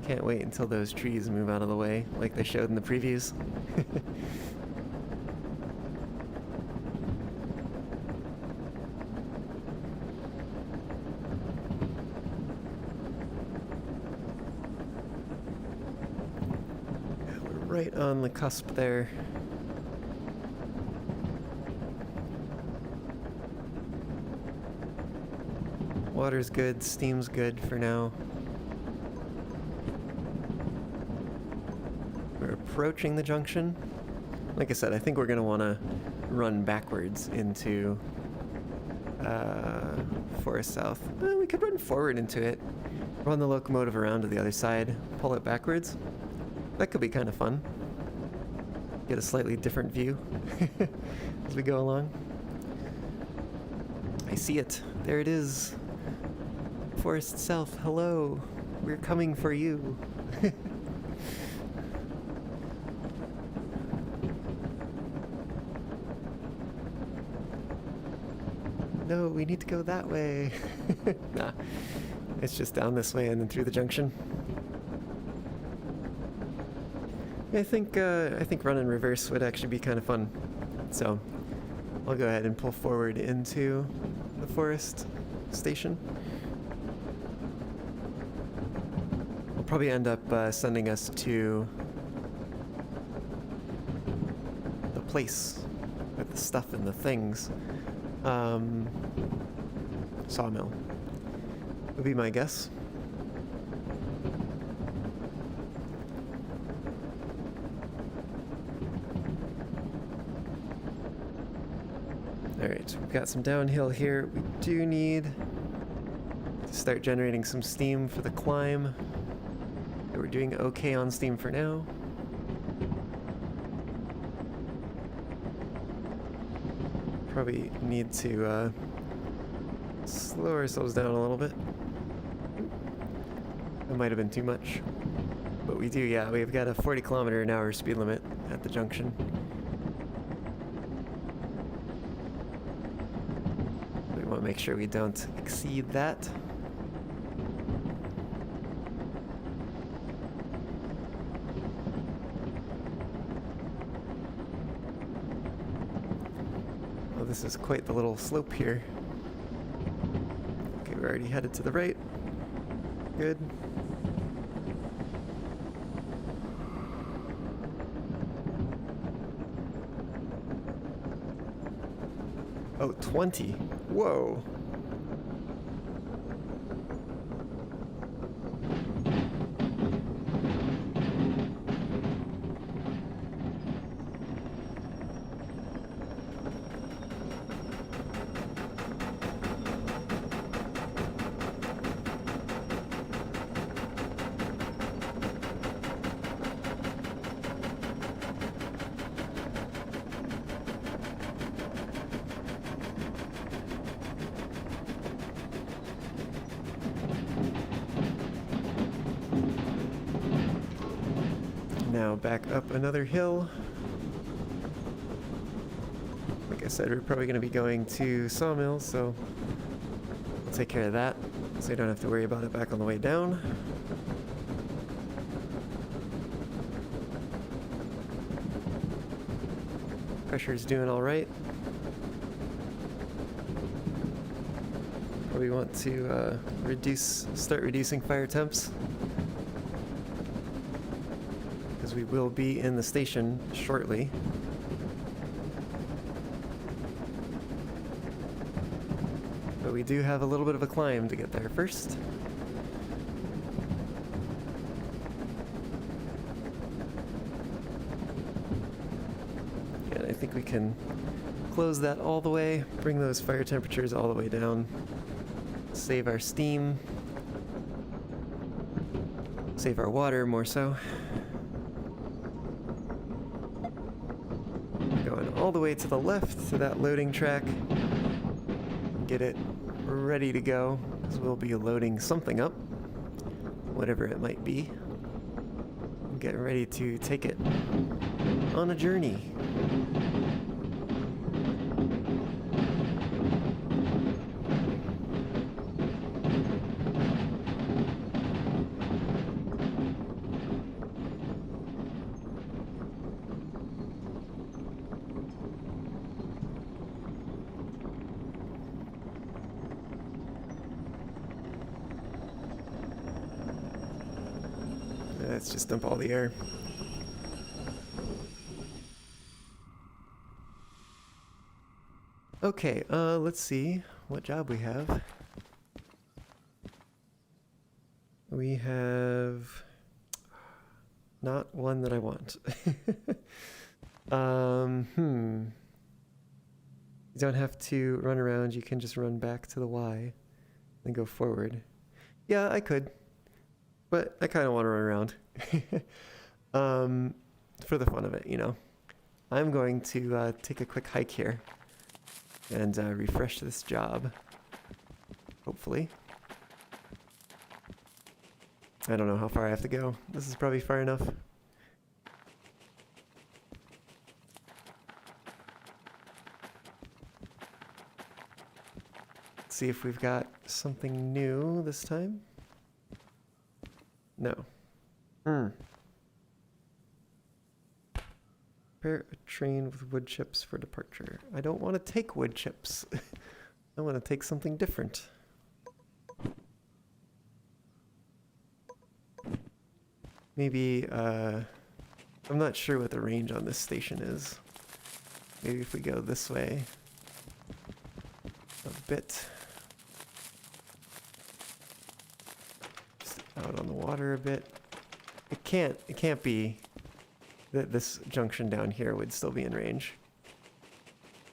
Can't wait until those trees move out of the way, like they showed in the previews. We're right on the cusp there. Water's good, steam's good for now. We're approaching the junction. Like I said, I think we're going to want to run backwards into Forest South. We could run forward into it, run the locomotive around to the other side, pull it backwards. That could be kind of fun. Get a slightly different view as we go along. I see it. There it is. Forest South, hello. We're coming for you. No, we need to go that way. Nah, it's just down this way and then through the junction. I think running reverse would actually be kind of fun. So I'll go ahead and pull forward into the forest station. I'll probably end up sending us to the place with the stuff and the things. Sawmill would be my guess. Alright, we've got some downhill here. We do need to start generating some steam for the climb. We're doing okay on steam for now. Probably need to slow ourselves down a little bit. That might have been too much. But we do, yeah, we've got a 40km/h speed limit at the junction. We want to make sure we don't exceed that. Oh, this is quite the little slope here. Okay, we're already headed to the right. Good. Oh, 20. Whoa. Now back up another hill. Like I said, we're probably going to be going to Sawmill, so we'll take care of that so we don't have to worry about it back on the way down. Pressure's doing all right. Probably want to start reducing fire temps, because we will be in the station shortly. But we do have a little bit of a climb to get there first. And I think we can close that all the way, bring those fire temperatures all the way down, save our steam, save our water more so. Going all the way to the left to that loading track. Get it ready to go, because we'll be loading something up, whatever it might be. Get ready to take it on a journey. Let's just dump all the air. Okay, let's see what job we have. We have not one that I want. You don't have to run around, you can just run back to the Y and go forward. Yeah, I could, but I kind of want to run around. For the fun of it, you know. I'm going to take a quick hike here and refresh this job, hopefully. I don't know how far I have to go. This is probably far enough. Let's see if we've got something new this time. No. Prepare a train with wood chips for departure. I don't want to take wood chips. I want to take something different. Maybe, I'm not sure what the range on this station is. Maybe if we go this way a bit. Just out on the water a bit. It can't be that this junction down here would still be in range.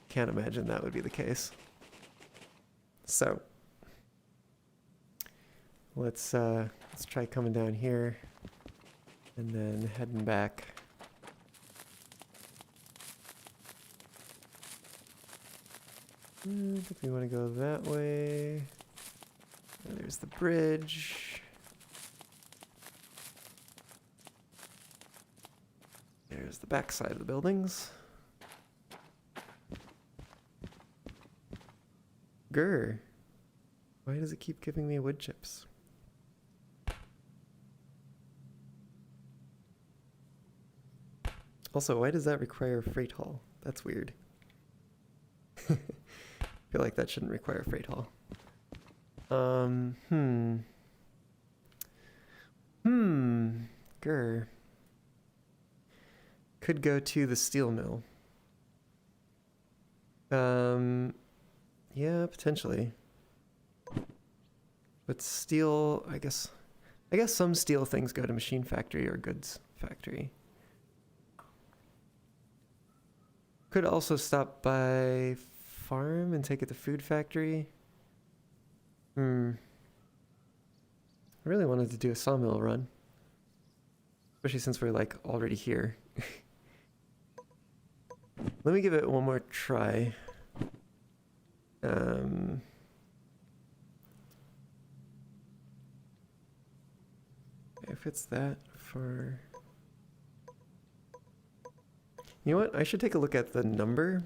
Can't imagine that would be the case. So let's try coming down here and then heading back. I think we want to go that way. And there's the bridge. There's the back side of the buildings. Grr. Why does it keep giving me wood chips? Also, why does that require a freight haul? That's weird. I feel like that shouldn't require a freight haul. Grr. Could go to the steel mill. Yeah, potentially. But steel, I guess some steel things go to machine factory or goods factory. Could also stop by farm and take it to food factory. I really wanted to do a sawmill run. Especially since we're like already here. Let me give it one more try. If it's that for... You know what? I should take a look at the number.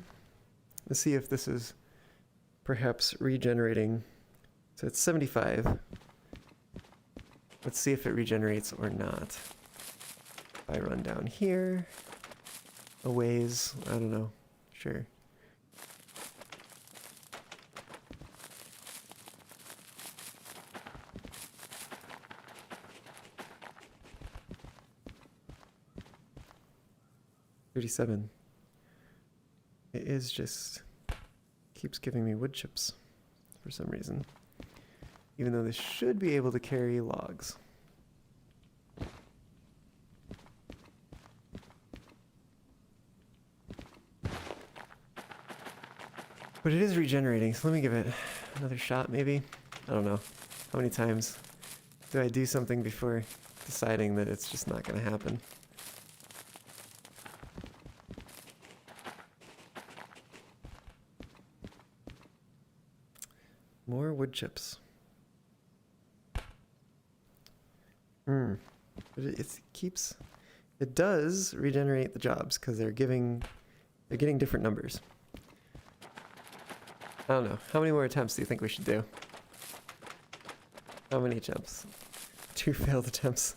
Let's see if this is perhaps regenerating. So it's 75. Let's see if it regenerates or not. If I run down here, a ways, I don't know, sure. $37. It is just keeps giving me wood chips for some reason. Even though this should be able to carry logs. But it is regenerating, so let me give it another shot maybe. I don't know. How many times do I do something before deciding that it's just not going to happen? More wood chips. But it does regenerate the jobs because they're getting different numbers. I don't know. How many more attempts do you think we should do? How many attempts? 2 failed attempts.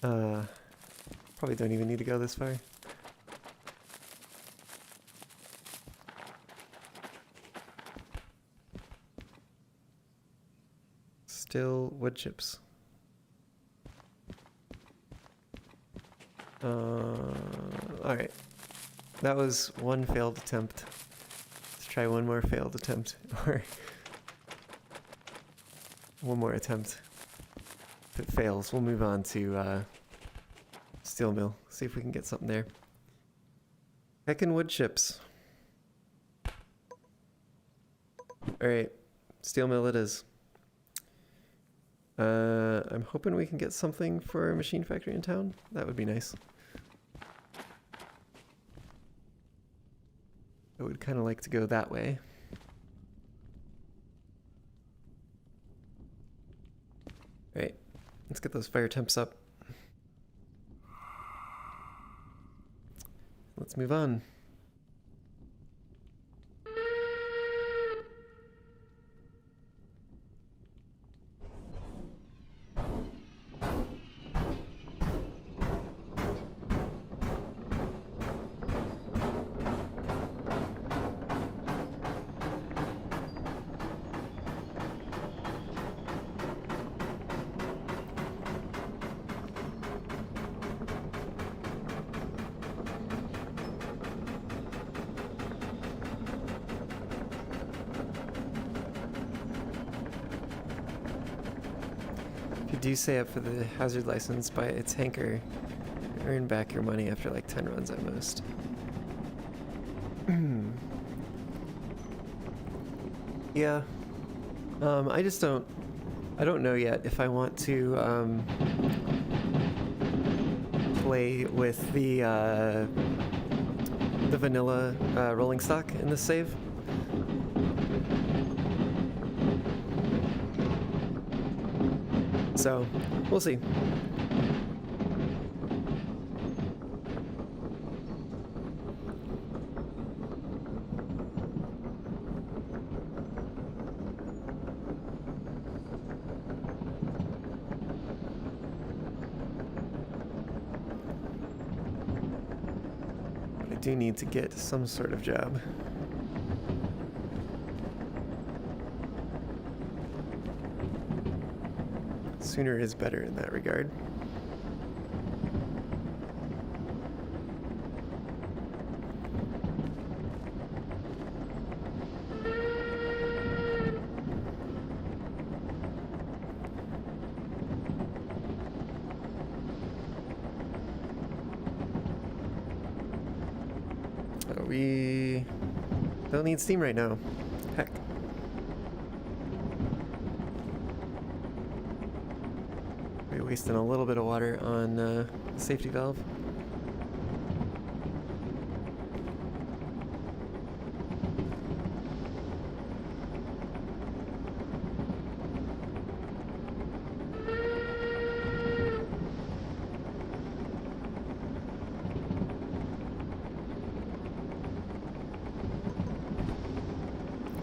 Probably don't even need to go this far. Still wood chips. Alright. That was one failed attempt. Let's try one more failed attempt. Or one more attempt. If it fails, we'll move on to steel mill. See if we can get something there. Heckin' wood chips. Alright. Steel mill it is. I'm hoping we can get something for a machine factory in town. That would be nice. I would kind of like to go that way. Alright, let's get those fire temps up. Let's move on. If you do say up for the hazard license, buy a tanker, earn back your money after like 10 runs at most. Yeah. I don't know yet if I want to play with the vanilla rolling stock in this save. So, we'll see. But I do need to get some sort of job. Sooner is better in that regard. We don't need steam right now. Heck. We're wasting a little bit of water on the safety valve.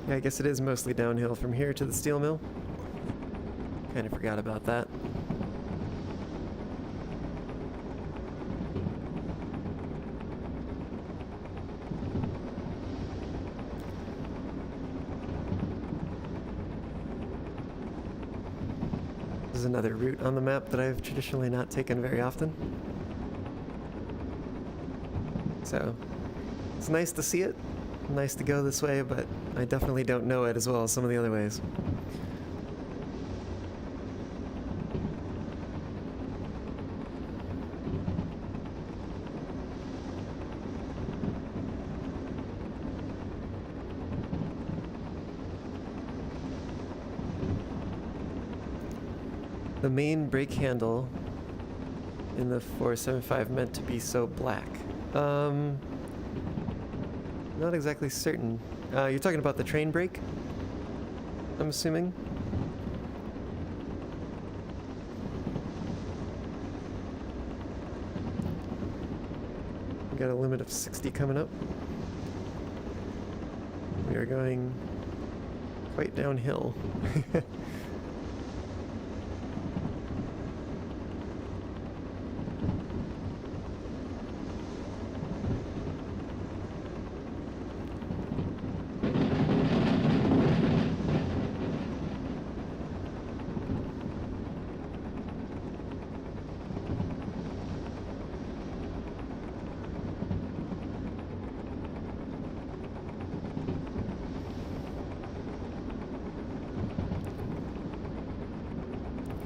Yeah, I guess it is mostly downhill from here to the steel mill. Kind of forgot about that. This is another route on the map that I've traditionally not taken very often. So, it's nice to see it. Nice to go this way, but I definitely don't know it as well as some of the other ways. The main brake handle in the 475 meant to be so black. Not exactly certain. You're talking about the train brake? I'm assuming? We got a limit of 60 coming up. We are going quite downhill.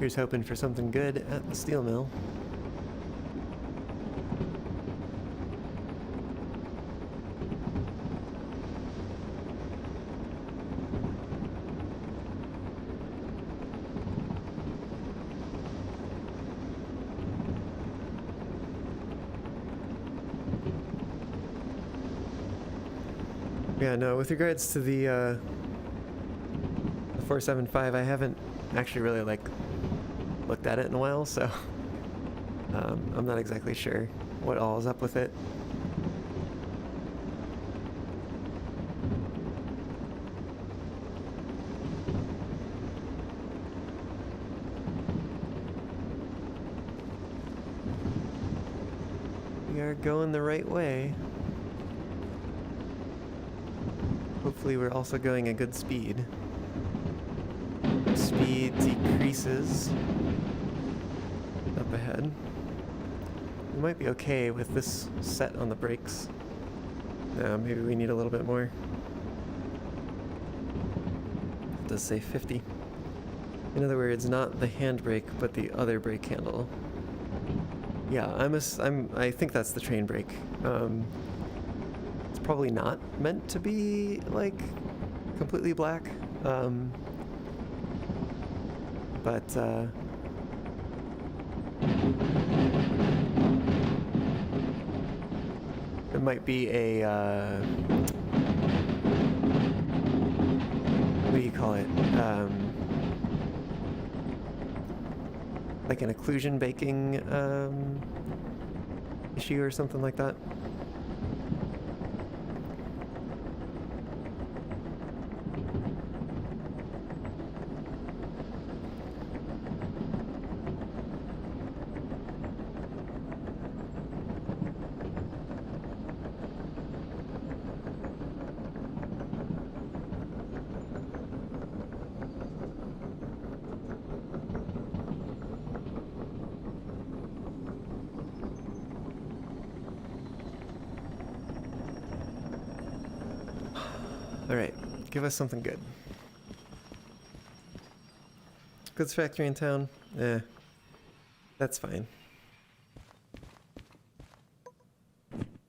Here's hoping for something good at the steel mill. Yeah, no, with regards to the 475, I haven't actually really like looked at it in a while, so I'm not exactly sure what all is up with it. We are going the right way. Hopefully we're also going at good speed. Speed decreases up ahead. We might be okay with this set on the brakes. No, maybe we need a little bit more. It does say 50. In other words, not the handbrake, but the other brake handle. Yeah, I think that's the train brake. It's probably not meant to be like completely black. But it might be a what do you call it? Like an occlusion baking issue or something like that. Alright, give us something good. Goods factory in town? That's fine.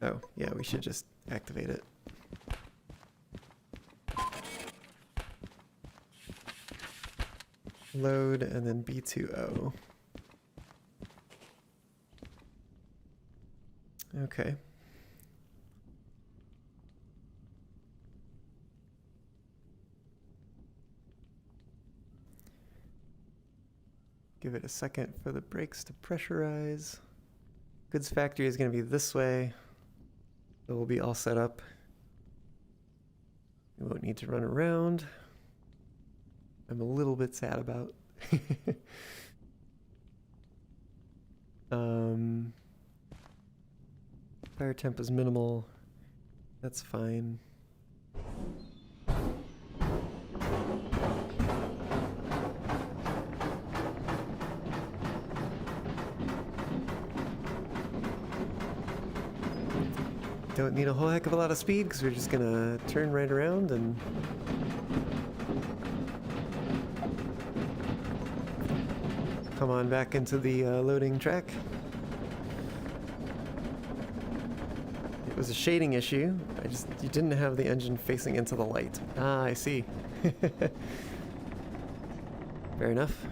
Oh, yeah, we should just activate it. Load and then B2O. Okay. Give it a second for the brakes to pressurize. Goods factory is going to be this way. So we'll be all set up. We won't need to run around. I'm a little bit sad about. Fire temp is minimal. That's fine. Don't need a whole heck of a lot of speed because we're just gonna turn right around and come on back into the loading track. It was a shading issue. You didn't have the engine facing into the light. Ah, I see. Fair enough.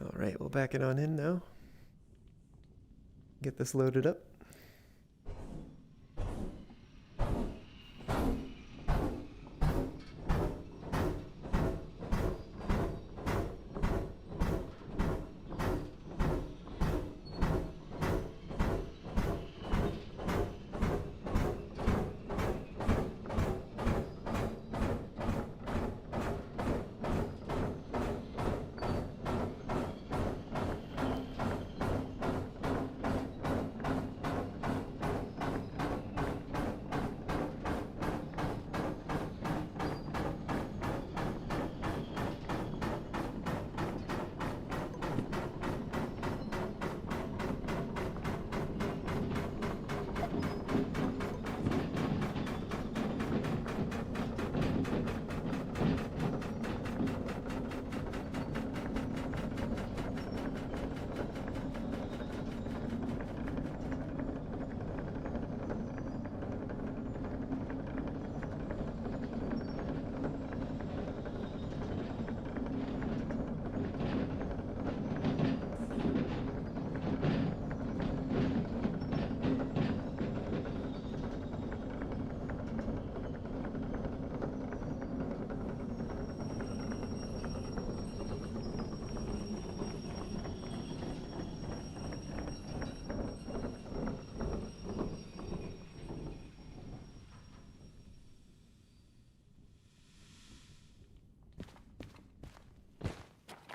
All right, we'll back it on in now. Get this loaded up.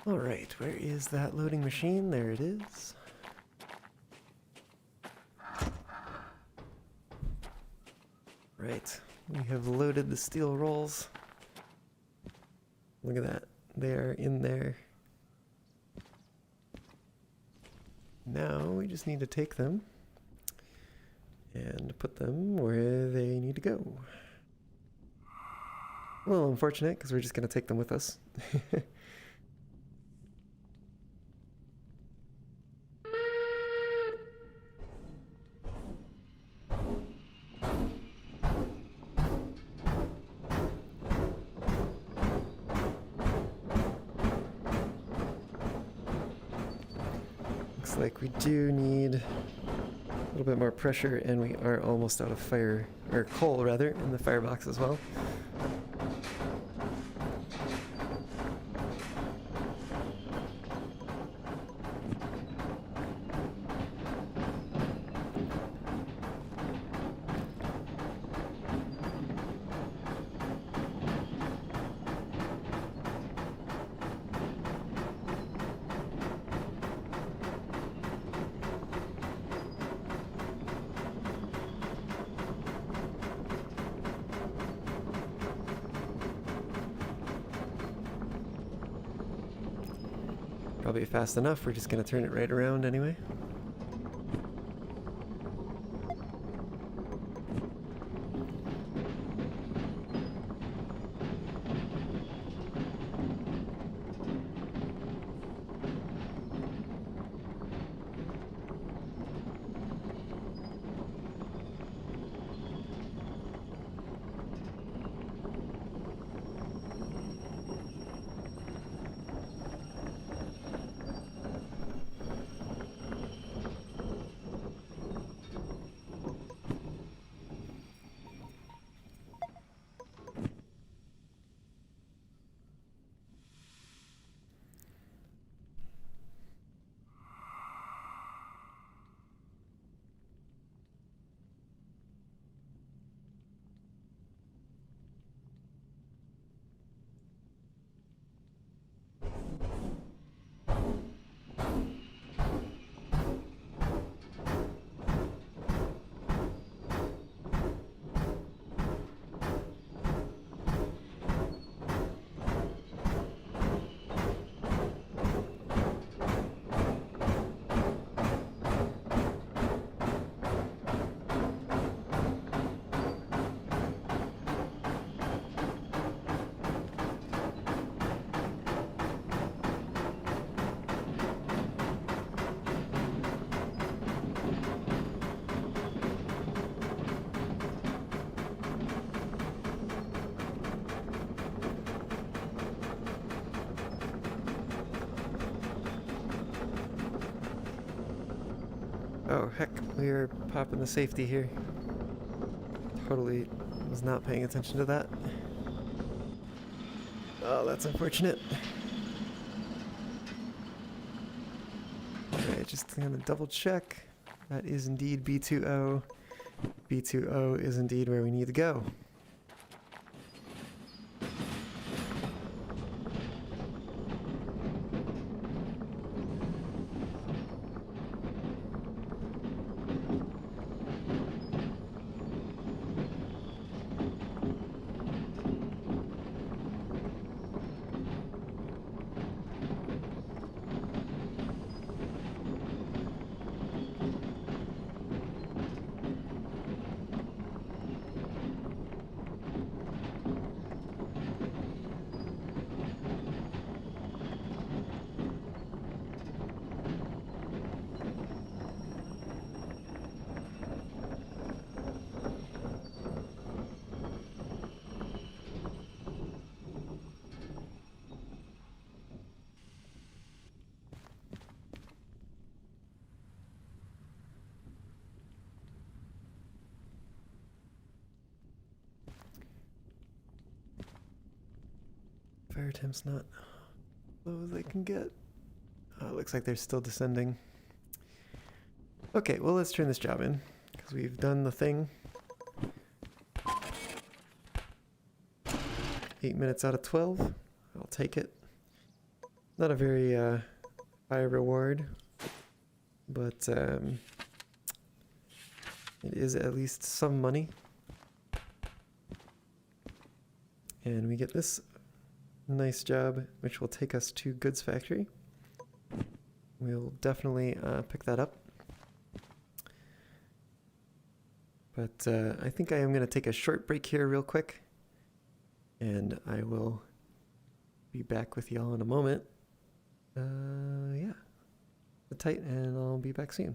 Alright, where is that loading machine? There it is. Right, we have loaded the steel rolls. Look at that, they are in there. Now we just need to take them and put them where they need to go. A little unfortunate because we're just going to take them with us. Looks like we do need a little bit more pressure, and we are almost out of fire, or coal rather, in the firebox as well. Probably fast enough, we're just going to turn it right around anyway. Oh heck, we are popping the safety here. Totally was not paying attention to that. Oh, that's unfortunate. Okay, just gonna double check. That is indeed B2O. B2O is indeed where we need to go. Fire temp's not low as they can get. Oh, it looks like they're still descending. Okay, well let's turn this job in, because we've done the thing. 8 minutes out of 12. I'll take it. Not a very high reward, but it is at least some money. And we get this nice job, which will take us to Goods Factory. We'll definitely pick that up. But I think I am going to take a short break here real quick. And I will be back with y'all in a moment. Yeah. Sit tight and I'll be back soon.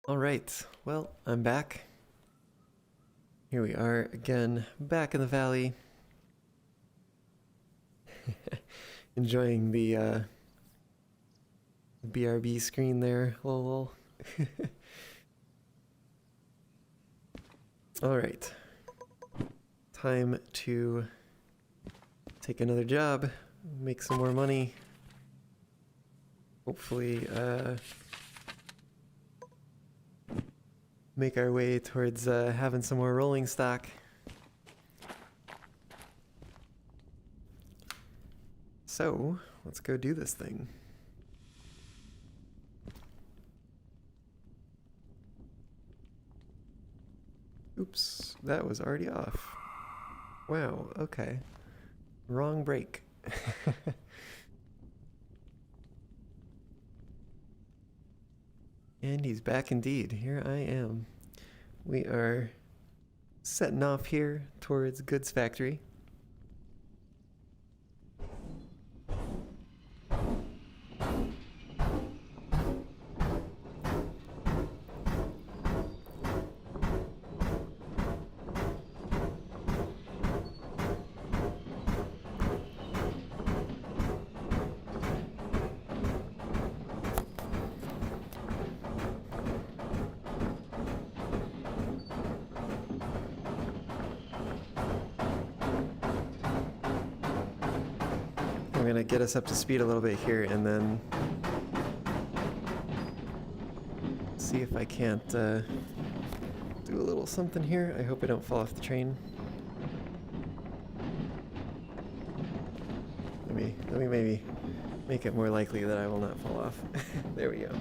All right, well, I'm back. Here we are again, back in the valley. Enjoying the BRB screen there, lol. All right, time to take another job, make some more money. Hopefully, make our way towards having some more rolling stock. So, let's go do this thing. Oops, that was already off. Wow, okay. Wrong brake. And he's back indeed. Here I am. We are setting off here towards Goods Factory. I'm gonna get us up to speed a little bit here and then see if I can't do a little something here. I hope I don't fall off the train. Let me maybe make it more likely that I will not fall off. There we go.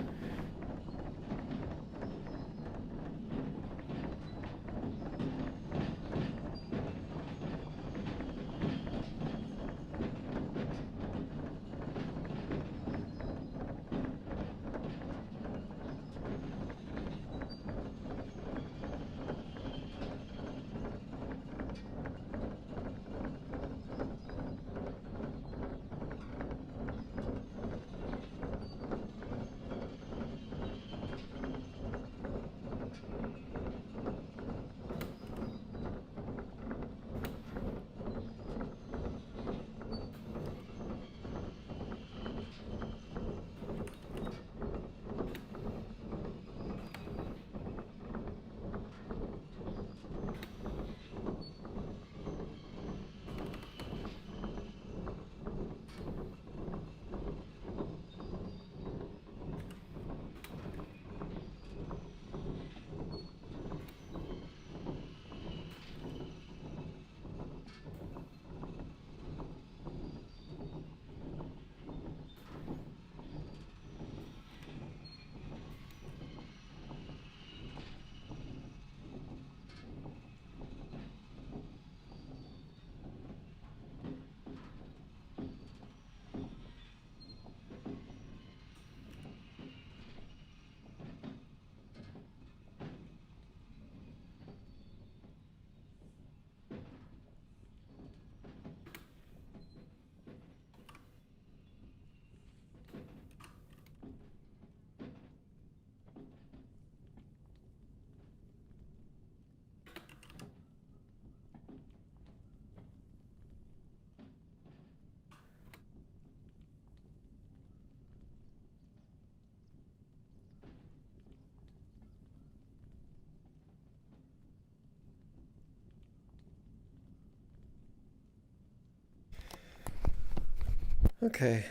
Okay.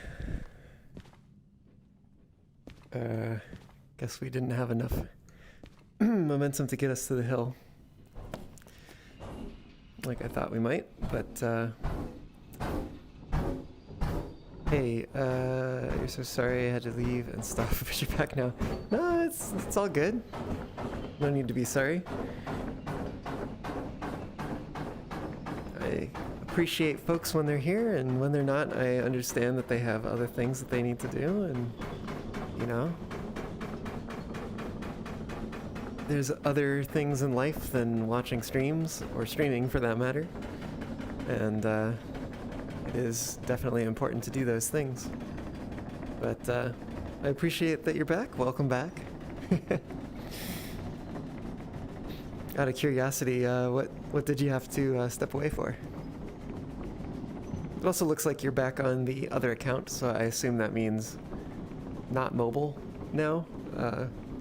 Guess we didn't have enough momentum to get us to the hill like I thought we might, but hey, you're so sorry I had to leave and stuff, but you're back now. No, it's all good. No need to be sorry. I appreciate folks when they're here, and when they're not, I understand that they have other things that they need to do, and you know, there's other things in life than watching streams, or streaming for that matter, and it is definitely important to do those things. But I appreciate that you're back. Welcome back. Out of curiosity, what did you have to step away for? It also looks like you're back on the other account, so I assume that means not mobile now.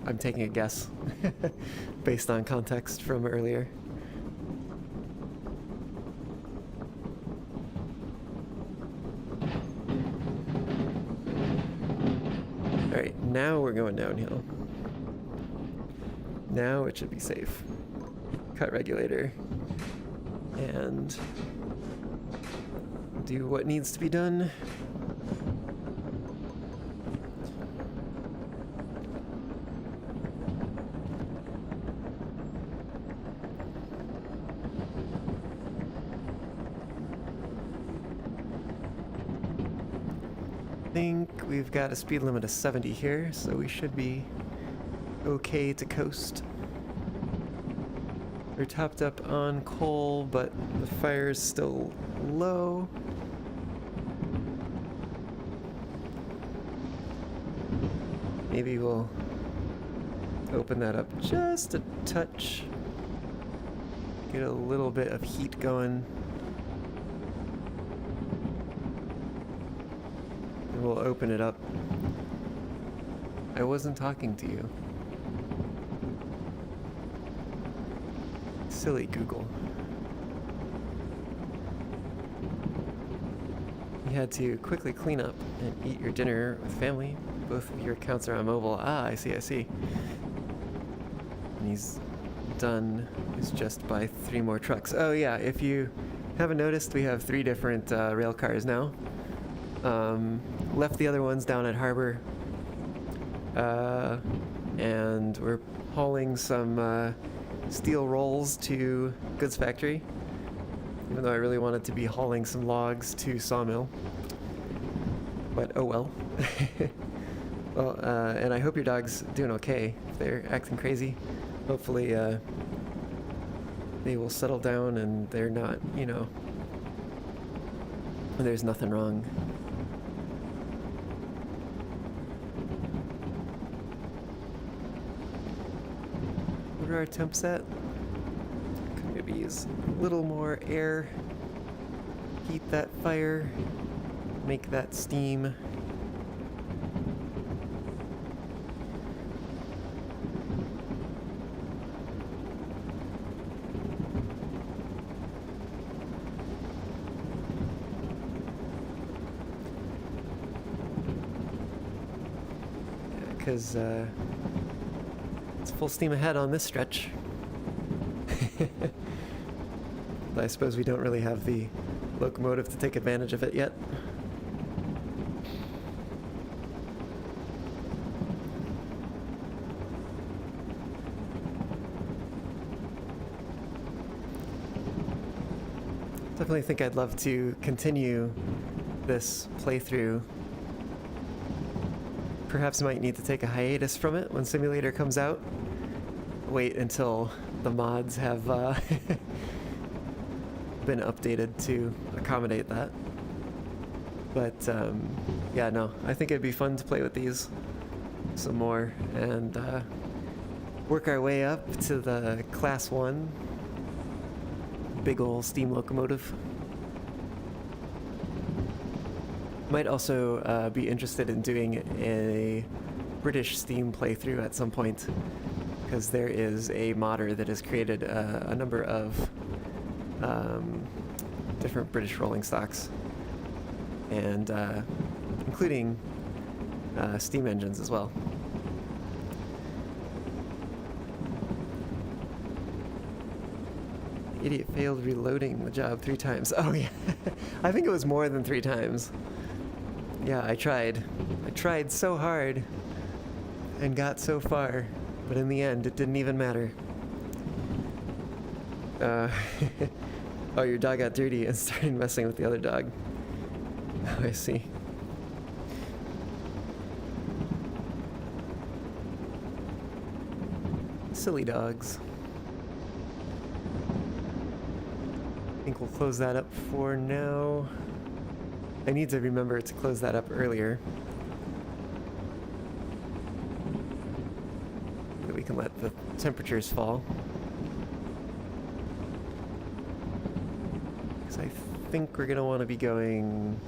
I'm taking a guess based on context from earlier. Alright, now we're going downhill. Now it should be safe. Cut regulator. And do what needs to be done. I think we've got a speed limit of 70 here, so we should be okay to coast. We're topped up on coal, but the fire's still low. Maybe we'll open that up just a touch. Get a little bit of heat going. And we'll open it up. I wasn't talking to you. Silly Google. You had to quickly clean up and eat your dinner with family. Both of your accounts are on mobile. Ah, I see, I see. And he's done is just by 3 more trucks. Oh yeah, if you haven't noticed, we have 3 different rail cars now. Left the other ones down at Harbor. And we're hauling some steel rolls to goods factory, even though I really wanted to be hauling some logs to sawmill, but oh well. Well, and I hope your dog's doing okay. If they're acting crazy, hopefully they will settle down and they're not, you know, there's nothing wrong. What are our temps at? Could maybe use a little more air. Heat that fire. Make that steam. Because it's full steam ahead on this stretch. I suppose we don't really have the locomotive to take advantage of it yet. Definitely think I'd love to continue this playthrough. Perhaps might need to take a hiatus from it when Simulator comes out. Wait until the mods have been updated to accommodate that. But yeah, no, I think it'd be fun to play with these some more and work our way up to the Class 1 big ol' steam locomotive. Might also be interested in doing a British steam playthrough at some point, because there is a modder that has created a number of different British rolling stocks, and including steam engines as well. Idiot failed reloading the job 3 times. Oh yeah, I think it was more than 3 times. Yeah, I tried. I tried so hard and got so far, but in the end, it didn't even matter. Oh, your dog got dirty and started messing with the other dog. Oh, I see. Silly dogs. I think we'll close that up for now. I need to remember to close that up earlier. So that we can let the temperatures fall. So I think we're gonna want to be going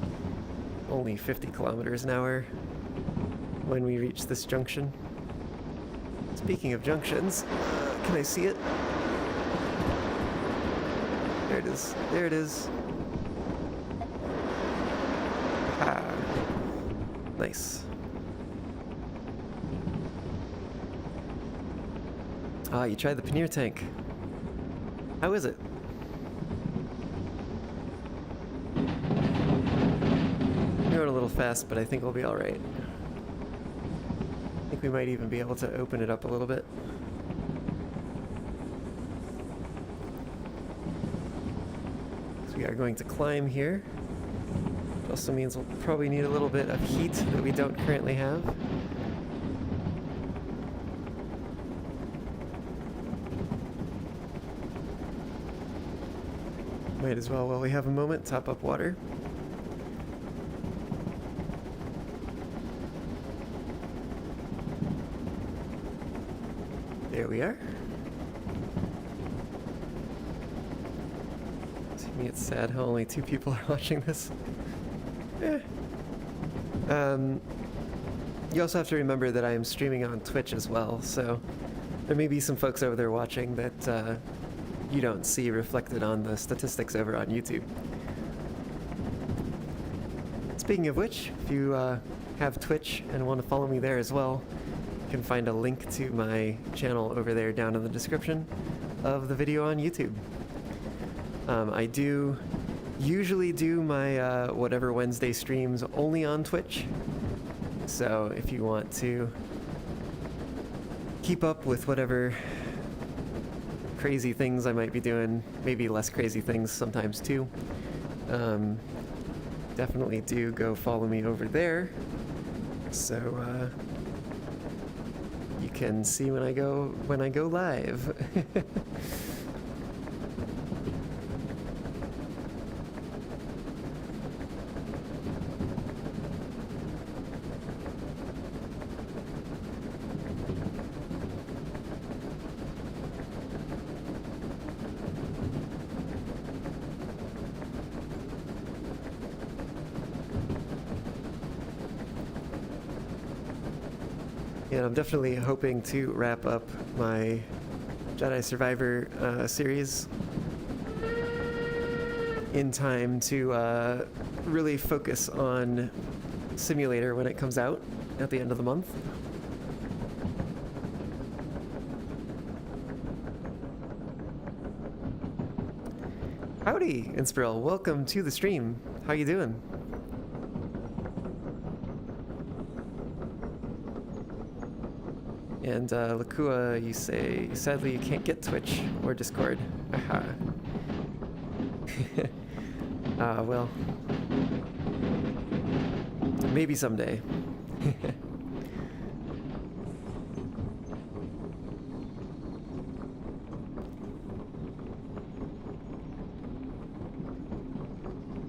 only 50 kilometers an hour when we reach this junction. Speaking of junctions, can I see it? There it is. There it is. Ah, nice. Ah, you tried the pannier tank. How is it? We're going a little fast, but I think we'll be all right. I think we might even be able to open it up a little bit. So we are going to climb here. It also means we'll probably need a little bit of heat that we don't currently have. Might as well, while we have a moment, top up water. There we are. To me, it's sad how only 2 people are watching this. You also have to remember that I am streaming on Twitch as well, so there may be some folks over there watching that you don't see reflected on the statistics over on YouTube. Speaking of which, if you have Twitch and want to follow me there as well, you can find a link to my channel over there down in the description of the video on YouTube. I do usually do my whatever Wednesday streams only on Twitch, so if you want to keep up with whatever crazy things I might be doing, maybe less crazy things sometimes too, definitely do go follow me over there, so you can see when I go live. And I'm definitely hoping to wrap up my Jedi Survivor series in time to really focus on Simulator when it comes out at the end of the month. Howdy, Inspiral. Welcome to the stream. How you doing? And Lakua, you say, sadly you can't get Twitch or Discord. Aha. Well, maybe someday.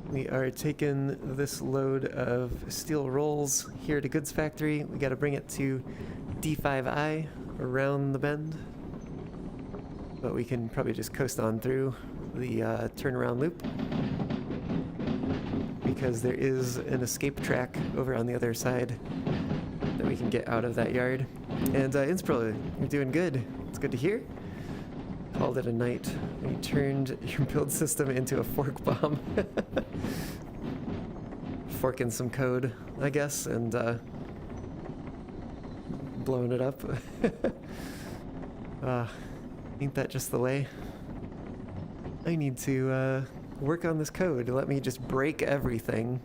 We are taking this load of steel rolls here to Goods Factory. We gotta bring it to D5I around the bend, but we can probably just coast on through the turnaround loop because there is an escape track over on the other side that we can get out of that yard. And Inspiro, you're doing good. It's good to hear. Called it a night when you turned your build system into a fork bomb. Forking some code, I guess, and blowing it up. Ain't that just the way? I need to work on this code. Let me just break everything.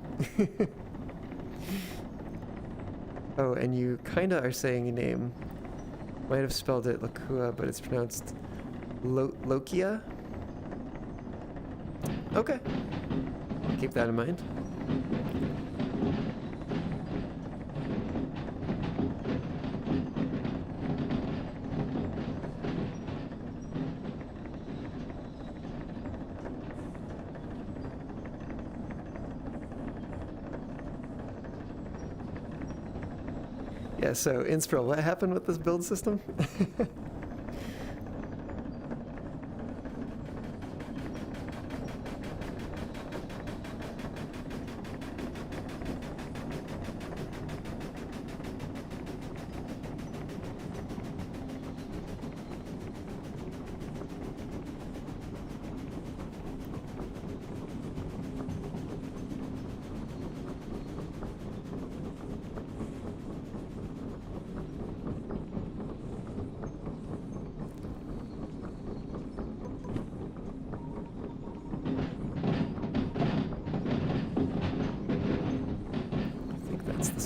Oh, and you kinda are saying your name. Might have spelled it Lakua, but it's pronounced Lokia? Okay. Keep that in mind. Yeah, so Inspiro, what happened with this build system?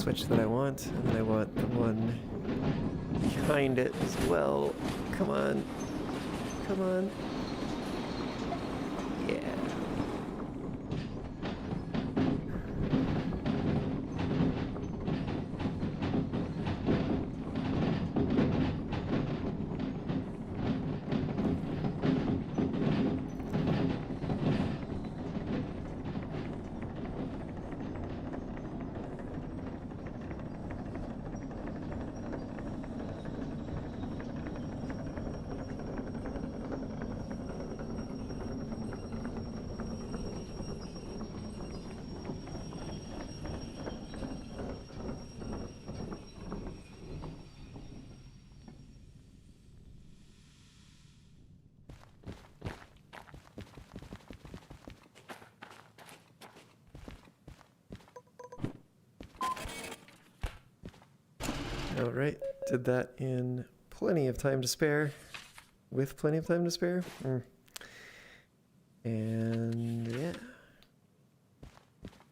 switch that I want, and then I want the one behind it as well. Come on. Come on. Yeah. All right, did that in plenty of time to spare, with plenty of time to spare. And yeah,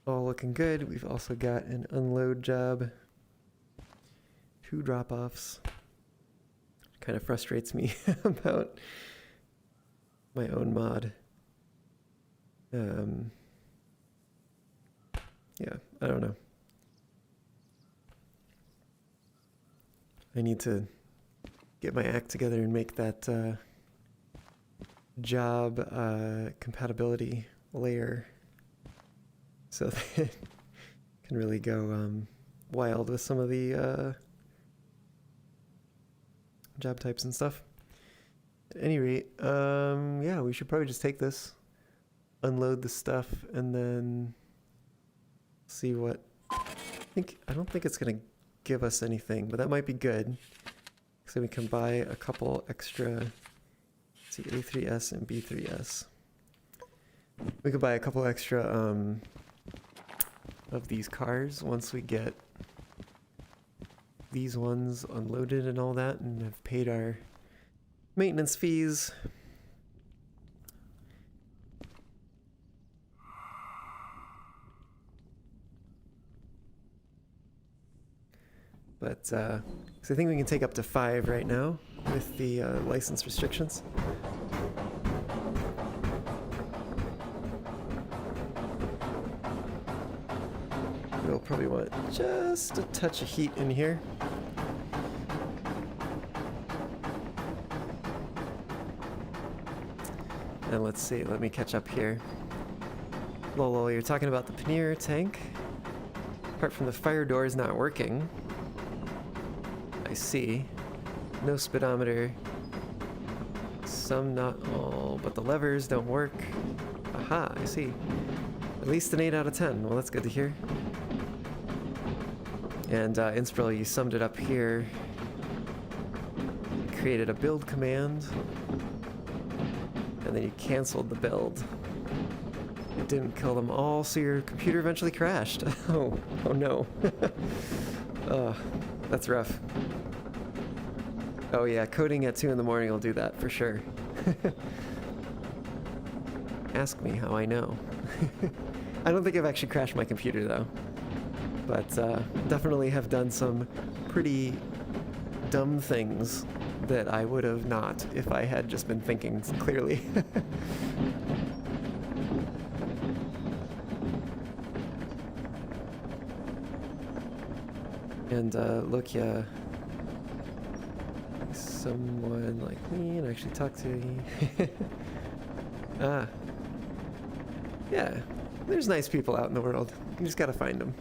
all looking good. We've also got an unload job, 2 drop-offs. Kind of frustrates me about my own mod. Yeah, I don't know. I need to get my act together and make that job compatibility layer so that it can really go wild with some of the job types and stuff. At any rate, yeah, we should probably just take this, unload the stuff, and then see what... I don't think it's gonna give us anything, but that might be good. So we can buy a couple extra, let's see, A3S and B3S. We could buy a couple extra of these cars once we get these ones unloaded and all that, and have paid our maintenance fees. But so I think we can take up to 5 right now with the license restrictions. We'll probably want just a touch of heat in here. And let's see, let me catch up here. Lolo, you're talking about the pannier tank? Apart from the fire doors not working. I see. No speedometer. Some, not all, but the levers don't work. Aha, I see. At least an 8 out of 10. Well, that's good to hear. And Inspral, you summed it up here. You created a build command, and then you canceled the build. It didn't kill them all, so your computer eventually crashed. Oh no. Oh, that's rough. Oh yeah, coding at 2 in the morning will do that for sure. Ask me how I know. I don't think I've actually crashed my computer though, but definitely have done some pretty dumb things that I would have not if I had just been thinking clearly. And look, yeah, someone like me and actually talk to you. Yeah, there's nice people out in the world. You just gotta find them.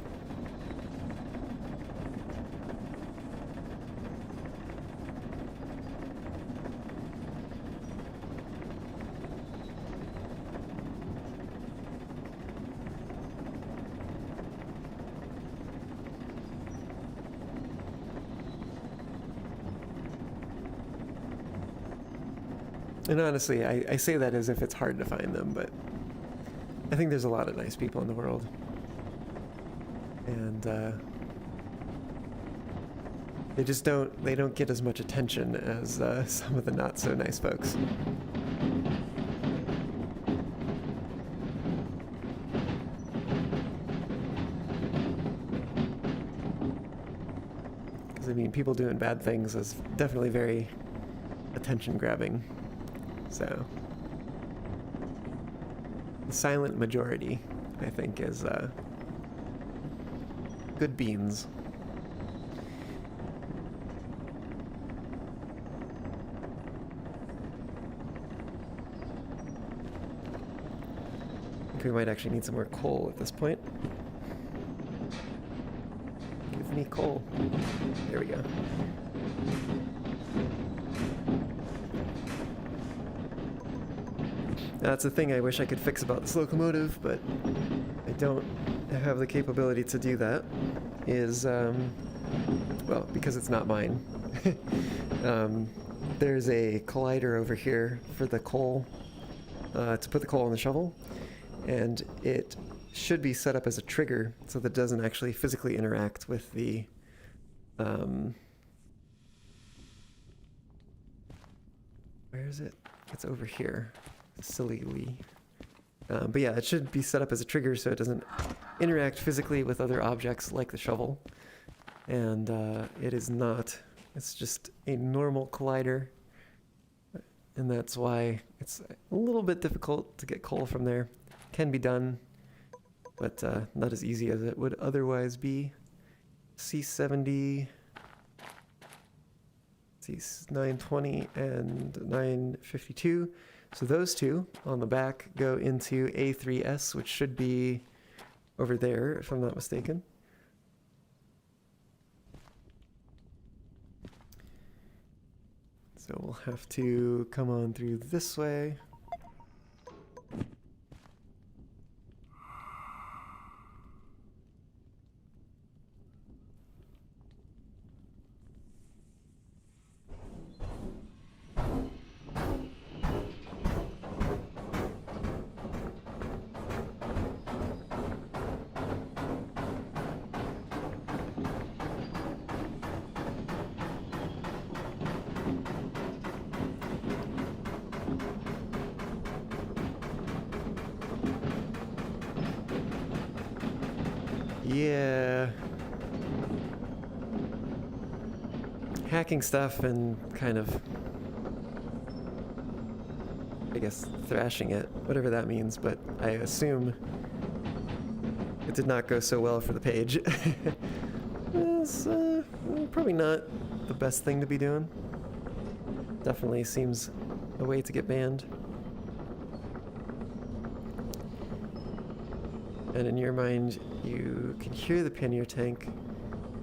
And honestly, I say that as if it's hard to find them, but I think there's a lot of nice people in the world. And they don't get as much attention as some of the not so nice folks. mean, people doing bad things is definitely very attention grabbing. So, the silent majority, I think, is good beans. I think we might actually need some more coal at this point. Give me coal. There we go. That's the thing I wish I could fix about this locomotive, but I don't have the capability to do that. Is, well, because it's not mine. There's a collider over here for the coal, to put the coal on the shovel, and it should be set up as a trigger so that it doesn't actually physically interact with the, where is it? It's over here. Sillily. But yeah, it should be set up as a trigger so it doesn't interact physically with other objects like the shovel. And it is not. It's just a normal collider. And that's why it's a little bit difficult to get coal from there. Can be done, but not as easy as it would otherwise be. C70, C920 and 952. So those two on the back go into A3S, which should be over there, if I'm not mistaken. So we'll have to come on through this way. Yeah. Hacking stuff and kind of, I guess, thrashing it, whatever that means, but I assume it did not go so well for the page. It's probably not the best thing to be doing. Definitely seems a way to get banned. And in your mind, you can hear the pannier tank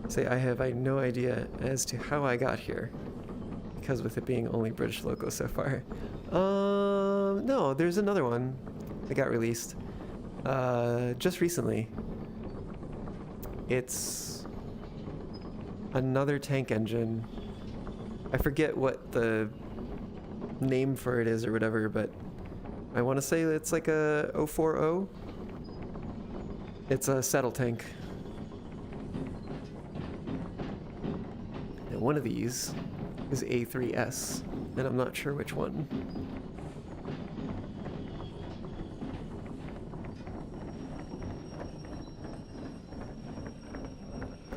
say, I have no idea as to how I got here. Because with it being only British loco so far. No, there's another one that got released just recently. It's another tank engine. I forget what the name for it is or whatever, but I want to say it's like a 040. It's a saddle tank. And one of these is A3S, and I'm not sure which one.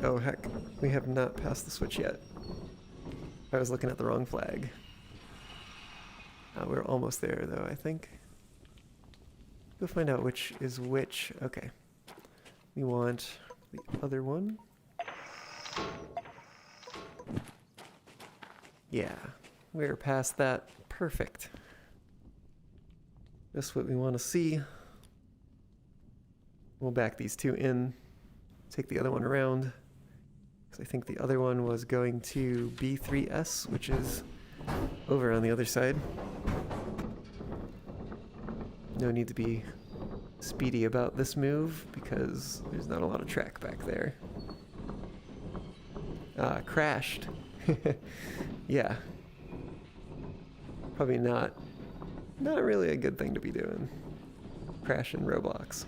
Oh heck, we have not passed the switch yet. I was looking at the wrong flag. We're almost there though, I think. We'll find out which is which. Okay. We want the other one. Yeah, we're past that. Perfect. Just what we want to see. We'll back these two in, take the other one around, because I think the other one was going to B3S, which is over on the other side. No need to be speedy about this move because there's not a lot of track back there. Crashed. Yeah. Probably not really a good thing to be doing. Crash in Roblox.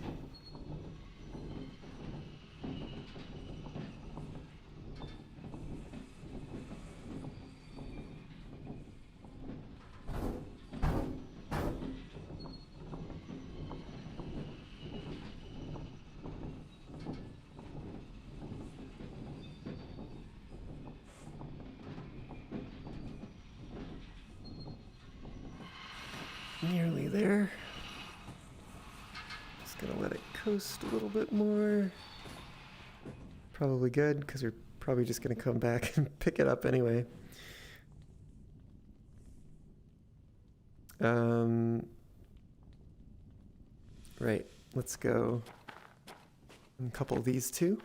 gonna let it coast a little bit more. Probably good, because we're probably just gonna come back and pick it up anyway. Right, let's go and couple these two.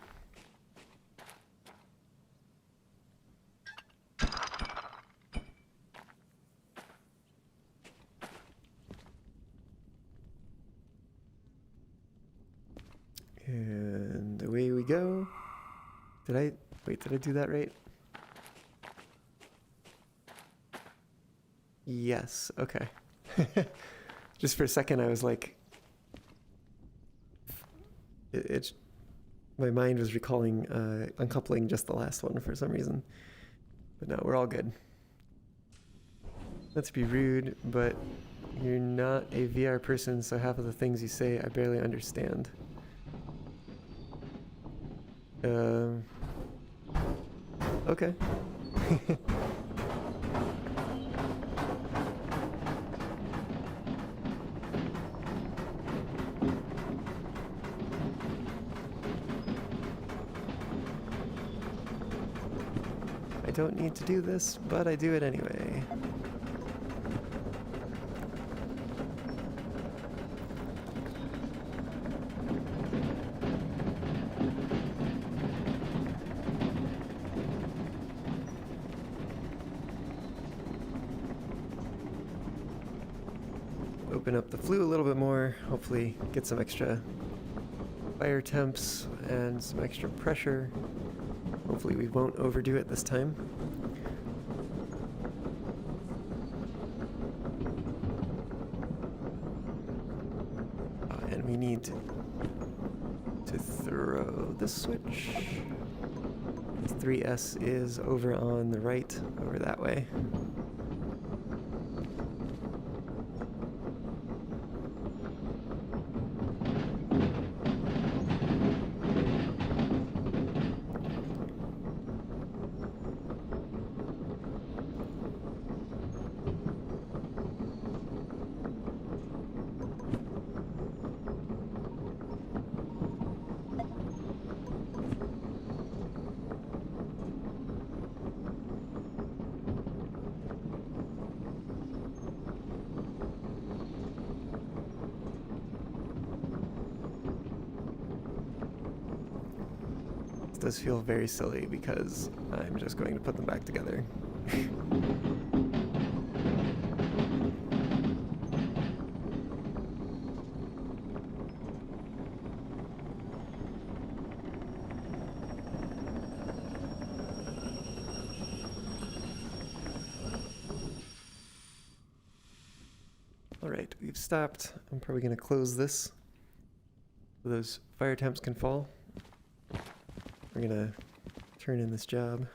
And away we go. Did I do that right? Yes, okay. Just for a second I was like, my mind was recalling uncoupling just the last one for some reason. But no, we're all good. Not to be rude, but you're not a VR person, so half of the things you say I barely understand. Okay. I don't need to do this, but I do it anyway. Open up the flue a little bit more, hopefully get some extra fire temps and some extra pressure. Hopefully we won't overdo it this time. And we need to throw the switch. 3S is over on the right, over that way. Does feel very silly because I'm just going to put them back together. All right, we've stopped. I'm probably going to close this so those fire temps can fall. We're gonna turn in this job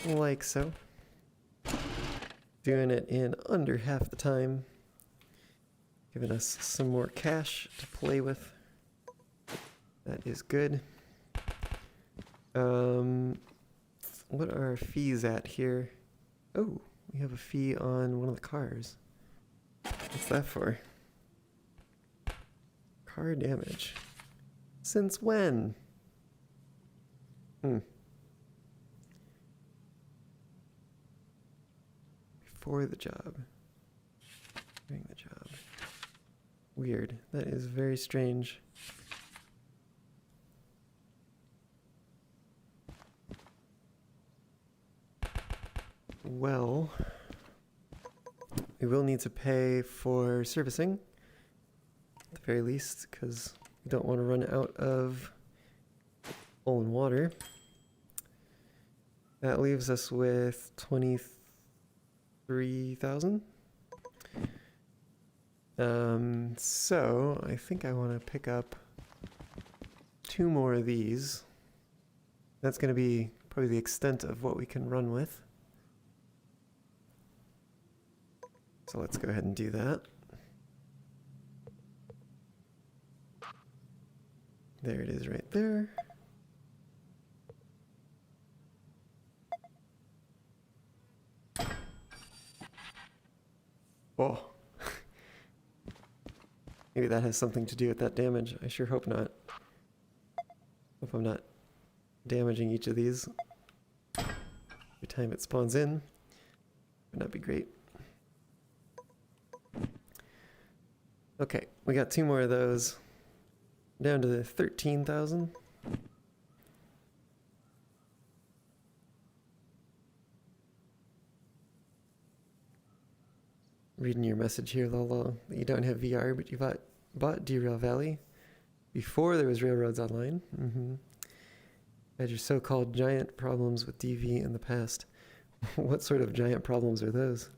like so. Doing it in under half the time. Giving us some more cash to play with. That is good. What are our fees at here? Oh, we have a fee on one of the cars. What's that for? Car damage. Since when? Before the job. Doing the job. Weird. That is very strange. Well, we will need to pay for servicing, at the very least, because we don't want to run out of oil and water. That leaves us with 23,000. So I think I want to pick up 2 more of these. That's going to be probably the extent of what we can run with. So let's go ahead and do that. There it is right there. Oh. Maybe that has something to do with that damage. I sure hope not. Hope I'm not damaging each of these every time it spawns in. Would not be great. Okay, we got 2 more of those. Down to 13,000. Reading your message here, Lolo, that you don't have VR, but you bought Derail Valley before there was railroads online. Had your so-called giant problems with DV in the past. What sort of giant problems are those?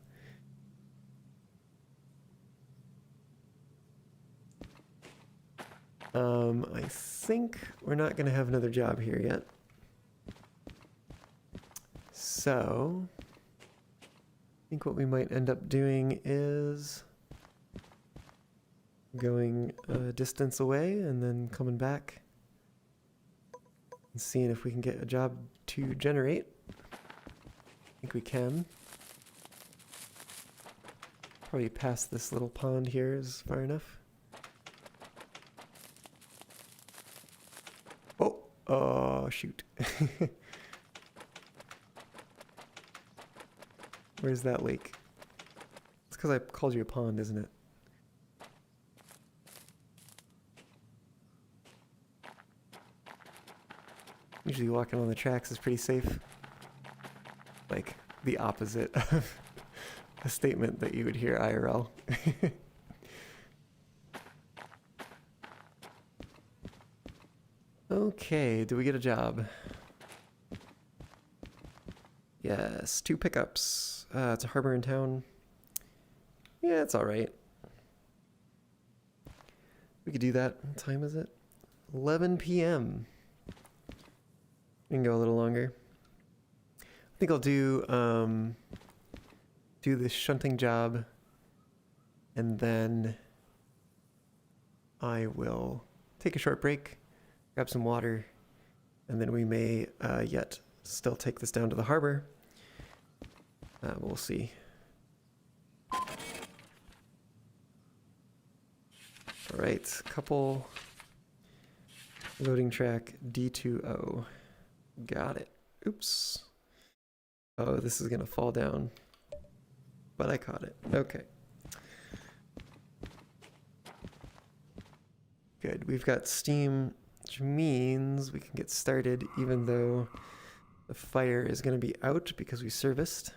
I think we're not going to have another job here yet. So, I think what we might end up doing is going a distance away and then coming back and seeing if we can get a job to generate. I think we can. Probably past this little pond here is far enough. Oh, shoot. Where's that lake? It's because I called you a pond, isn't it? Usually walking on the tracks is pretty safe. Like the opposite of a statement that you would hear IRL. Okay, do we get a job? Yes, 2 pickups. It's a harbor in town. Yeah, it's alright. We could do that. What time is it? 11 p.m. We can go a little longer. I think I'll do this shunting job, and then I will take a short break, grab some water, and then we may yet still take this down to the harbor. We'll see. All right, couple loading track D2O. Got it. Oops. Oh, this is gonna fall down, but I caught it. Okay. Good, we've got steam, which means we can get started even though the fire is going to be out because we serviced.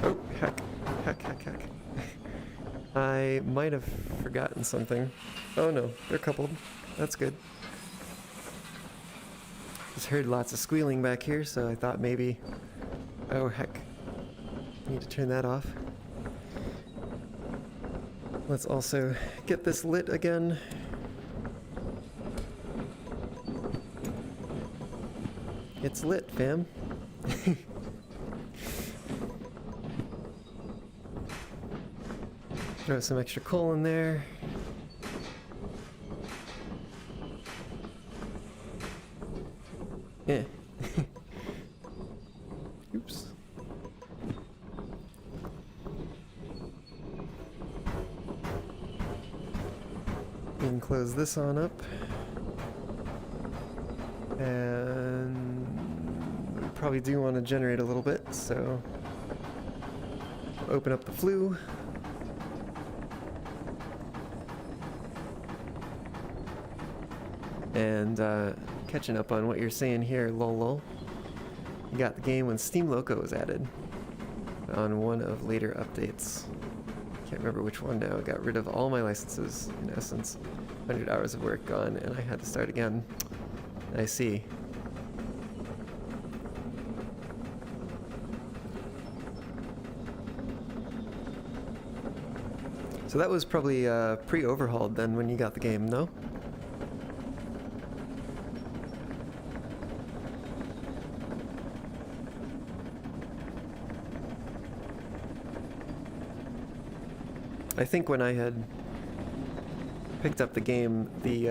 Oh, heck. I might have forgotten something. Oh no, they're coupled. That's good. Just heard lots of squealing back here, so I thought maybe... Oh heck, need to turn that off. Let's also get this lit again. It's lit, fam. Throw some extra coal in there. Yeah. Oops. We can close this on up. And we probably do want to generate a little bit, so open up the flue. And catching up on what you're saying here, lol. You got the game when Steam Loco was added on one of later updates. Can't remember which one now. Got rid of all my licenses, in essence. 100 hours of work gone, and I had to start again. I see. So that was probably pre-Overhauled then when you got the game, no? I think when I had picked up the game, the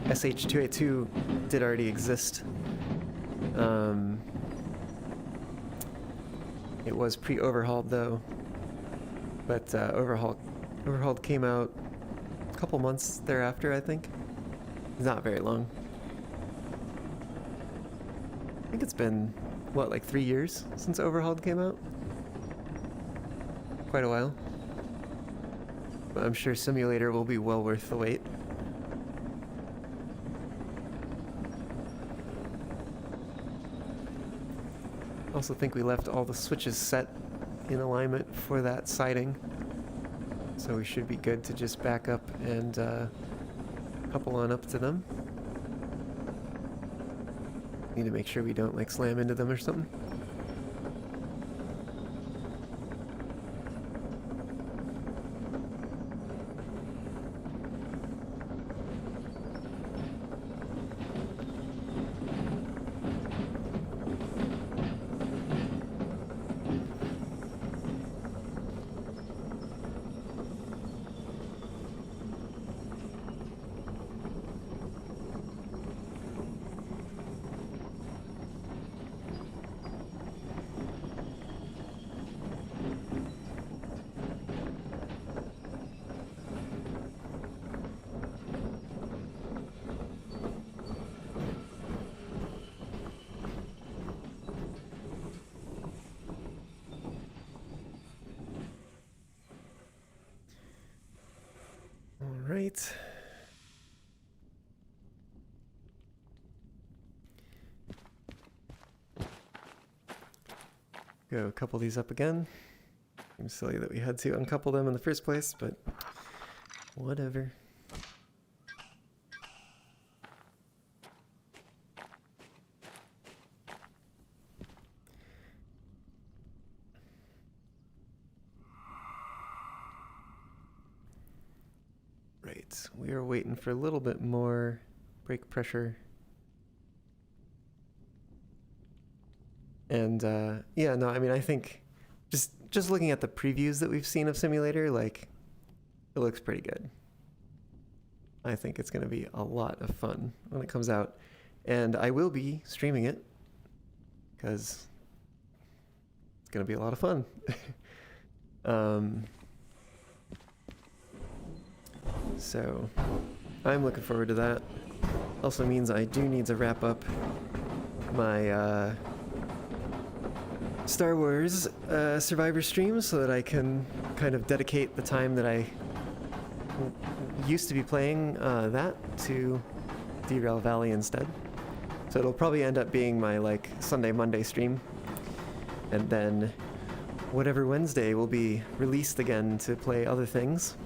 SH282 did already exist. It was pre-Overhauled though, but Overhauled came out a couple months thereafter, I think. Not very long. I think it's been, what, like 3 years since Overhauled came out? Quite a while. But I'm sure Simulator will be well worth the wait. Also think we left all the switches set in alignment for that siding, so we should be good to just back up and couple on up to them. Need to make sure we don't like slam into them or something. Right. Go couple these up again. Seems silly that we had to uncouple them in the first place, but whatever. Right, we are waiting for a little bit more brake pressure. And yeah, no, I mean, I think just looking at the previews that we've seen of Simulator, like, it looks pretty good. I think it's going to be a lot of fun when it comes out. And I will be streaming it, because it's going to be a lot of fun. So I'm looking forward to that. Also means I do need to wrap up my Star Wars Survivor stream so that I can kind of dedicate the time that I used to be playing that to Derail Valley instead. So it'll probably end up being my like Sunday, Monday stream. And then whatever Wednesday will be released again to play other things.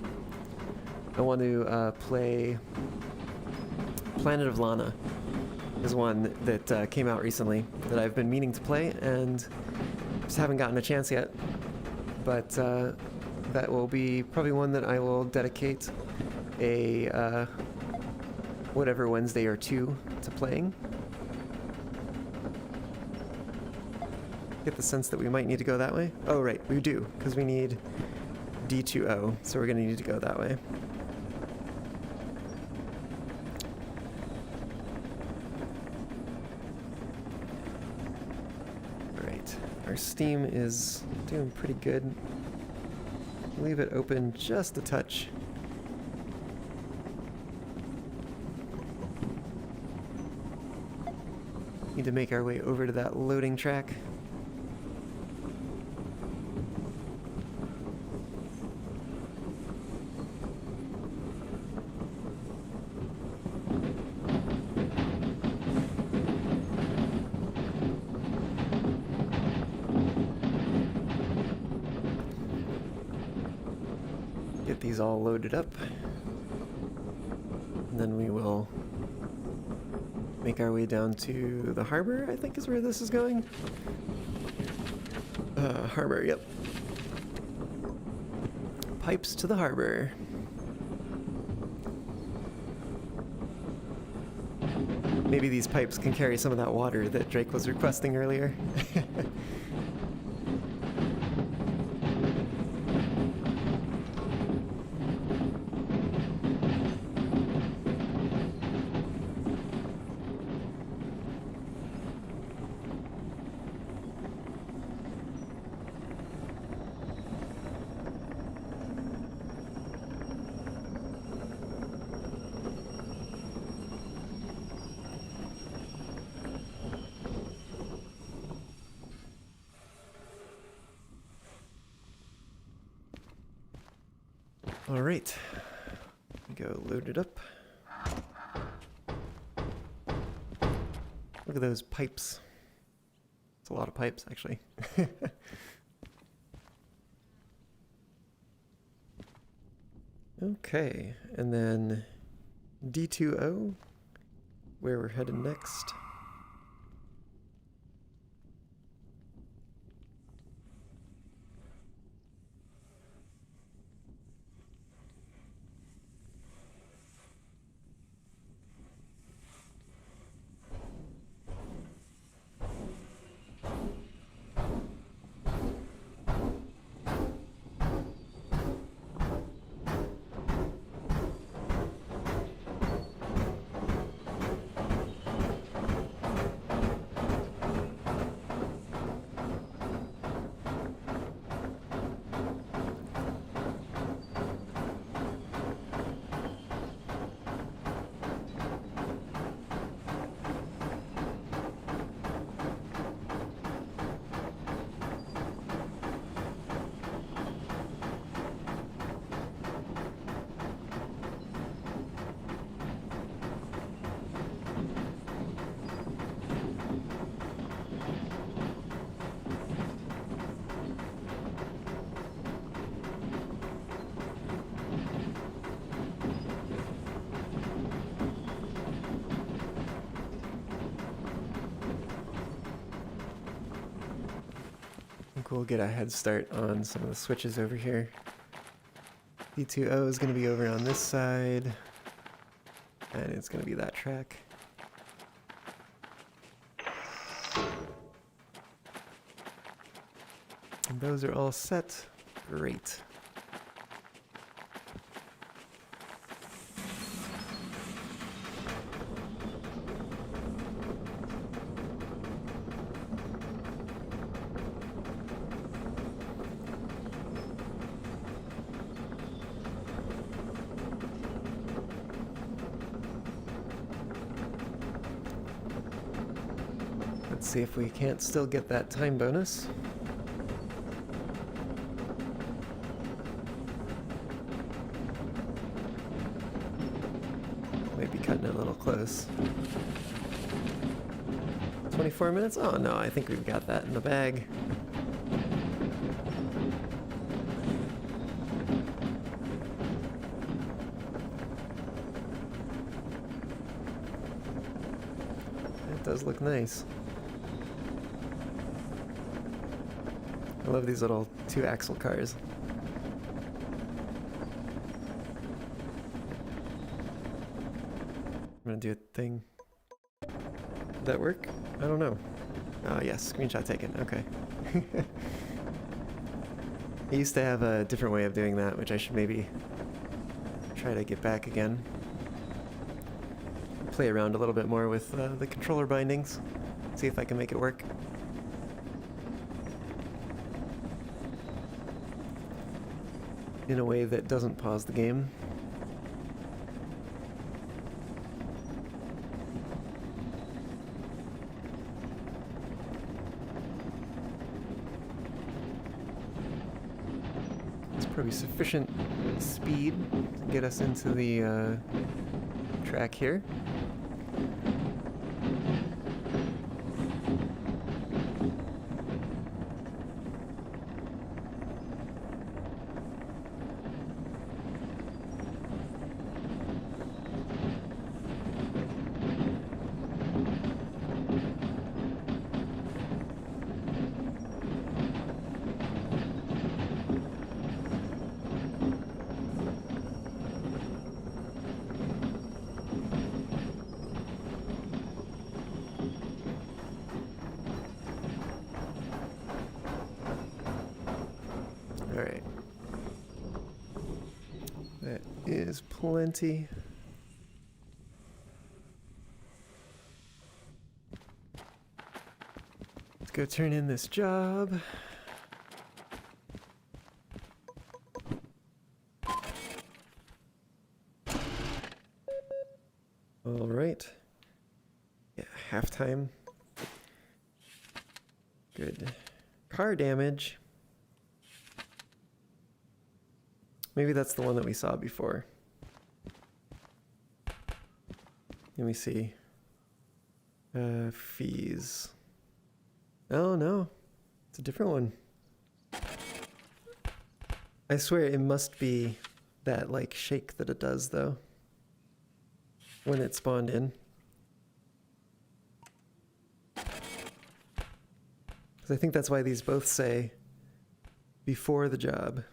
I want to play Planet of Lana is one that came out recently that I've been meaning to play and just haven't gotten a chance yet. But that will be probably one that I will dedicate a whatever Wednesday or two to playing. Get the sense that we might need to go that way. Oh right, we do, because we need D2O, so we're going to need to go that way. Our Steam is doing pretty good. Leave it open just a touch. Need to make our way over to that loading track. Get these all loaded up, and then we will make our way down to the harbor, I think is where this is going. Harbor, yep. Pipes to the harbor. Maybe these pipes can carry some of that water that Drake was requesting earlier. All right, go load it up. Look at those pipes. It's a lot of pipes, actually. Okay, and then D2O, where we're headed next. I think we'll get a head start on some of the switches over here. D2O is going to be over on this side, and it's going to be that track. And those are all set. Great. Let's see if we can't still get that time bonus. Might be cutting it a little close. 24 minutes? Oh no, I think we've got that in the bag. That does look nice. I love these little 2-axle cars. I'm gonna do a thing. Did that work? I don't know. Oh yes, screenshot taken, okay. I used to have a different way of doing that, which I should maybe try to get back again. Play around a little bit more with the controller bindings, see if I can make it work. In a way that doesn't pause the game. It's probably sufficient speed to get us into the track here. Alright. That is plenty. Let's go turn in this job. Alright. Yeah, halftime. Good. Car damage. Maybe that's the one that we saw before. Let me see. Fees. Oh no, it's a different one. I swear it must be that like shake that it does though. When it spawned in. Because I think that's why these both say before the job.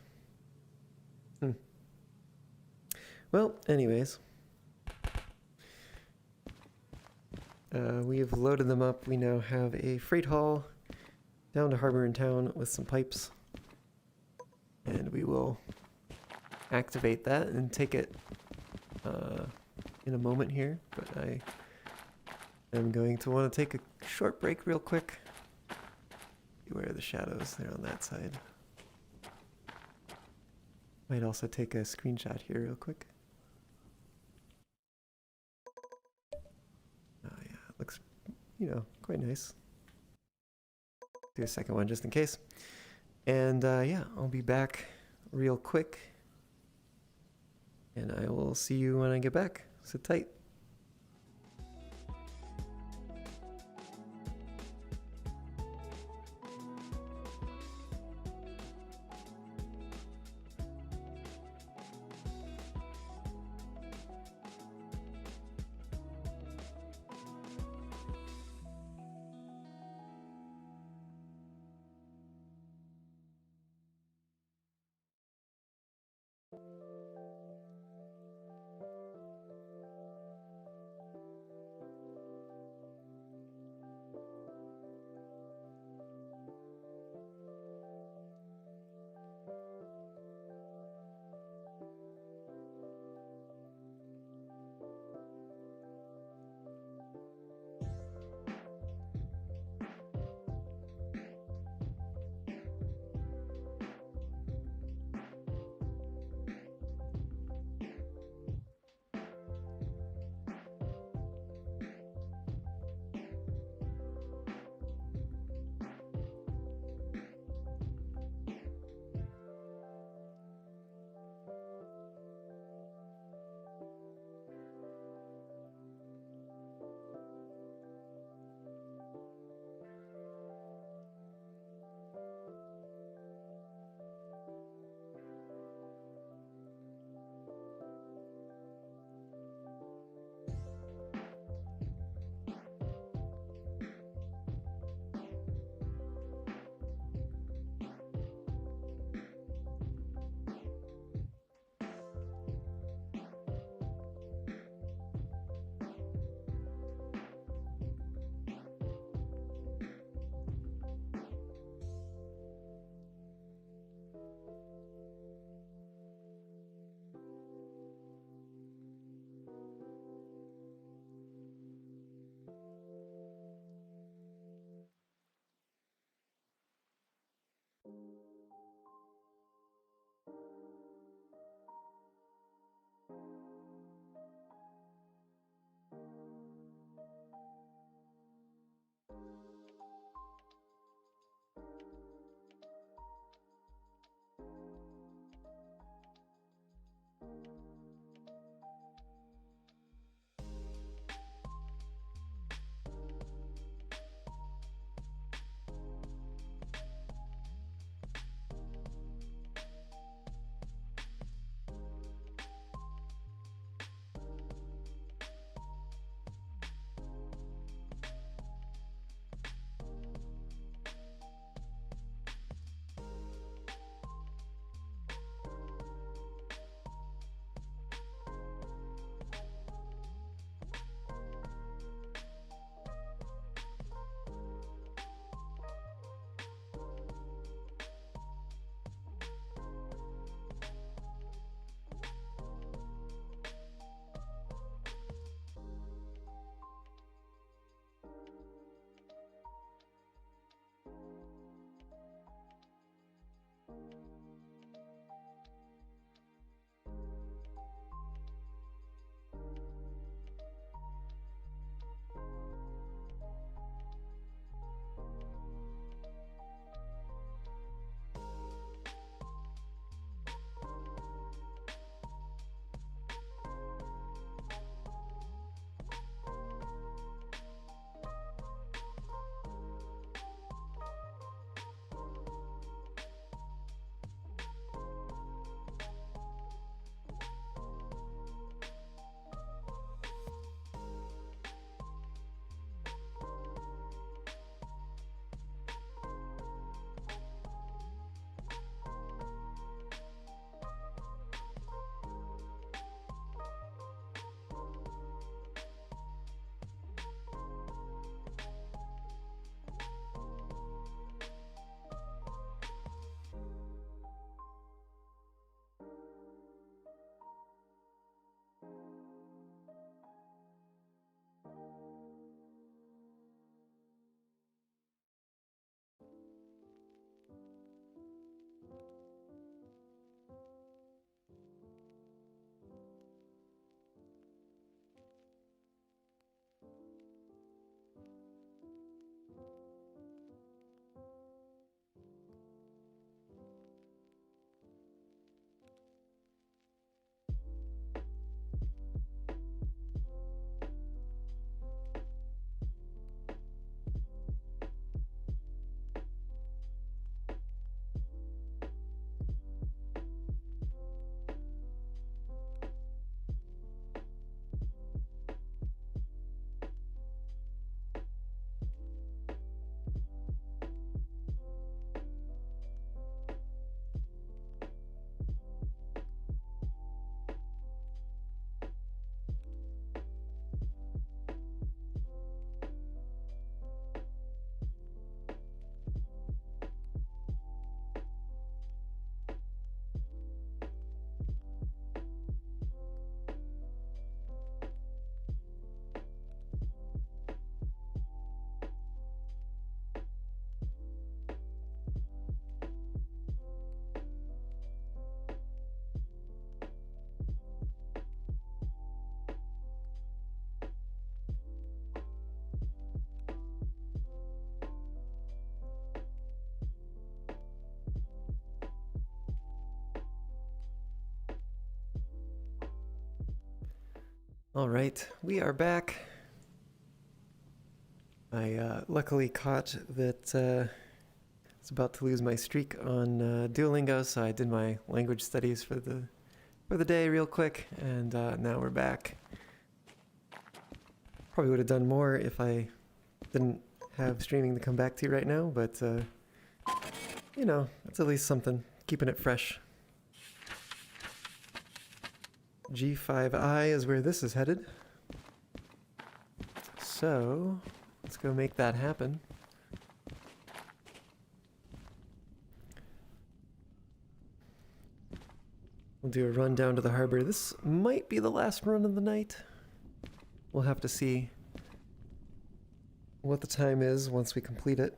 Well, anyways. We have loaded them up. We now have a freight haul down to Harbor in Town with some pipes. And we will activate that and take it in a moment here. But I am going to want to take a short break real quick. Where are the shadows? They're on that side. Might also take a screenshot here real quick. Oh yeah, it looks, you know, quite nice. Do a second one just in case. And yeah, I'll be back real quick. And I will see you when I get back. Sit tight. All right, we are back. I luckily caught that I was about to lose my streak on Duolingo, so I did my language studies for the day real quick, and now we're back. Probably would have done more if I didn't have streaming to come back to right now, but you know, it's at least something, keeping it fresh. G5I is where this is headed. So, let's go make that happen. We'll do a run down to the harbor. This might be the last run of the night. We'll have to see what the time is once we complete it.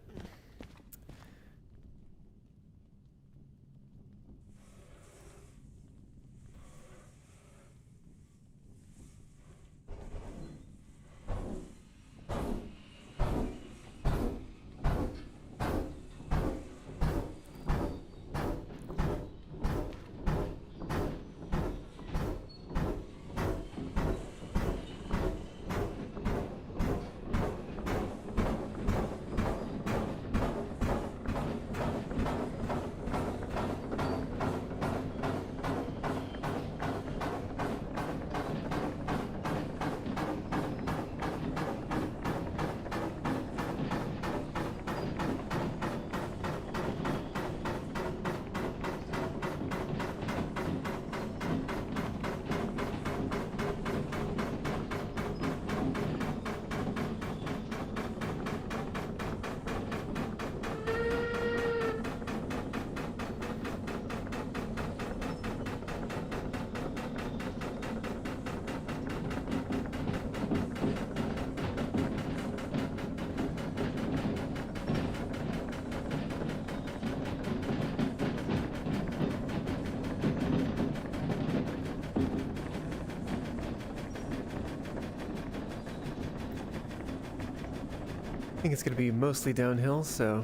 I think it's going to be mostly downhill, so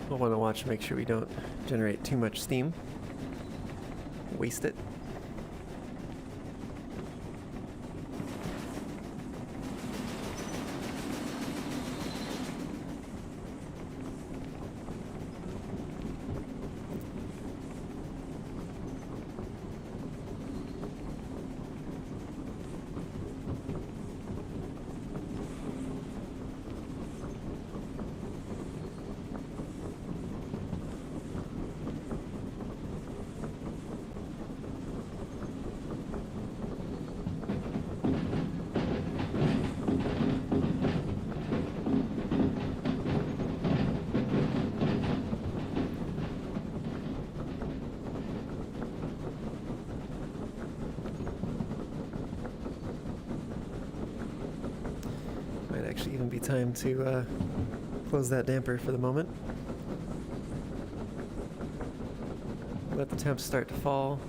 we'll want to watch to make sure we don't generate too much steam. Waste it. Might actually even be time to close that damper for the moment. Let the temps start to fall,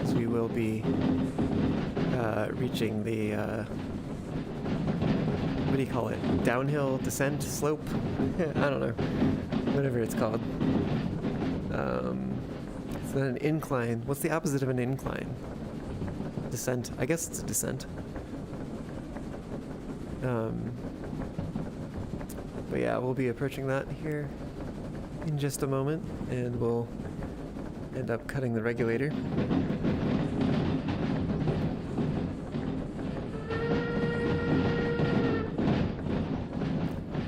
as we will be reaching the, what do you call it? Downhill descent slope? I don't know. Whatever it's called. It's not an incline. What's the opposite of an incline? Descent. I guess it's a descent. But yeah, we'll be approaching that here in just a moment, and we'll end up cutting the regulator.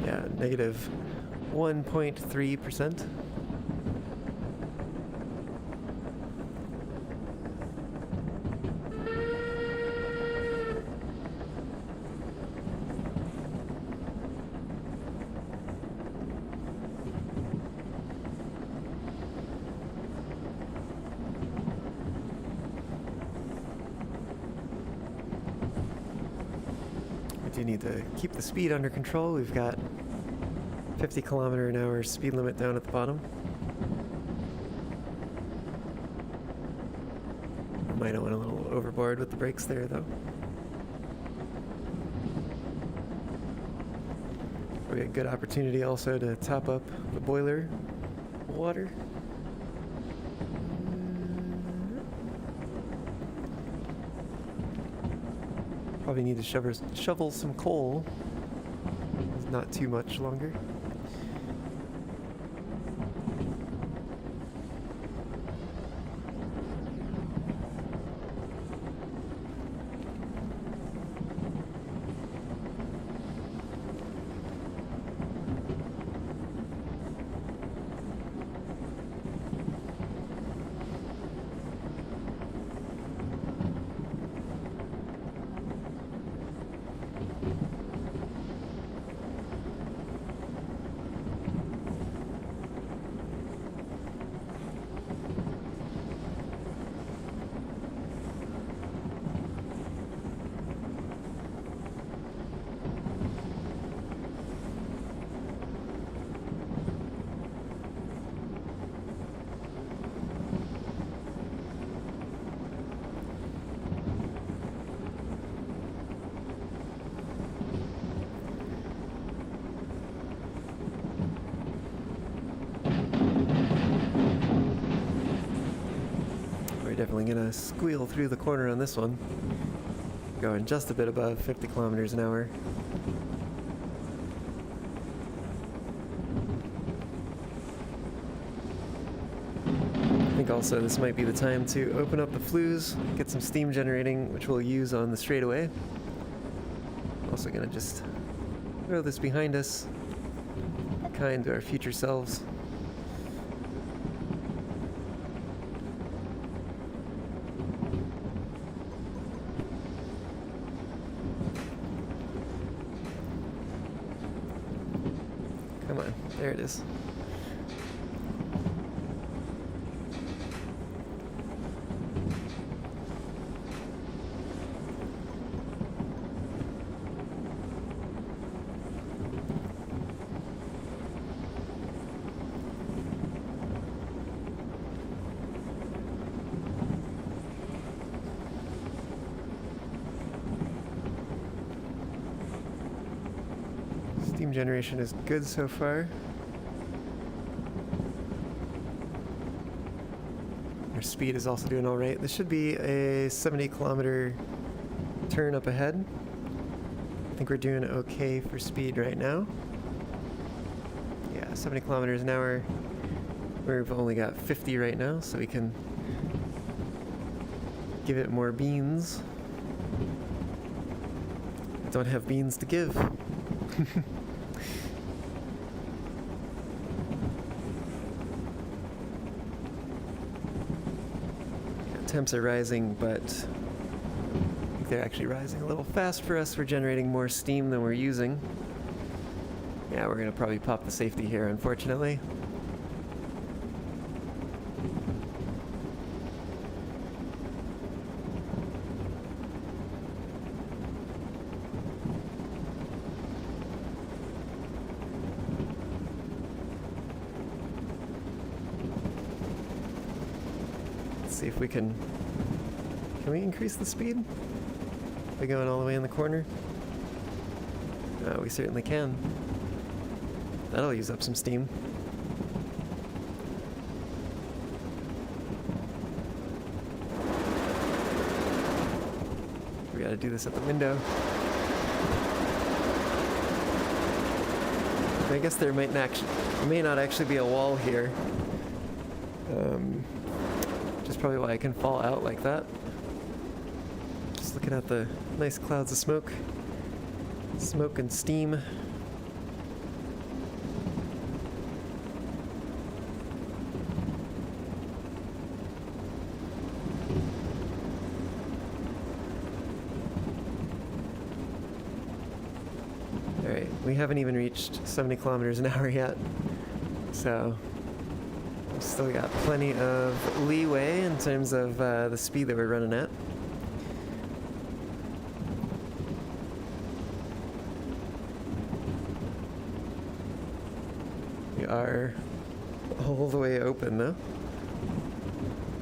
Yeah, negative 1.3%. Do need to keep the speed under control. We've got 50km/h speed limit down at the bottom. Might have went a little overboard with the brakes there, though. We got a good opportunity also to top up the boiler water. Probably need to shovel some coal. It's not too much longer. Definitely gonna squeal through the corner on this one. Going just a bit above 50 kilometers an hour. I think also this might be the time to open up the flues, get some steam generating, which we'll use on the straightaway. Also gonna just throw this behind us, kind to our future selves. Come on, there it is. Steam generation is good so far. Our speed is also doing all right. This should be a 70-kilometer turn up ahead. I think we're doing okay for speed right now. Yeah, 70 kilometers an hour. We've only got 50 right now, so we can give it more beans. I don't have beans to give. Temps are rising, but I think they're actually rising a little fast for us. We're generating more steam than we're using. Yeah, we're gonna probably pop the safety here, unfortunately. See if we can we increase the speed by going all the way in the corner? We certainly can. That'll use up some steam. We gotta do this at the window. I guess there may not actually be a wall here. Which is probably why I can fall out like that. Just looking at the nice clouds of smoke. Smoke and steam. Alright, we haven't even reached 70 kilometers an hour yet, so we've still got plenty of leeway in terms of the speed that we're running at. We are all the way open though.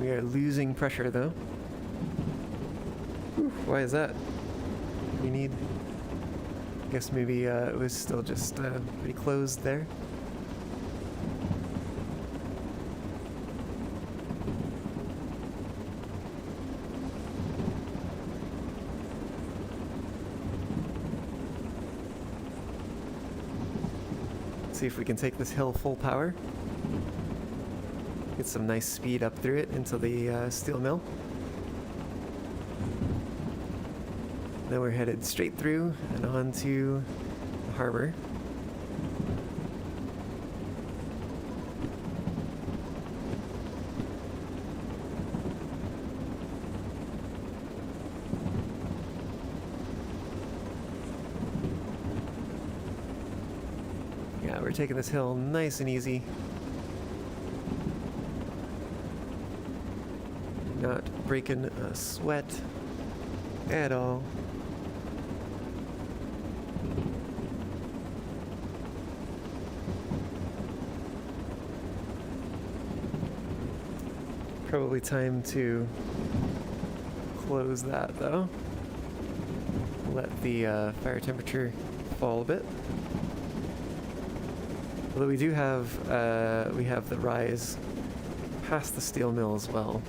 We are losing pressure though. Whew, why is that? We need... I guess maybe it was still just pretty closed there. See if we can take this hill full power. Get some nice speed up through it into the steel mill. Then we're headed straight through and on to the harbor. Yeah, we're taking this hill nice and easy. Not breaking a sweat at all. Probably time to close that though. Let the fire temperature fall a bit. Although we do have we have the rise past the steel mill as well.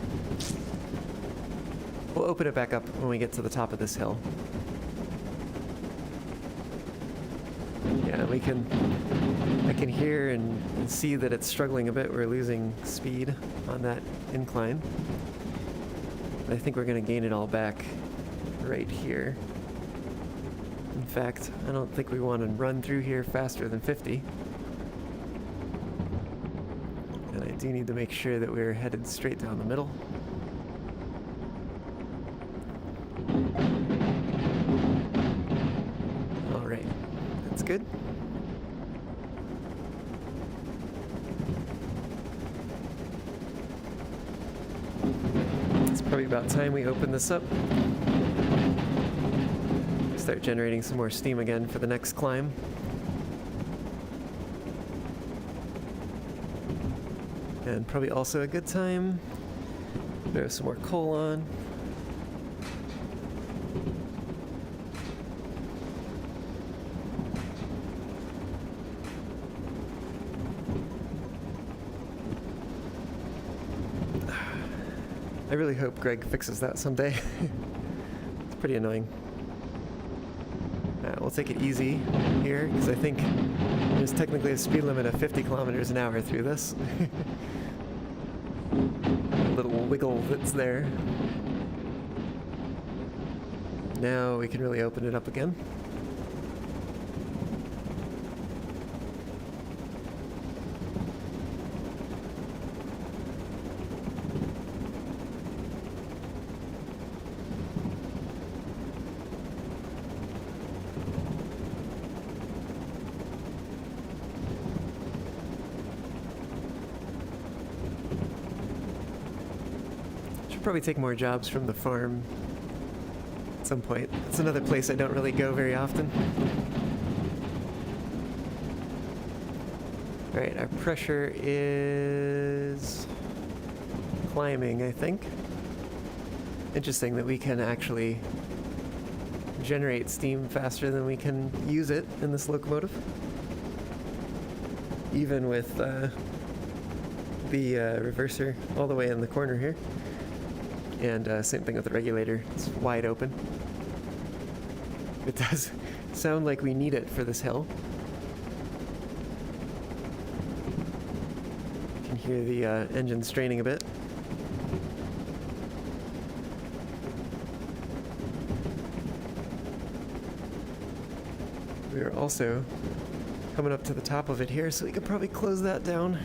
We'll open it back up when we get to the top of this hill. Yeah, I can hear and see that it's struggling a bit. We're losing speed on that incline. But I think we're going to gain it all back right here. In fact, I don't think we want to run through here faster than 50. And I do need to make sure that we're headed straight down the middle. All right, that's good. It's probably about time we open this up. Start generating some more steam again for the next climb. And probably also a good time to throw some more coal on. I really hope Greg fixes that someday. It's pretty annoying. We'll take it easy here, because I think there's technically a speed limit of 50 kilometers an hour through this. A little wiggle that's there. Now we can really open it up again. Probably take more jobs from the farm at some point. It's another place I don't really go very often. Alright, our pressure is climbing, I think. Interesting that we can actually generate steam faster than we can use it in this locomotive. Even with the reverser all the way in the corner here. And same thing with the regulator, it's wide open. It does sound like we need it for this hill. You can hear the engine straining a bit. We are also coming up to the top of it here, so we could probably close that down.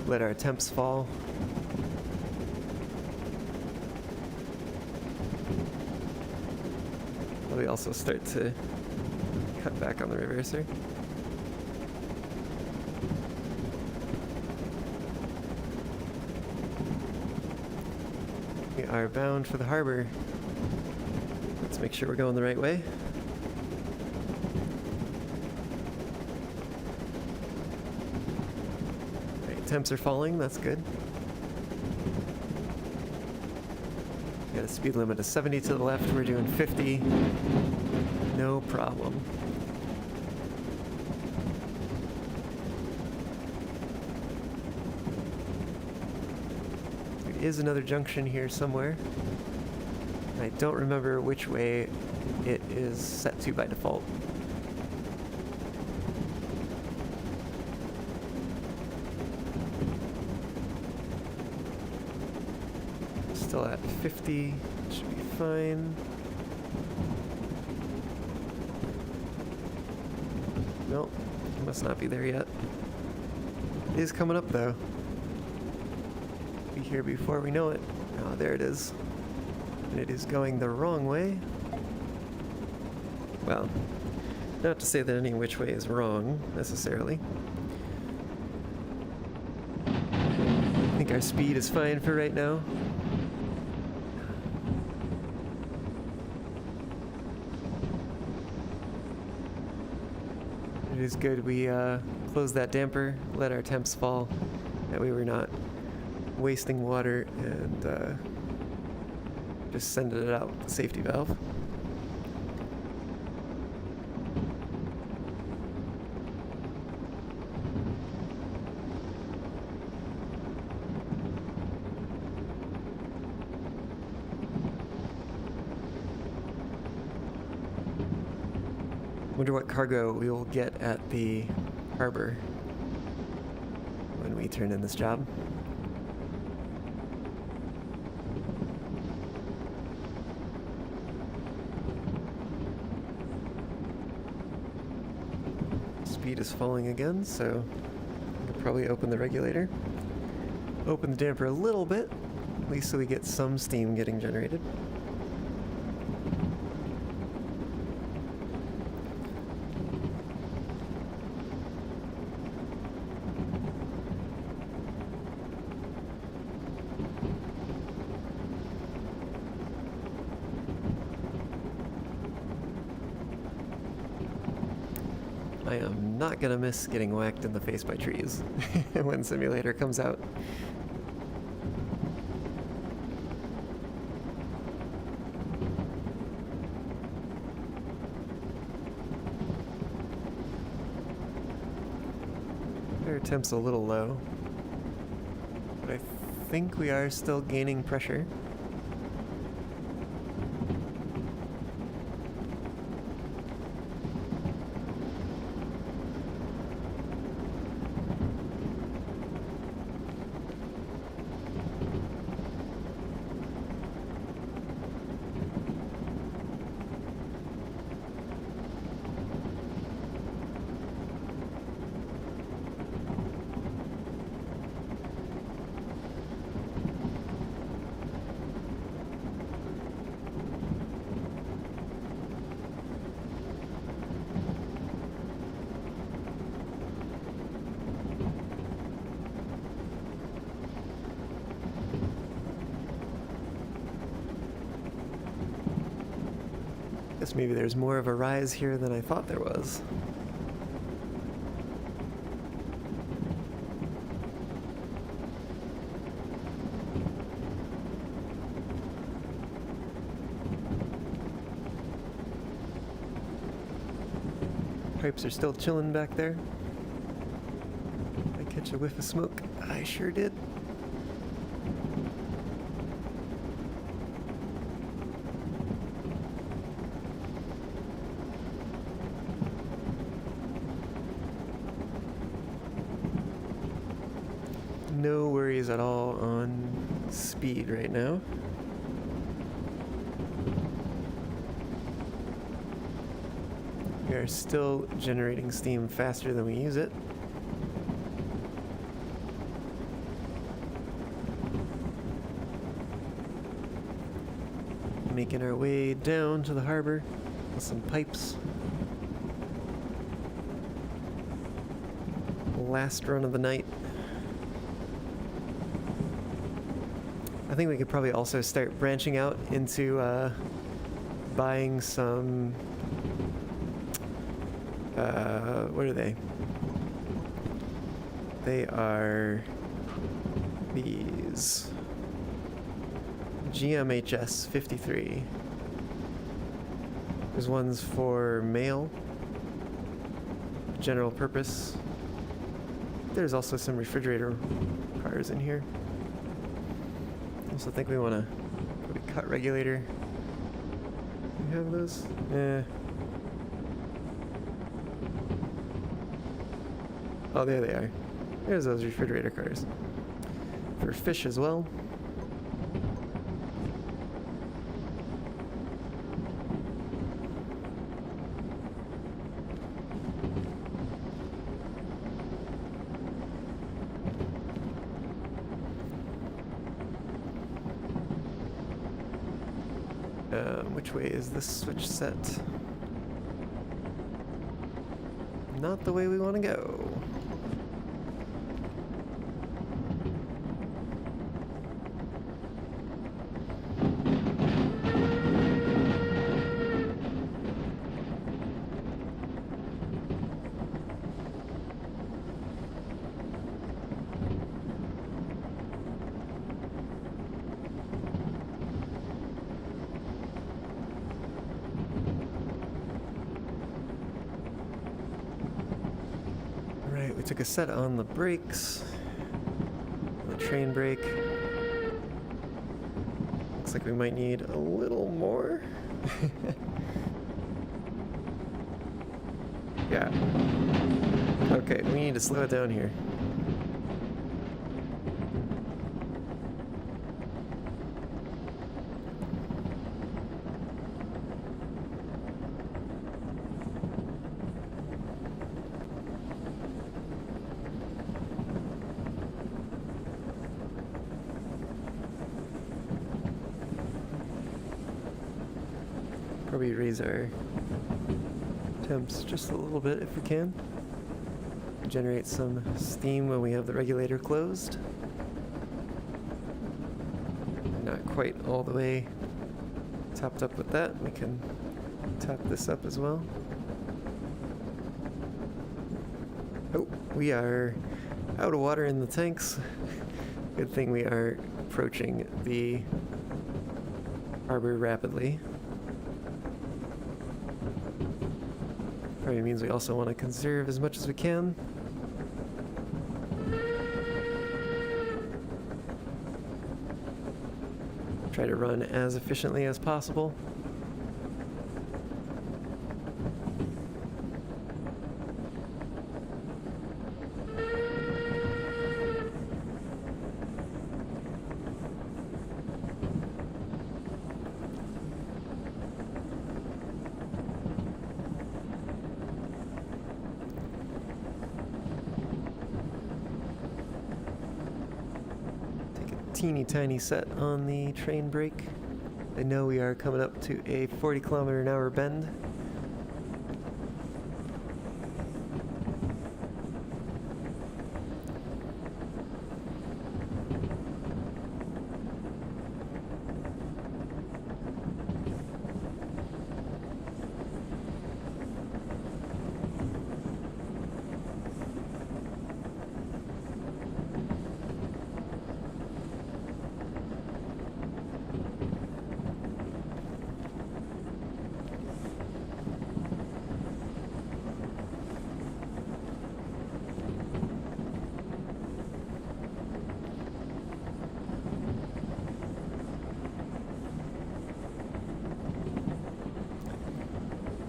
Let our temps fall. We also start to cut back on the reverser. We are bound for the harbor. Let's make sure we're going the right way. Temps are falling, that's good. Got a speed limit of 70 to the left, we're doing 50. No problem. There is another junction here somewhere. I don't remember which way it is set to by default. Still at 50, should be fine. Nope, must not be there yet. It is coming up though. Be here before we know it. Oh, there it is. And it is going the wrong way. Well, not to say that any which way is wrong, necessarily. I think our speed is fine for right now. It is good we closed that damper, let our temps fall. That way we're not wasting water and just sending it out the safety valve. Wonder what cargo we will get at the harbor when we turn in this job. Speed is falling again, so I could probably open the regulator. Open the damper a little bit, at least so we get some steam getting generated. I am not gonna miss getting whacked in the face by trees when Simulator comes out. Our temp's a little low, but I think we are still gaining pressure. Guess maybe there's more of a rise here than I thought there was. Pipes are still chilling back there. Did I catch a whiff of smoke? I sure did. No worries at all on speed right now. We are still generating steam faster than we use it. Making our way down to the harbor with some pipes. Last run of the night. I think we could probably also start branching out into buying some, what are they? They are these GMHS 53. There's ones for mail, general purpose. There's also some refrigerator cars in here. Also think we want to put a cut regulator we have those? Eh. Oh, there they are. There's those refrigerator cars. For fish as well. Which way is this switch set? Not the way we want to go. We took a set on the brakes, the train brake. Looks like we might need a little more. Yeah. Okay, we need to slow it down here. Probably raise our temps just a little bit if we can. Generate some steam when we have the regulator closed. Not quite all the way topped up with that. We can top this up as well. Oh, we are out of water in the tanks. Good thing we are approaching the harbor rapidly. Probably means we also want to conserve as much as we can. Try to run as efficiently as possible. Teeny tiny set on the train brake. I know we are coming up to a 40km/h bend.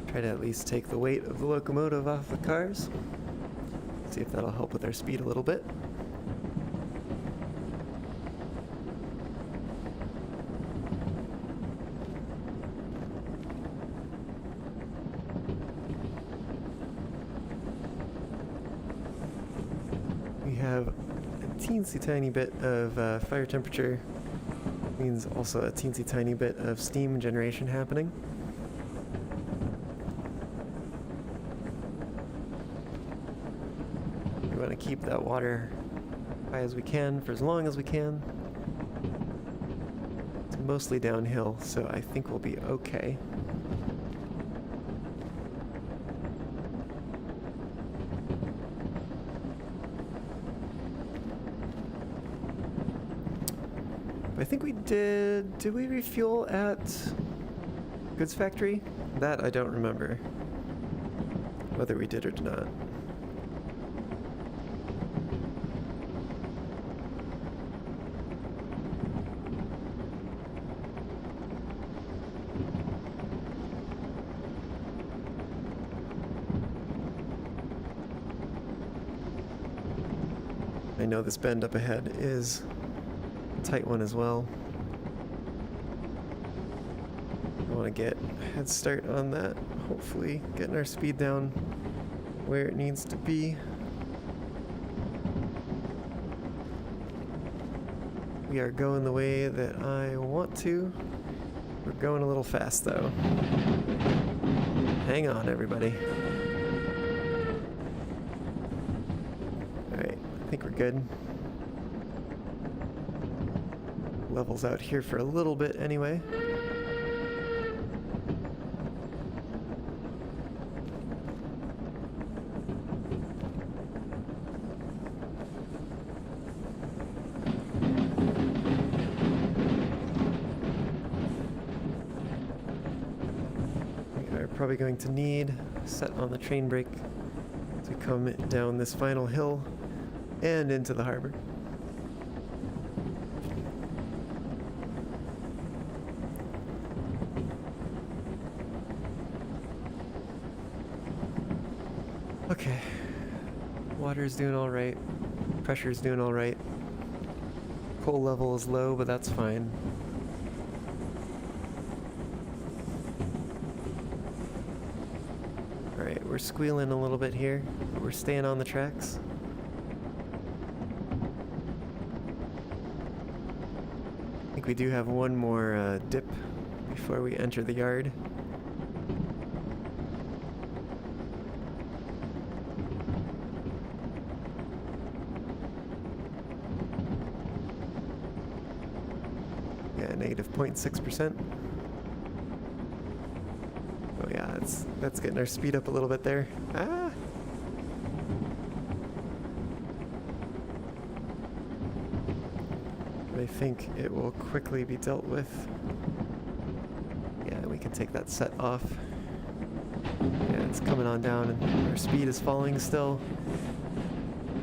Try to at least take the weight of the locomotive off the cars. See if that'll help with our speed a little bit. We have a teensy tiny bit of fire temperature. Means also a teensy tiny bit of steam generation happening. We want to keep that water high as we can for as long as we can. It's mostly downhill, so I think we'll be okay. I think we did we refuel at Goods Factory? That I don't remember, whether we did or did not. know this bend up ahead is a tight one as well. I want to get a head start on that, hopefully getting our speed down where it needs to be. We are going the way that I want to. We're going a little fast though. Hang on, everybody. Alright, I think we're good. Levels out here for a little bit anyway. Probably going to need set on the train brake to come down this final hill and into the harbor. Okay, water's doing all right, pressure's doing all right, coal level is low, but that's fine. Alright, we're squealing a little bit here, but we're staying on the tracks. I think we do have one more dip before we enter the yard. Yeah, negative 0.6%. Oh yeah, that's getting our speed up a little bit there. Ah! But I think it will quickly be dealt with. Yeah, we can take that set off. Yeah, it's coming on down and our speed is falling still.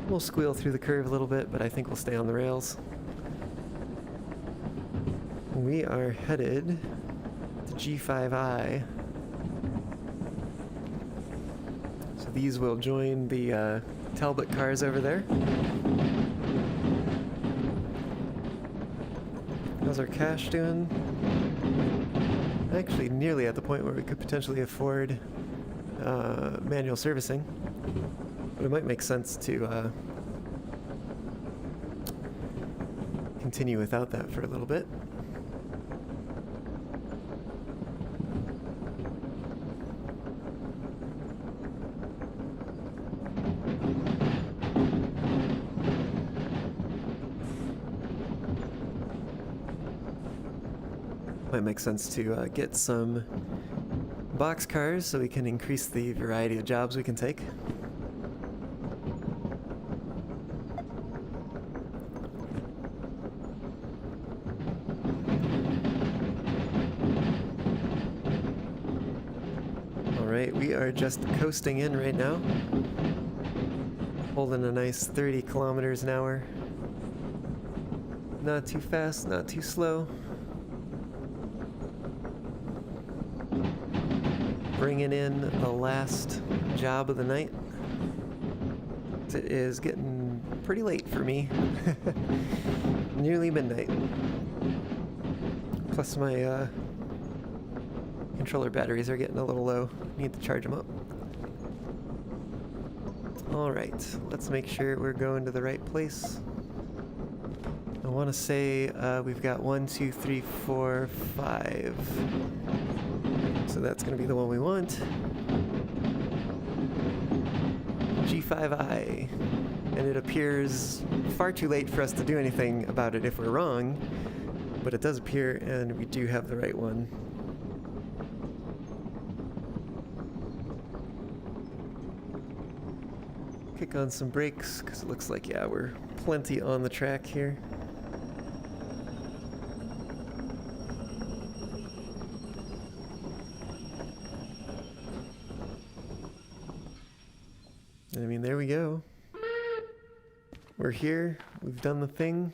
We'll squeal through the curve a little bit, but I think we'll stay on the rails. We are headed to G5I. So these will join the Talbot cars over there. How's our cash doing? Actually, nearly at the point where we could potentially afford manual servicing. But it might make sense to continue without that for a little bit. Might make sense to get some box cars so we can increase the variety of jobs we can take. Alright, we are just coasting in right now. Holding a nice 30 kilometers an hour. Not too fast, not too slow. Bringing in the last job of the night. It is getting pretty late for me. Nearly midnight. Plus my controller batteries are getting a little low. Need to charge them up. Alright, let's make sure we're going to the right place. I want to say we've got 1, 2, 3, 4, 5. So that's going to be the one we want. G5I. And it appears far too late for us to do anything about it if we're wrong. But it does appear, and we do have the right one. Kick on some brakes, because it looks like, yeah, we're plenty on the track here. I mean, there we go. We're here. We've done the thing.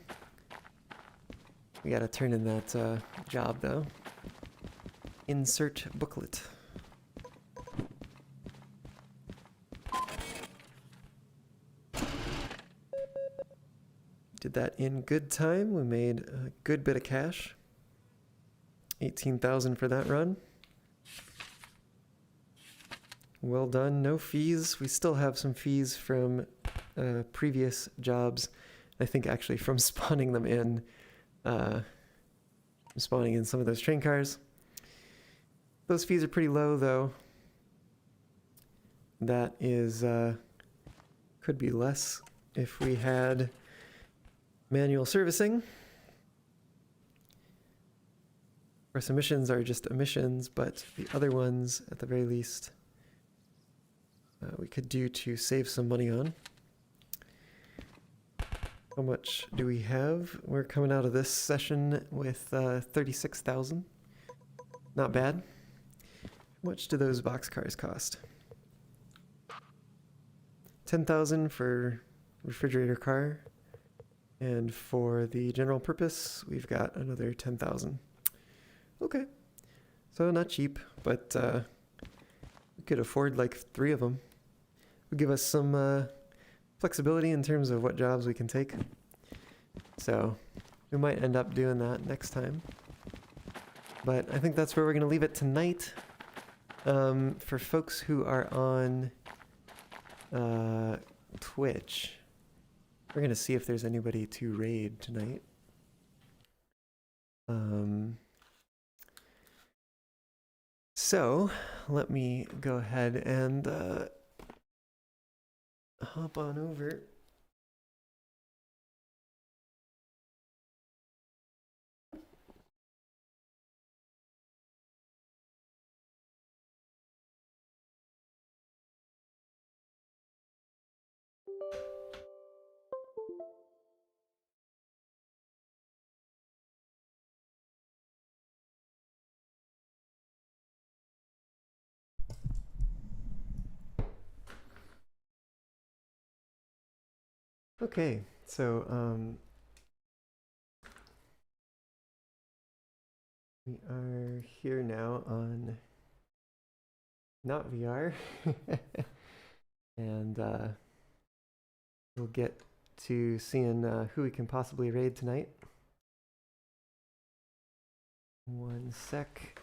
We gotta turn in that job, though. Insert booklet. did that in good time. We made a good bit of cash. 18,000 for that run. Well done. No fees. We still have some fees from previous jobs. I think actually from spawning them in, spawning in some of those train cars. Those fees are pretty low though. That is, could be less if we had manual servicing. Of course, emissions are just emissions, but the other ones, at the very least, we could do to save some money on. How much do we have? We're coming out of this session with 36,000. Not bad. How much do those boxcars cost? 10,000 for refrigerator car. And for the general purpose, we've got another 10,000. Okay. So not cheap, but we could afford like 3 of them. Would give us some flexibility in terms of what jobs we can take. So we might end up doing that next time. But I think that's where we're going to leave it tonight. For folks who are on Twitch, we're going to see if there's anybody to raid tonight. So let me go ahead and hop on over. Okay, so we are here now on not VR, and we'll get to seeing who we can possibly raid tonight. One sec.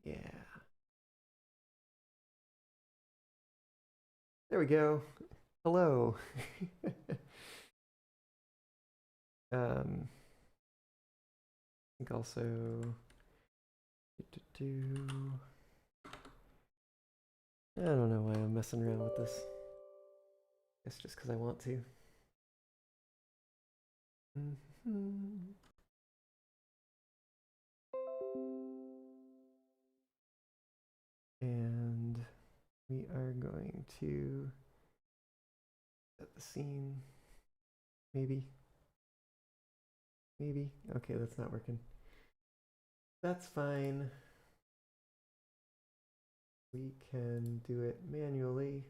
Yeah. There we go. Hello. I think also I don't know why I'm messing around with this. It's just because I want to. And we are going to set the scene. Maybe. Okay, that's not working. That's fine. We can do it manually.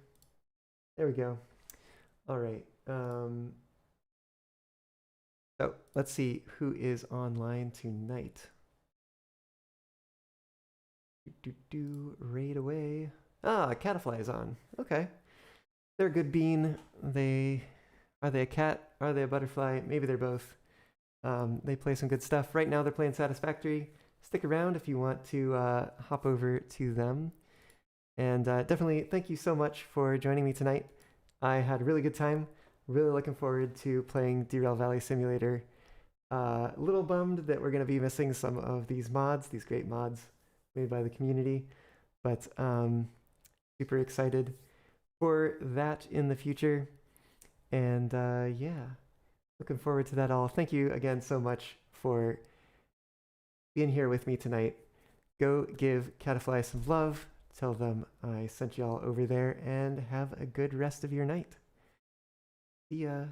There we go. All right. So let's see who is online tonight. Raid away. Ah, Catafly is on. Okay. They're a good bean. Are they a cat? Are they a butterfly? Maybe they're both. They play some good stuff. Right now they're playing Satisfactory. Stick around if you want to hop over to them. And definitely thank you so much for joining me tonight. I had a really good time. Really looking forward to playing Derail Valley Simulator. A little bummed that we're going to be missing some of these mods, these great mods made by the community. But super excited for that in the future. And yeah. Looking forward to that all. Thank you again so much for being here with me tonight. Go give Catafly some love. Tell them I sent y'all over there and have a good rest of your night. See ya.